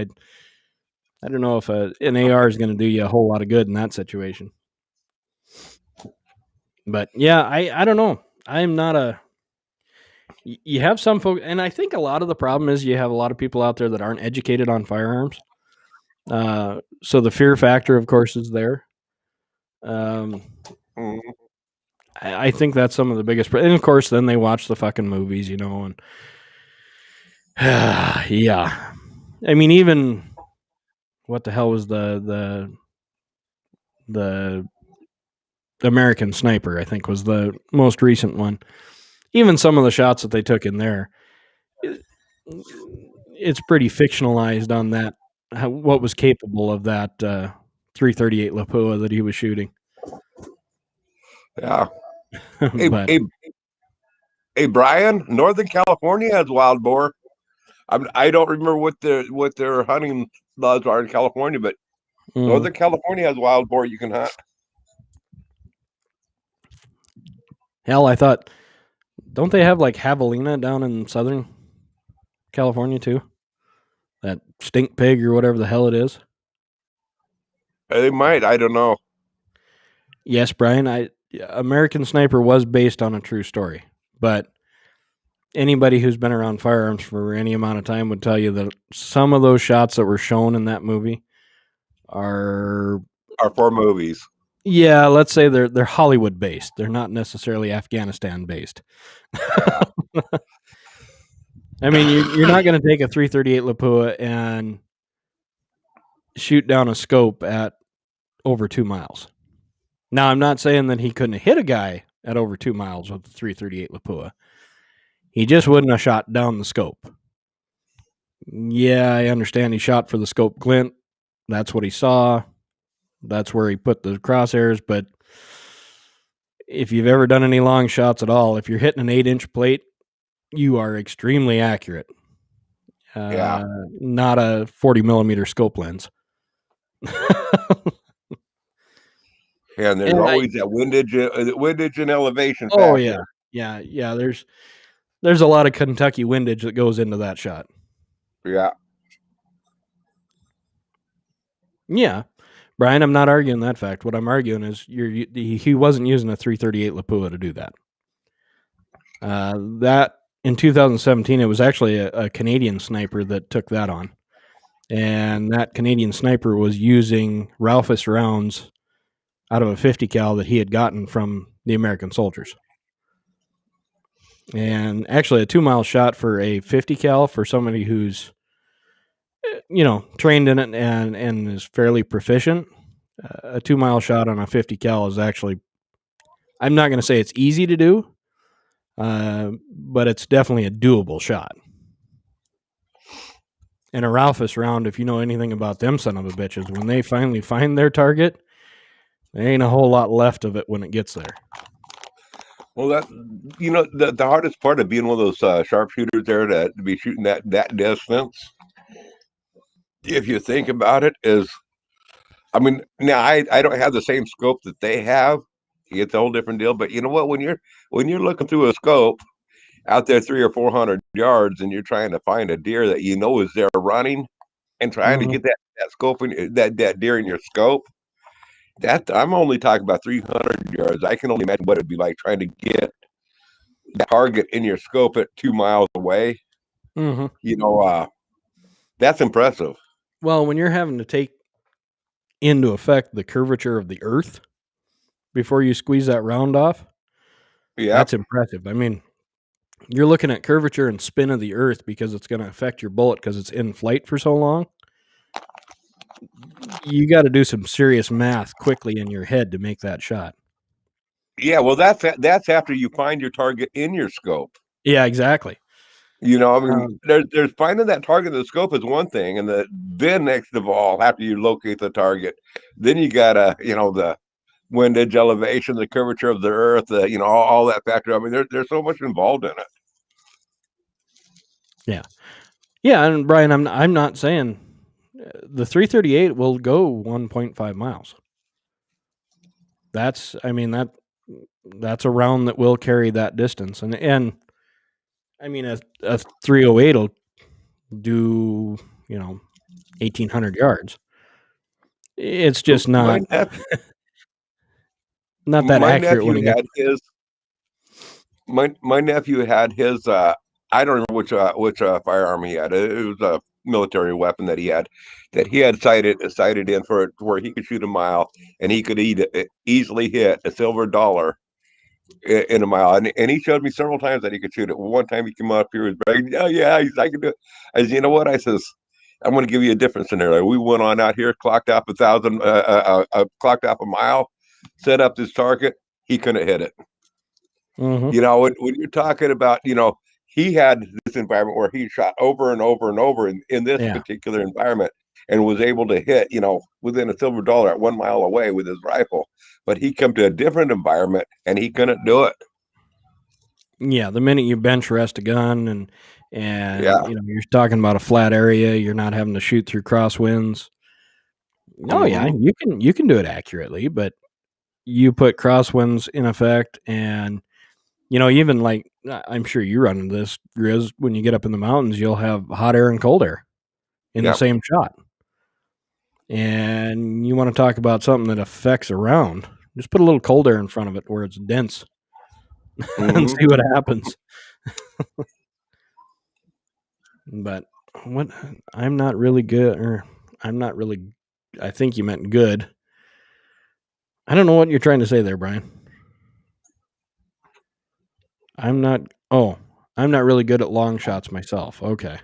I don't know if an AR is going to do you a whole lot of good in that situation. But yeah, I don't know. I'm not a. You have some folks, and I think a lot of the problem is you have a lot of people out there that aren't educated on firearms. So the fear factor, of course, is there. I think that's some of the biggest. And of course, then they watch the fucking movies, and yeah. I mean, even what the hell was the American Sniper? I think was the most recent one. Even some of the shots that they took in there, it's pretty fictionalized on that. What was capable of that 338 Lapua that he was shooting? Yeah. Hey, Brian, Northern California has wild boar. I don't remember what their hunting laws are in California, but Northern California has wild boar you can hunt. Hell, I thought, don't they have like javelina down in Southern California too? That stink pig or whatever the hell it is. They might. I don't know. Yes, Brian. American Sniper was based on a true story, but anybody who's been around firearms for any amount of time would tell you that some of those shots that were shown in that movie are for movies. Yeah, let's say they're Hollywood based. They're not necessarily Afghanistan based. I mean, you're not going to take a 338 Lapua and shoot down a scope at over 2 miles. Now, I'm not saying that he couldn't have hit a guy at over 2 miles with the 338 Lapua. He just wouldn't have shot down the scope. Yeah, I understand he shot for the scope glint. That's what he saw. That's where he put the crosshairs. But if you've ever done any long shots at all, if you're hitting an 8-inch plate, you are extremely accurate. Not a 40 millimeter scope lens. And there's always that windage and elevation Oh factor. yeah. There's a lot of Kentucky windage that goes into that shot. Yeah. Yeah, Brian, I'm not arguing that fact. What I'm arguing is he wasn't using a 338 Lapua to do that. That in 2017, it was actually a Canadian sniper that took that on, and that Canadian sniper was using Raufoss rounds out of a 50 cal that he had gotten from the American soldiers. And actually, a 2-mile shot for a 50 cal for somebody who's trained in it and is fairly proficient. A 2-mile shot on a 50 cal is actually, I'm not going to say it's easy to do, but it's definitely a doable shot. And a Raufoss round, if you know anything about them son of a bitches, when they finally find their target, there ain't a whole lot left of it when it gets there. Well, the hardest part of being one of those sharpshooters there to be shooting that distance, if you think about it, is, I mean, now I don't have the same scope that they have. It's a whole different deal. But you know what? When you're looking through a scope out there 300 or 400 yards, and you're trying to find a deer that you know is there running, and trying to get that scope in that deer in your scope. That I'm only talking about 300 yards. I can only imagine what it'd be like trying to get the target in your scope at 2 miles away. That's impressive. Well, when you're having to take into effect the curvature of the earth before you squeeze that round off, that's impressive. I mean, you're looking at curvature and spin of the earth because it's going to affect your bullet because it's in flight for so long. You got to do some serious math quickly in your head to make that shot. Yeah, well, that's after you find your target in your scope. Yeah, exactly. There's finding that target in the scope is one thing, and then next of all, after you locate the target, then you gotta, the windage, elevation, the curvature of the earth, all that factor. I mean, there's so much involved in it. Yeah, and Brian, I'm not saying the 338 will go 1.5 miles. That's a round that will carry that distance, and I mean a 308 will do 1,800 yards. It's just not that accurate when he my nephew had his I don't remember which firearm he had. It was a military weapon that he had sighted in for it where he could shoot a mile, and he could easily hit a silver dollar in a mile. And he showed me several times that he could shoot it. One time he came up here with bragging, "Oh yeah, I can do it." I said, "You know what?" I says, "I'm going to give you a different scenario." We went on out here, clocked off clocked off a mile, set up this target. He couldn't hit it. Mm-hmm. When you're talking about, he had this environment where he shot over and over and over in this particular environment and was able to hit, within a silver dollar at 1 mile away with his rifle. But he come to a different environment and he couldn't do it. Yeah, the minute you bench rest a gun and you're talking about a flat area, you're not having to shoot through crosswinds. Oh yeah, you can do it accurately, but you put crosswinds in effect, and even like I'm sure you run into this, Grizz, when you get up in the mountains, you'll have hot air and cold air in the same shot. And you want to talk about something that affects a round, just put a little cold air in front of it where it's dense and see what happens. But I'm not really good, or I'm not really, I think you meant good. I don't know what you're trying to say there, Brian. I'm not really good at long shots myself. Okay.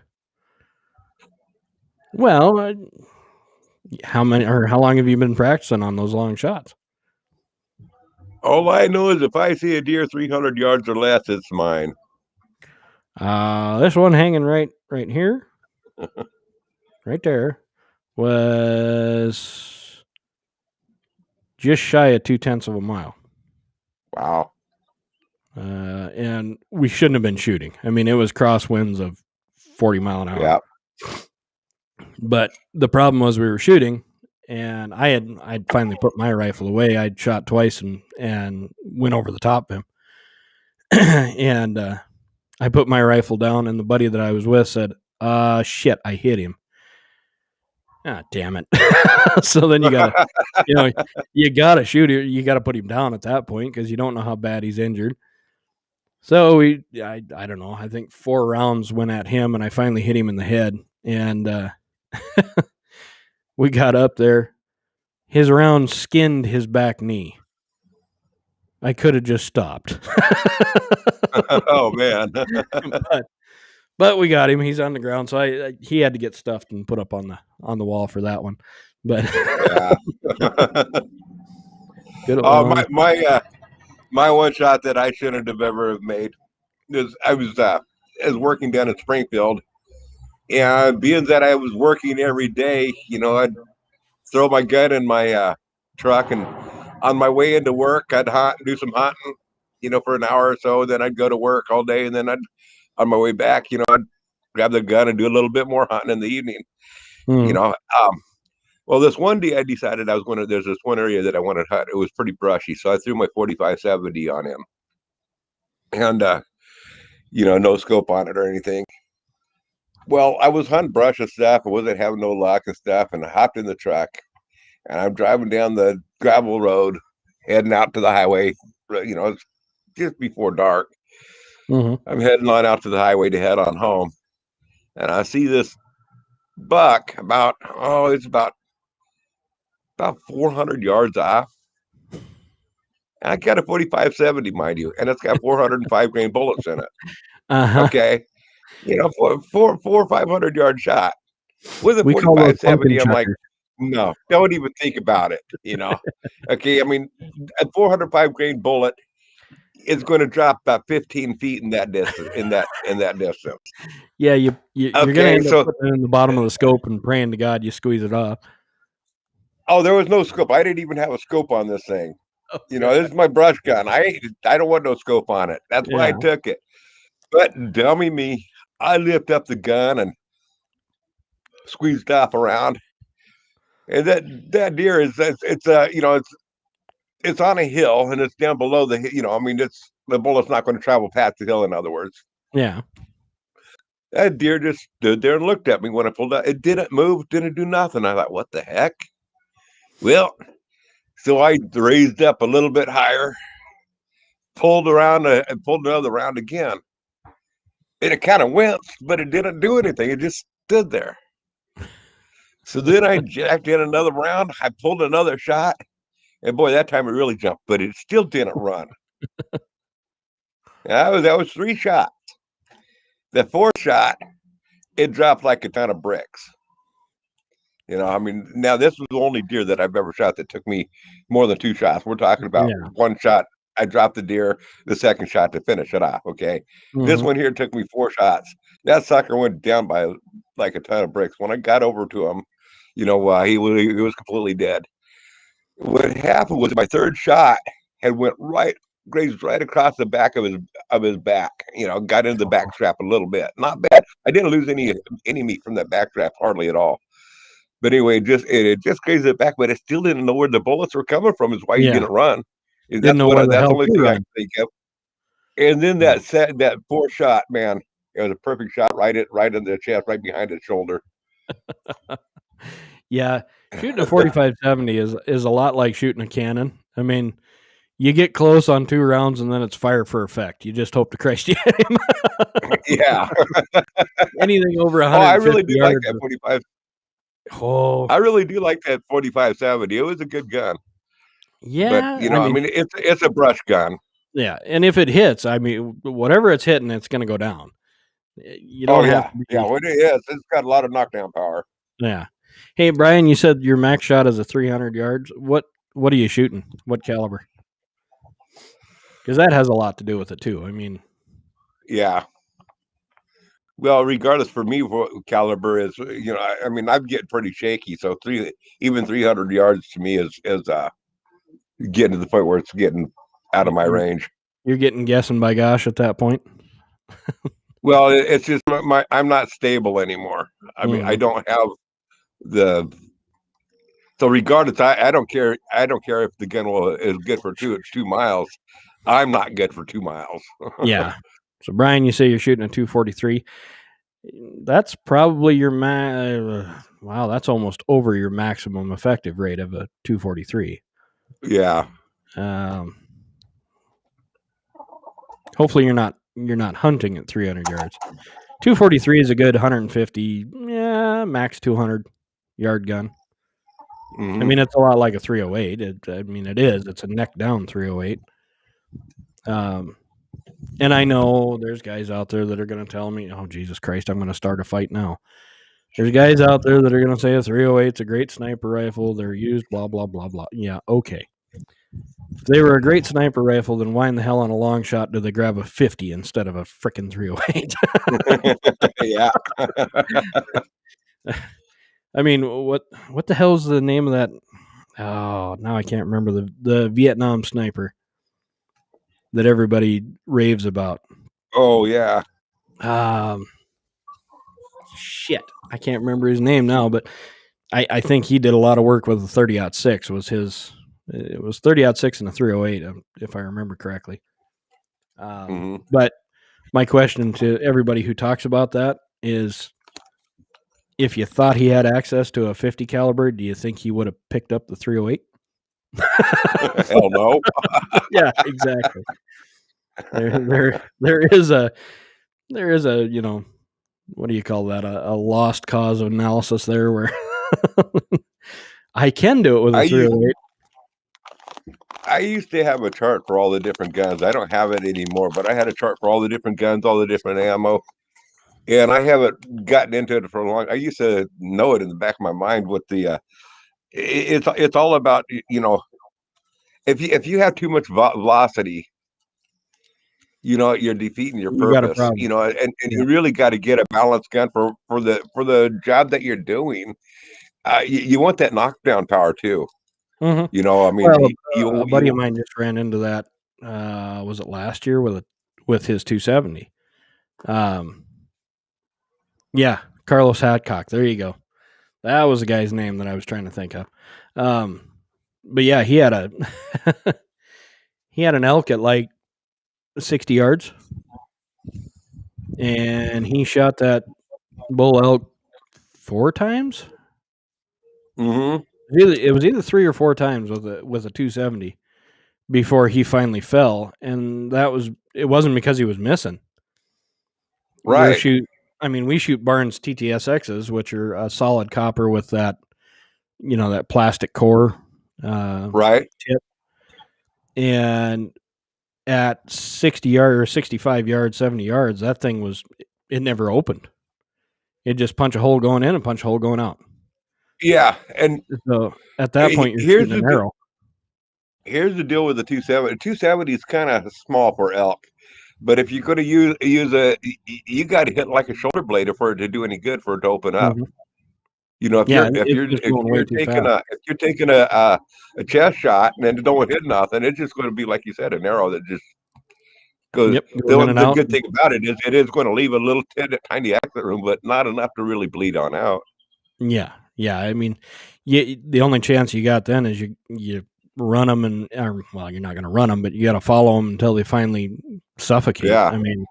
Well, how long have you been practicing on those long shots? All I know is if I see a deer 300 yards or less, it's mine. This one hanging right here, right there, was just shy of 0.2 of a mile. Wow. And we shouldn't have been shooting. I mean, it was crosswinds of 40 mile an hour. Yeah. But the problem was we were shooting, and I'd finally put my rifle away. I'd shot twice and went over the top of him. And I put my rifle down, and the buddy that I was with said, shit, I hit him. Ah, damn it. So then you gotta shoot him. You gotta put him down at that point because you don't know how bad he's injured. So I don't know. I think 4 rounds went at him, and I finally hit him in the head. And we got up there. His round skinned his back knee. I could have just stopped. Oh man. But we got him. He's on the ground, so he had to get stuffed and put up on the wall for that one. But Yeah. good Oh, old- my one shot that I shouldn't have ever have made is I was working down in Springfield, and being that I was working every day, I'd throw my gun in my truck, and on my way into work, I'd do some hunting, for an hour or so. Then I'd go to work all day, and then on my way back, I'd grab the gun and do a little bit more hunting in the evening. Hmm. Well, this one day I decided there's this one area that I wanted to hunt. It was pretty brushy, so I threw my 45-70 on him, and no scope on it or anything. Well, I was hunting brush and stuff. I wasn't having no luck and stuff, and I hopped in the truck, and I'm driving down the gravel road, heading out to the highway. It's just before dark. Mhm. I'm heading on out to the highway to head on home, and I see this buck it's about 400 yards off. And I got a 45-70, mind you, and it's got 405 grain bullets in it. Uh-huh. Okay, four or 500 yard shot with a We call those 45-70. I'm pumpkin like, chuckers. no, don't even think about it. Okay, I mean, a 405 grain bullet is going to drop about 15 feet in that distance. In that distance. Yeah, you're gonna Okay, end so up putting it in the bottom of the scope and praying to God you squeeze it off. there was no scope. I didn't even have a scope on this thing. Oh, This is my brush gun. I don't want no scope on it. That's why I Yeah. took it. But dummy me, I lift up the gun and squeezed off around. And that deer is it's on a hill and it's down below the it's the bullet's not going to travel past the hill. In other words, Yeah. that deer just stood there and looked at me when I pulled out. It didn't move, didn't do nothing. I thought, what the heck? Well, so I raised up a little bit higher, pulled around and pulled another round again. And it kind of winced, but it didn't do anything. It just stood there. So then I jacked in another round. I pulled another shot. And boy, that time it really jumped, but it still didn't run. That was 3 shots. The 4th shot, it dropped like a ton of bricks. Now this was the only deer that I've ever shot that took me more than 2 shots. We're talking about one shot. I dropped the deer, the second shot to finish it off. Okay. This one here took me 4 shots. That sucker went down by like a ton of bricks. When I got over to him, he was completely dead. What happened was my 3rd shot had grazed right across the back of his back. Got into the back strap a little bit. Not bad. I didn't lose any meat from that back strap, hardly at all. But anyway, it just grazed it back, but it still didn't know where the bullets were coming from. Is why he didn't run. Didn't know where the That's the hell only to thing I run. can think of. And then that 4th shot, man, it was a perfect shot right in the chest, right behind his shoulder. Yeah, shooting a 45-70 is a lot like shooting a cannon. I mean, you get close on 2 rounds and then it's fire for effect. You just hope to Christ you hit him. Yeah. Anything over 150 I really do like yards. that 45. Oh, I really do like that 45-70. It was a good gun. yeah. But it's a brush gun. Yeah, and if it hits, whatever it's hitting, it's going to go down. You don't have to be, it is. It's got a lot of knockdown power. Yeah. Hey, Brian, you said your max shot is a 300 yards. What are you shooting? What caliber? Because that has a lot to do with it too. Yeah. Well, regardless, for me, what caliber is, I'm getting pretty shaky. So even 300 yards to me is getting to the point where it's getting out of my range. You're getting guessing by gosh at that point. Well, it's just I'm not stable anymore. I mean, I don't have So regardless, I don't care. I don't care if the gun is good for 2 miles. I'm not good for 2 miles. Yeah. So Brian, you say you're shooting a 243. That's probably your wow, that's almost over your maximum effective rate of a 243. Yeah. Hopefully you're not hunting at 300 yards. 243 is a good 150, max 200 yard gun. Mhm. I mean, it's a lot like a 308. It is. It's a neck down 308. And I know there's guys out there that are going to tell me, "Oh, Jesus Christ, I'm going to start a fight now." There's guys out there that are going to say a 308 is a great sniper rifle. They're used, blah, blah, blah, blah. Yeah, okay. If they were a great sniper rifle, then why in the hell on a long shot do they grab a 50 instead of a frickin' 308? Yeah. I mean, what the hell's the name of that? Oh, now I can't remember the Vietnam sniper that everybody raves about. Oh yeah. Shit, I can't remember his name now, but I think he did a lot of work with the 30-06. Was his? It was 30-06 and a 308, if I remember correctly. Mhm. But my question to everybody who talks about that is, if you thought he had access to a 50 caliber, do you think he would have picked up the 308? Hell no. Yeah, exactly. There is a what do you call that, a lost cause of analysis there where I can do it with a 308. I used to have a chart for all the different guns. I don't have it anymore, but I had a chart for all the different guns, all the different ammo, and I haven't gotten into it for a long. I used to know it in the back of my mind with the. It's all about if you have too much velocity, you're defeating your You got a purpose. problem. And Yeah. you really got to get a balanced gun for the job that you're doing. You want that knockdown power too. Mhm. I mean, Well, a buddy of mine just ran into that. Was it last year with his 270? Yeah, Carlos Hadcock. There you go. That was the guy's name that I was trying to think of. But yeah, he had an elk at like 60 yards, and he shot that bull elk 4 times. Mm-hmm. It was either 3 or 4 times with a 270 before he finally fell, and it wasn't because he was missing. Right. We shoot Barnes TTSXs, which are a solid copper with that, that plastic core, right, tip. And at 60 yards or 65 yards, 70 yards, that thing it never opened. It just punch a hole going in and punch a hole going out. Yeah, and so at that point, you're shooting an arrow. Here's the deal with the 270. 270 is kind of small for elk, but if you're going to use you got to hit like a shoulder blade for it to do any good, for it to open up. Mm-hmm. If you're taking a chest shot and then don't hit nothing, it's just going to be, like you said, an arrow that just goes. Yep, the good thing about it is it is going to leave a little tiny exit room, but not enough to really bleed on out. Yeah. I mean, the only chance you got then is you run them you're not going to run them, but you got to follow them until they finally suffocate. Yeah. I mean,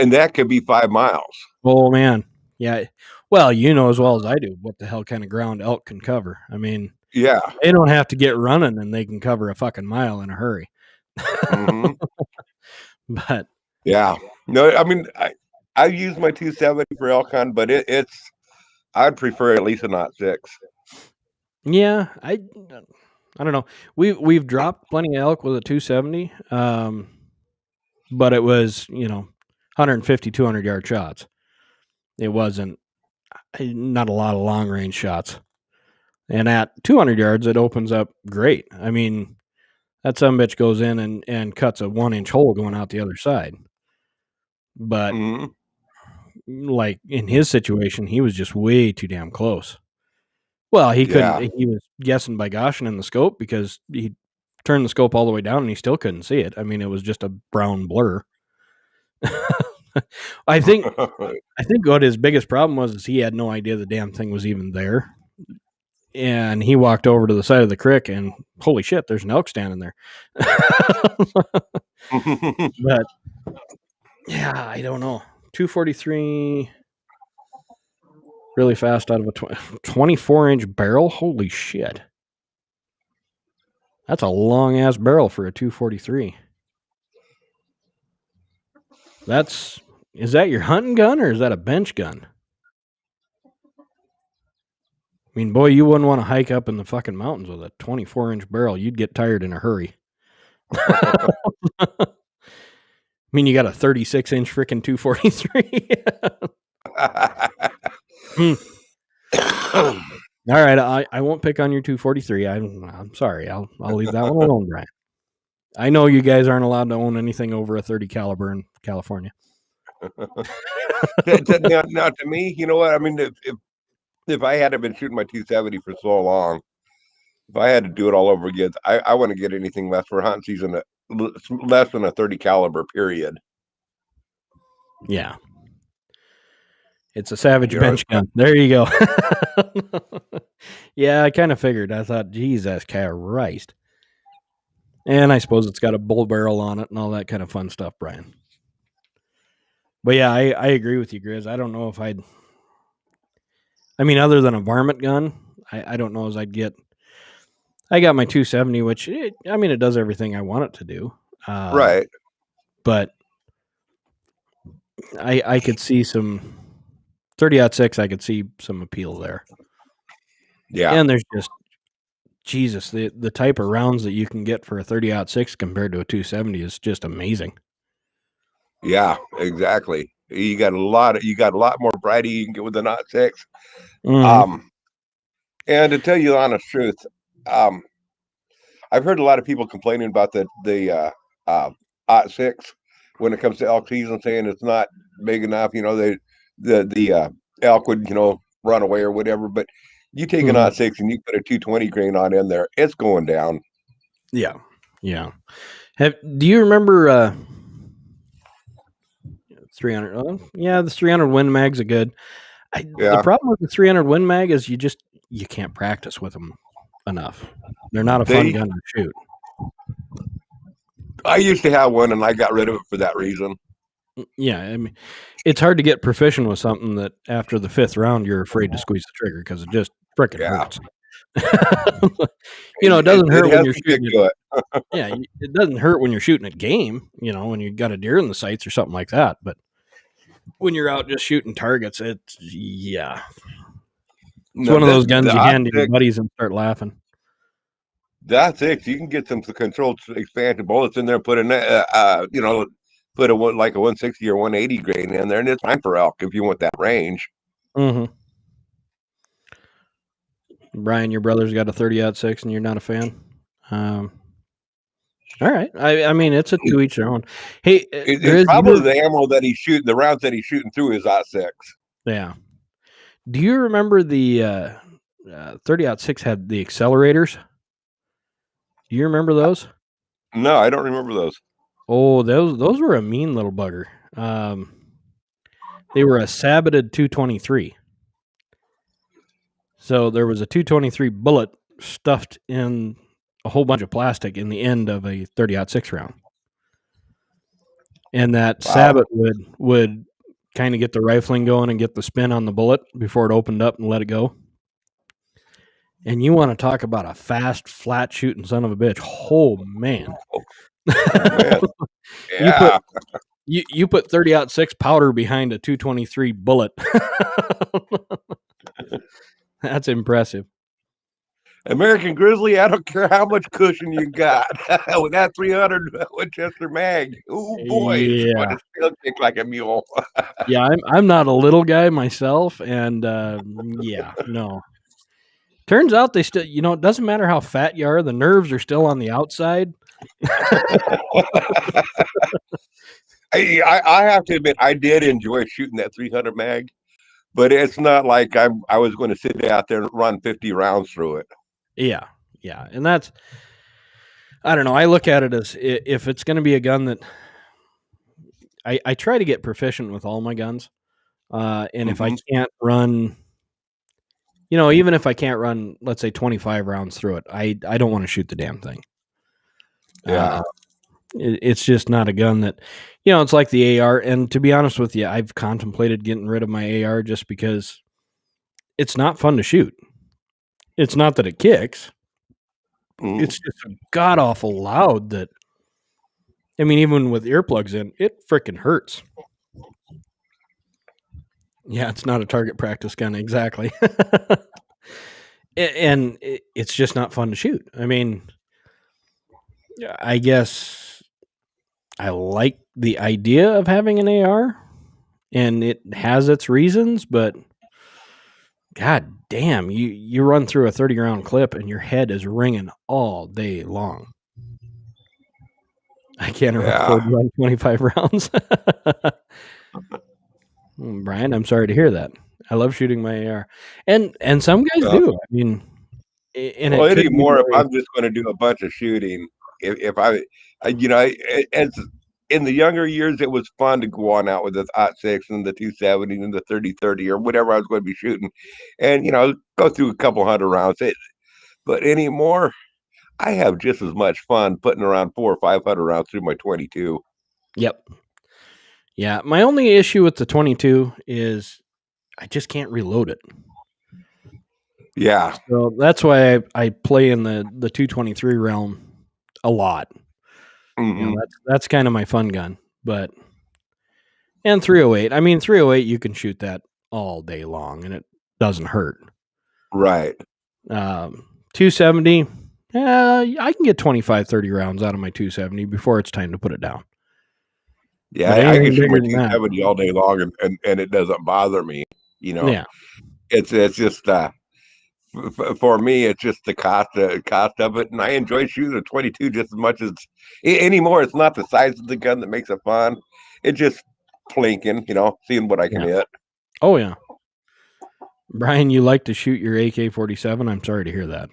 and that could be 5 miles. Oh man. Yeah. Well, as well as I do what the hell kind of ground elk can cover. I mean, yeah, they don't have to get running and they can cover a fucking mile in a hurry. Mm-hmm. But yeah, no, I mean, I use my 270 for elk hunt, but I'd prefer at least a 0.6. Yeah, I don't know. We've dropped plenty of elk with a 270, but it was 150, 200 yard shots. It wasn't not a lot of long range shots. And at 200 yards, it opens up great. I mean, that sumbitch goes in and cuts a 1-inch hole going out the other side. But like in his situation, he was just way too damn close. Well, he couldn't. Yeah. He was guessing by goshing in the scope because he turned the scope all the way down and he still couldn't see it. I mean, it was just a brown blur. I think what his biggest problem was is he had no idea the damn thing was even there. and he walked over to the side of the creek, and holy shit, there's an elk standing there. But yeah, I don't know. 243 really fast out of a 24-inch barrel. Holy shit. That's a long ass barrel for a 243. Is that your hunting gun or is that a bench gun? I mean, boy, you wouldn't want to hike up in the fucking mountains with a 24-inch barrel. You'd get tired in a hurry. I mean, you got a 36-inch freaking 243. All right, I won't pick on your 243. I'm sorry. I'll leave that one alone, Brian. I know you guys aren't allowed to own anything over a 30 caliber in California. Now, to me, you know what? I mean, if I hadn't been shooting my 270 for so long, if I had to do it all over again, I wouldn't get anything less for hunting season less than a 30 caliber period. Yeah. It's a Savage bench gun. There you go. Yeah, I kind of figured. I thought, Jesus Christ. And I suppose it's got a bull barrel on it and all that kind of fun stuff, Brian. But yeah, I agree with you, Grizz. I don't know if I'd... I mean, other than a varmint gun, I don't know as I'd get... I got my 270, which, it does everything I want it to do. Right. But I could see some... 30-06, I could see some appeal there. Yeah. And there's just... Jesus, the type of rounds that you can get for a 30-06 compared to a 270 is just amazing. Yeah, exactly. You got a lot more variety you can get with the 06. Mm-hmm. And to tell you the honest truth, I've heard a lot of people complaining about the 06 when it comes to elk season, saying it's not big enough. You know, the elk would, run away or whatever. But you take an 06 and you put a 220 grain on in there, it's going down. Yeah, yeah. Do you remember 300? Yeah, the 300 Win Mags are good. The problem with the 300 Win Mag is you can't practice with them enough. They're not a fun gun to shoot. I used to have one and I got rid of it for that reason. Yeah, I mean, it's hard to get proficient with something that after the 5th round you're afraid to squeeze the trigger because it just freaking hurts. It doesn't hurt when you're shooting it. Yeah, it doesn't hurt when you're shooting at game, when you got a deer in the sights or something like that. But when you're out just shooting targets, it's one of those guns you hand to your buddies and start laughing. That's it. You can get some controlled expansion bullets in there, put in put a 160 or 180 grain in there, and it's fine for elk if you want that range. Mm-hmm. Brian, your brother's got a 30-06 and you're not a fan. All right. I mean, it's a to each their own. Hey, it's probably the ammo that he's shooting, the rounds that he's shooting through his 06. Yeah. Do you remember the 30-06 had the accelerators? Do you remember those? No, I don't remember those. Oh, those were a mean little bugger. They were a saboted 223. So there was a 223 bullet stuffed in a whole bunch of plastic in the end of a 30-06 round. And that sabot would kind of get the rifling going and get the spin on the bullet before it opened up and let it go. And you want to talk about a fast, flat shooting son of a bitch. Oh, man. Yeah. You put 30-06 powder behind a 223 bullet. That's impressive. American Grizzly, I don't care how much cushion you got with that 300 Winchester mag. Oh boy, yeah. It still kick like a mule. Yeah, I'm not a little guy myself, and no. Turns out they still, it doesn't matter how fat you are, the nerves are still on the outside. I have to admit, I did enjoy shooting that 300 mag, but it's not like I was going to sit out there and run 50 rounds through it. Yeah, and that's, I don't know, I look at it as if it's going to be a gun that, I try to get proficient with all my guns, and if I can't run You know, even if I can't run, let's say 25 rounds through it, I don't want to shoot the damn thing. Yeah. It's just not a gun that, you know, it's like the AR. And to be honest with you, I've contemplated getting rid of my AR just because it's not fun to shoot. It's not that it kicks. Mm. It's just god awful loud that, I mean, even with earplugs in, it freaking hurts. Yeah, it's not a target practice gun, exactly. And it's just not fun to shoot. I mean, I guess I like the idea of having an AR, and it has its reasons, but god damn, you run through a 30-round clip and your head is ringing all day long. I can't afford to run 25 rounds. Brian, I'm sorry to hear that. I love shooting my AR, and some guys do. I mean, and Well, it could be anymore, if very, I'm just going to do a bunch of shooting, if you know, as in the younger years, it was fun to go on out with the .6 and the 270 and the 30-30 or whatever I was going to be shooting, and you know, go through a couple hundred rounds. But anymore, I have just as much fun putting around 400 or 500 rounds through my 22. Yep. Yeah, my only issue with the 22 is I just can't reload it. Yeah. So that's why I play in the 223 realm a lot. Mm-hmm. You know, that's kind of my fun gun. But and 308. I mean, 308 you can shoot that all day long and it doesn't hurt. Right. 270. I can get 25, 30 rounds out of my 270 before it's time to put it down. Yeah, I can shoot my 270 all day long, and it doesn't bother me. You know, yeah, it's just for me, it's just the cost of it, and I enjoy shooting a 22 just as much as anymore. It's not the size of the gun that makes it fun; it's just plinking, you know, seeing what I can hit. Oh yeah, Brian, you like to shoot your AK-47? I'm sorry to hear that.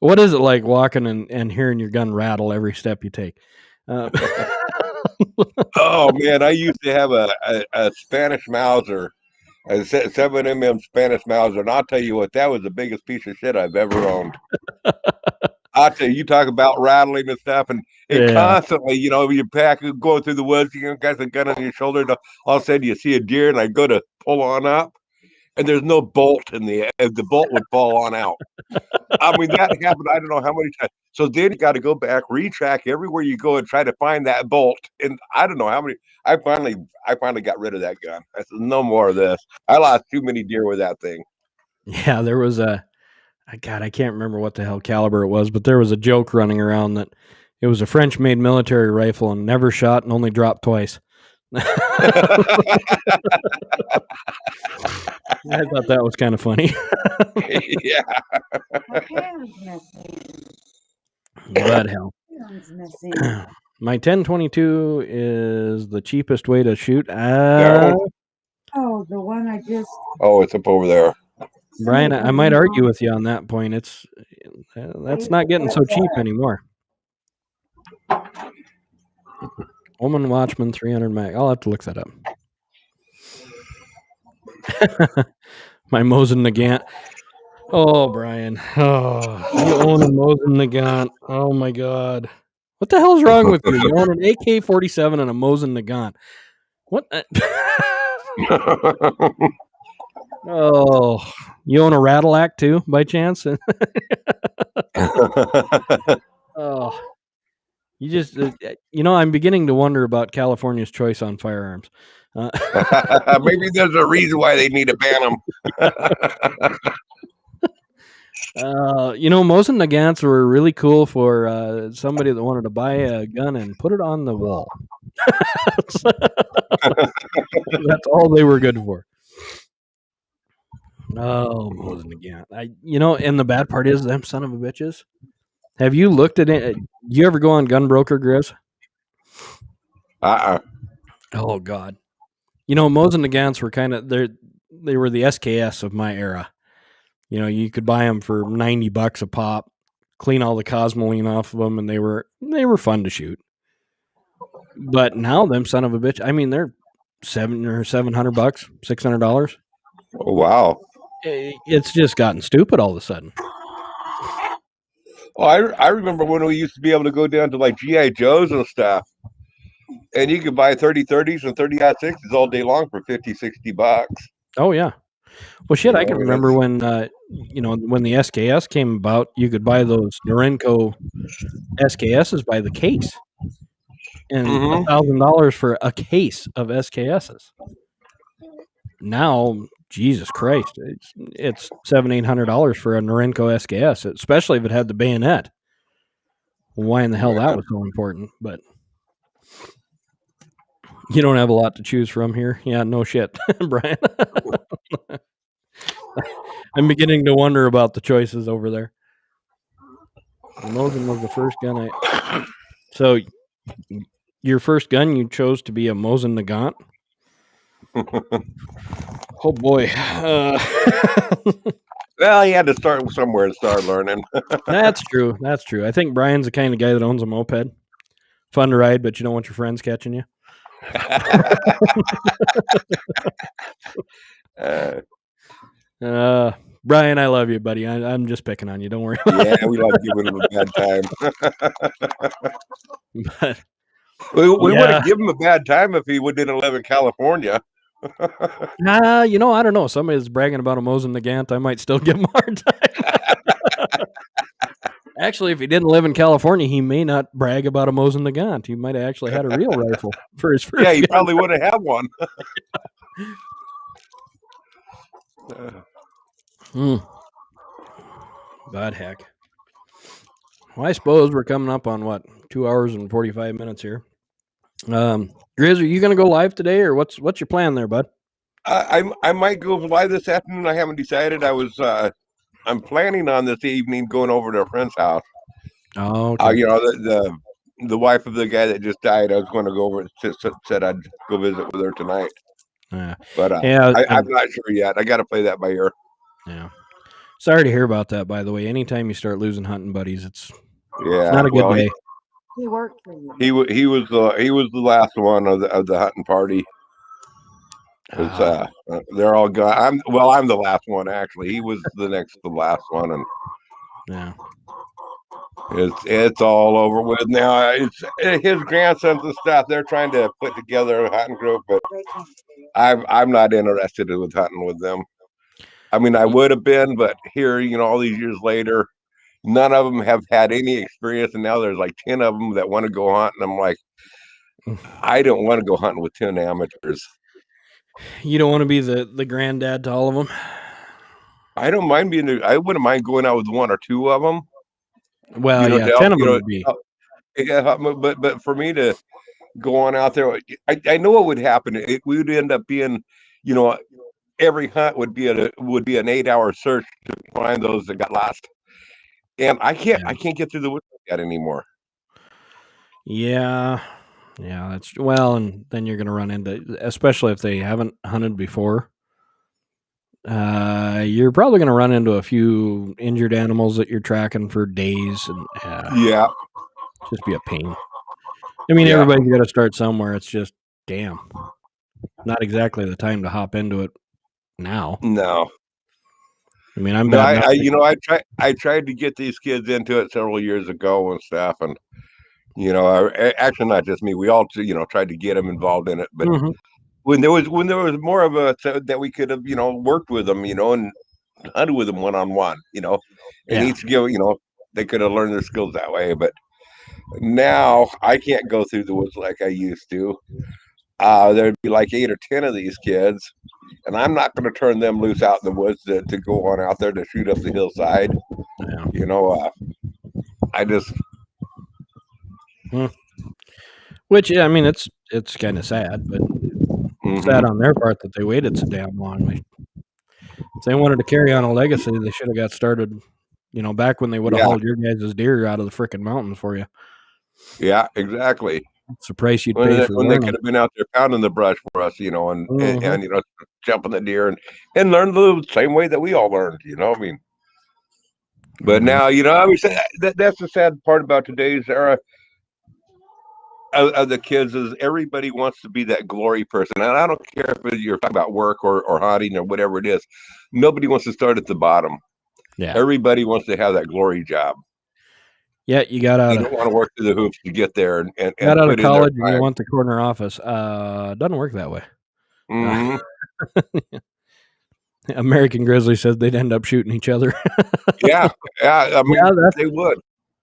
What is it like walking and hearing your gun rattle every step you take? Oh man, I used to have a Spanish Mauser, a 7mm Spanish Mauser, and I'll tell you what, that was the biggest piece of shit I've ever owned. I'll tell you, you talk about rattling and stuff, and constantly, you know, you pack going through the woods, you got the gun on your shoulder, and all of a sudden you see a deer, and I go to pull on up, and there's no bolt in the bolt would fall on out. I mean, that happened, I don't know how many times. So then you got to go back, retrack everywhere you go and try to find that bolt. And I don't know how many. I finally got rid of that gun. I said, no more of this. I lost too many deer with that thing. Yeah, there was I can't remember what the hell caliber it was, but there was a joke running around that it was a French-made military rifle and never shot and only dropped twice. I thought that was kind of funny. Yeah. But hell. My 1022 is the cheapest way to shoot. Oh, the one I just. Oh, it's up over there. Brian, I might argue with you on that point. It's that's not getting so cheap anymore. Woman Watchman 300 mag. I'll have to look that up. My Mosin Nagant. Oh, Brian. Oh, you own a Mosin Nagant. Oh my God. What the hell's wrong with you? You own an AK-47 and a Mosin Nagant. What? Oh, you own a Rattleack too, by chance? Oh, you just, you know, I'm beginning to wonder about California's choice on firearms. Maybe there's a reason why they need to ban them. You know, Mosin Nagants were really cool for somebody that wanted to buy a gun and put it on the wall. That's all they were good for. Oh, Mosin Nagant. You know, and the bad part is them son of a bitches. Have you looked at it? You ever go on Gunbroker, Grizz? Oh God. You know, Mosin Nagants were kind of they were the SKS of my era. You know, you could buy them for $90 a pop, clean all the cosmoline off of them, and they were fun to shoot. But now them son of a bitch, I mean, they're $700, $600. Oh, wow. It's just gotten stupid all of a sudden. Oh, I remember when we used to be able to go down to like GI Joes and stuff, and you could buy 30-30s and 30-60s all day long for $50-$60. Oh yeah. Well, shit, I You can know, remember when when the SKS came about, you could buy those Norinco SKSs by the case, and Mhm. $1,000 for a case of SKSs. Now, Jesus Christ, it's $700-$800 for a Norinco SKS, especially if it had the bayonet. Why in the hell that was so important? But you don't have a lot to choose from here. Yeah, no shit, Brian. I'm beginning to wonder about the choices over there. The Mosin was the first gun I. So, your first gun you chose to be a Mosin Nagant? Oh boy. Well, you had to start somewhere and start learning. That's true. That's true. I think Brian's the kind of guy that owns a moped. Fun to ride, but you don't want your friends catching you. Brian, I love you, buddy. I'm just picking on you. Don't worry. Yeah, we like giving him a bad time. But, we would yeah. have given him a bad time if he didn't live in California. I don't know. Somebody's bragging about a Mosin Nagant. I might still give him a hard time. Actually, if he didn't live in California, he may not brag about a Mosin Nagant. He might have actually had a real rifle for his first. Yeah, he gun. probably would have had one. Bad heck. Well, I suppose we're coming up on what, 2 hours and 45 minutes here. Grizz, are you going to go live today, or what's your plan there, bud? I might go live this afternoon. I haven't decided. I'm planning on this evening going over to a friend's house. Oh, okay. The wife of the guy that just died. I was going to go over. Said I'd go visit with her tonight. But I'm not sure yet. I got to play that by ear. Yeah. Sorry to hear about that. By the way, anytime you start losing hunting buddies, it's Yeah, not a good day. He worked for you. He was the last one of the hunting party. They're all gone. I'm the last one actually. He was the last one, and yeah, it's all over with now. It's his grandsons and stuff. They're trying to put together a hunting group, but I'm not interested with hunting with them. I mean, I would have been, but here, all these years later, none of them have had any experience, and now there's like 10 of them that want to go hunting. I'm like, I don't want to go hunting with 10 amateurs. You don't want to be the granddad to all of them? I don't mind I wouldn't mind going out with one or two of them. Well, 10 of them would be. Yeah, but for me to go on out there, I know what would happen. We would end up being, every hunt would be an 8-hour search to find those that got lost, and I can't get through the woods like that anymore. Yeah, that's and then you're going to run into, especially if they haven't hunted before. You're probably going to run into a few injured animals that you're tracking for days, and just be a pain. I mean, everybody's got to start somewhere. It's just, damn, not exactly the time to hop into it now. No. I mean, I'm bad. I tried to get these kids into it several years ago and stuff, and actually not just me. We all tried to get them involved in it, but when there was more of a that we could have worked with them, and hunted with them one-on-one, and each they could have learned their skills that way. But now I can't go through the woods like I used to. There'd be like 8 or 10 of these kids, and I'm not going to turn them loose out in the woods to go on out there to shoot up the hillside. I just. Which, I mean, it's kind of sad, but sad on their part that they waited so damn long. If they wanted to carry on a legacy, they should have got started, back when they would have hauled your guys' deer out of the frickin' mountains for you. Yeah, exactly. It's the price you'd pay for when they could have been out there pounding the brush for us, and jumping the deer and learn the same way that we all learned, I mean. But now, I would say that's the sad part about today's era. of the kids is everybody wants to be that glory person. And I don't care if you're talking about work or hunting or whatever it is. Nobody wants to start at the bottom. Yeah. Everybody wants to have that glory job. Yeah, you got out You don't want to work through the hoops to get there and got out of put in their college and you time. want the corner office. Doesn't work that way. Mhm. American Grizzly says they'd end up shooting each other. Yeah. I mean, Yeah, they would.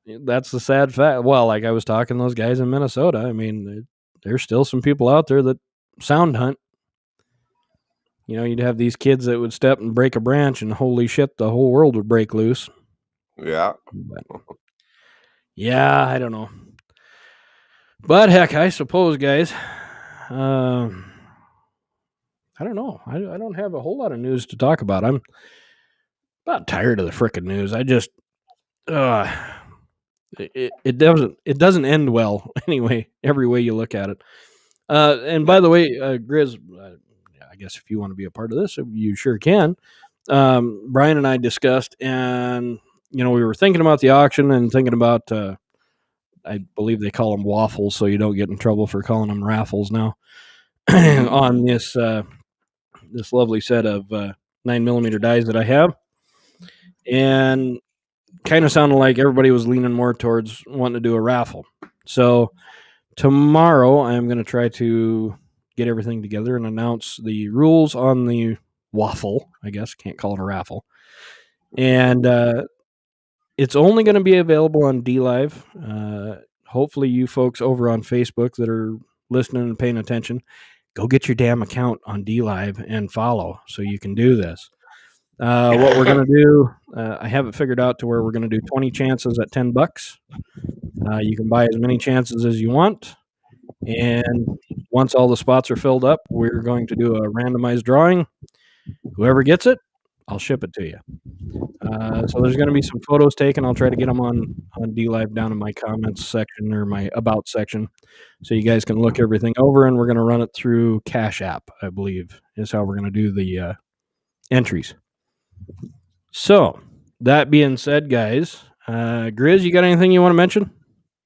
that's the sad fact. Well, like I was talking to those guys in Minnesota. I mean, there's still some people out there that sound hunt. You know, you'd have these kids that would step and break a branch, and holy shit, the whole world would break loose. Yeah. But, yeah, I don't know. But heck, I suppose, guys, I don't know. I don't have a whole lot of news to talk about. I'm about tired of the frickin' news. I just, it doesn't end well anyway. Every way you look at it. And by the way, Grizz, I guess if you want to be a part of this, you sure can. Brian and I discussed, and we were thinking about the auction and thinking about. I believe they call them waffles, so you don't get in trouble for calling them raffles now. On this lovely set of 9mm dies that I have, and kind of sounded like everybody was leaning more towards wanting to do a raffle. So tomorrow I'm going to try to get everything together and announce the rules on the waffle. I guess can't call it a raffle, and it's only going to be available on DLive. Hopefully, you folks over on Facebook that are listening and paying attention, go get your damn account on DLive and follow so you can do this. What we're going to do, I have it figured out to where we're going to do 20 chances at $10. You can buy as many chances as you want. And once all the spots are filled up, we're going to do a randomized drawing. Whoever gets it, I'll ship it to you. So there's going to be some photos taken. I'll try to get them on DLive down in my comments section or my about section, so you guys can look everything over. And we're going to run it through Cash App, I believe, is how we're going to do the entries. So that being said, guys, Grizz, you got anything you want to mention?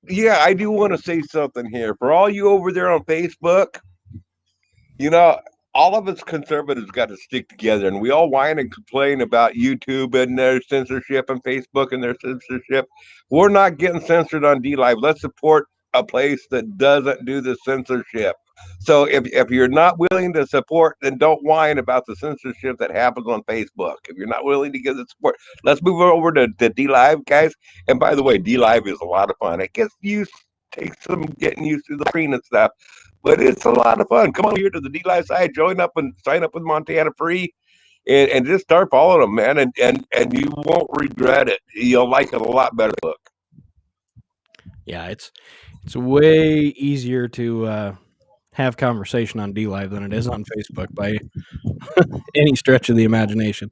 Yeah, I do want to say something here. For all you over there on Facebook, all of us conservatives got to stick together, and we all whine and complain about YouTube and their censorship and Facebook and their censorship. We're not getting censored on DLive. Let's support a place that doesn't do the censorship. So if you're not willing to support, then don't whine about the censorship that happens on Facebook. If you're not willing to give the support, let's move over to DLive, guys. And by the way, DLive is a lot of fun. It takes some getting used to the screen and stuff, but it's a lot of fun. Come on here to the DLive side, join up and sign up with Montana Free, and just start following them, man. And you won't regret it. You'll like it a lot better. Look. Yeah, it's way easier to have conversation on DLive than it is on Facebook by any stretch of the imagination.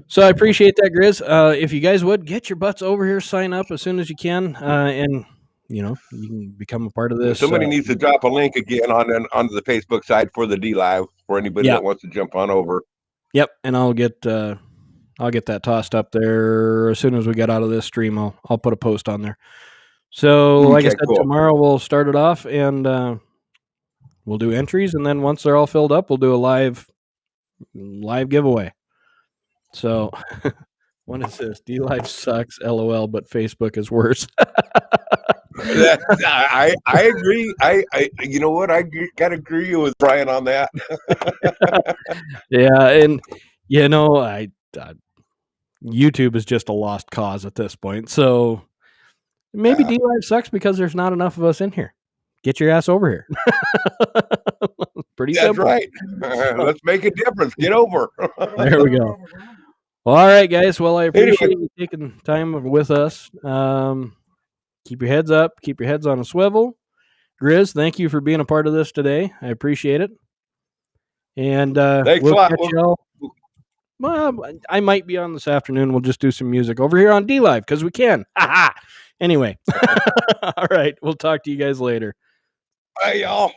So I appreciate that, Grizz. If you guys would get your butts over here, sign up as soon as you can, and you can become a part of this. Somebody needs to drop a link again onto the Facebook side for the DLive for anybody that wants to jump on over. Yep, and I'll get that tossed up there as soon as we get out of this stream. I'll put a post on there. So, like I said, tomorrow we'll start it off, and we'll do entries, and then once they're all filled up, we'll do a live giveaway. So, when it says DLive sucks, LOL, but Facebook is worse. I agree. I you know what? I gotta agree with Brian on that. Yeah, and YouTube is just a lost cause at this point. So maybe DLive sucks because there's not enough of us in here. Get your ass over here. Pretty simple. That's right. Let's make a difference. Get over. There we go. Well, all right, guys. Well, I appreciate you taking time with us. Keep your heads up. Keep your heads on a swivel. Grizz, thank you for being a part of this today. I appreciate it. And thanks a lot. Well, I might be on this afternoon. We'll just do some music over here on DLive because we can. Anyway. All right. We'll talk to you guys later. Bye, y'all.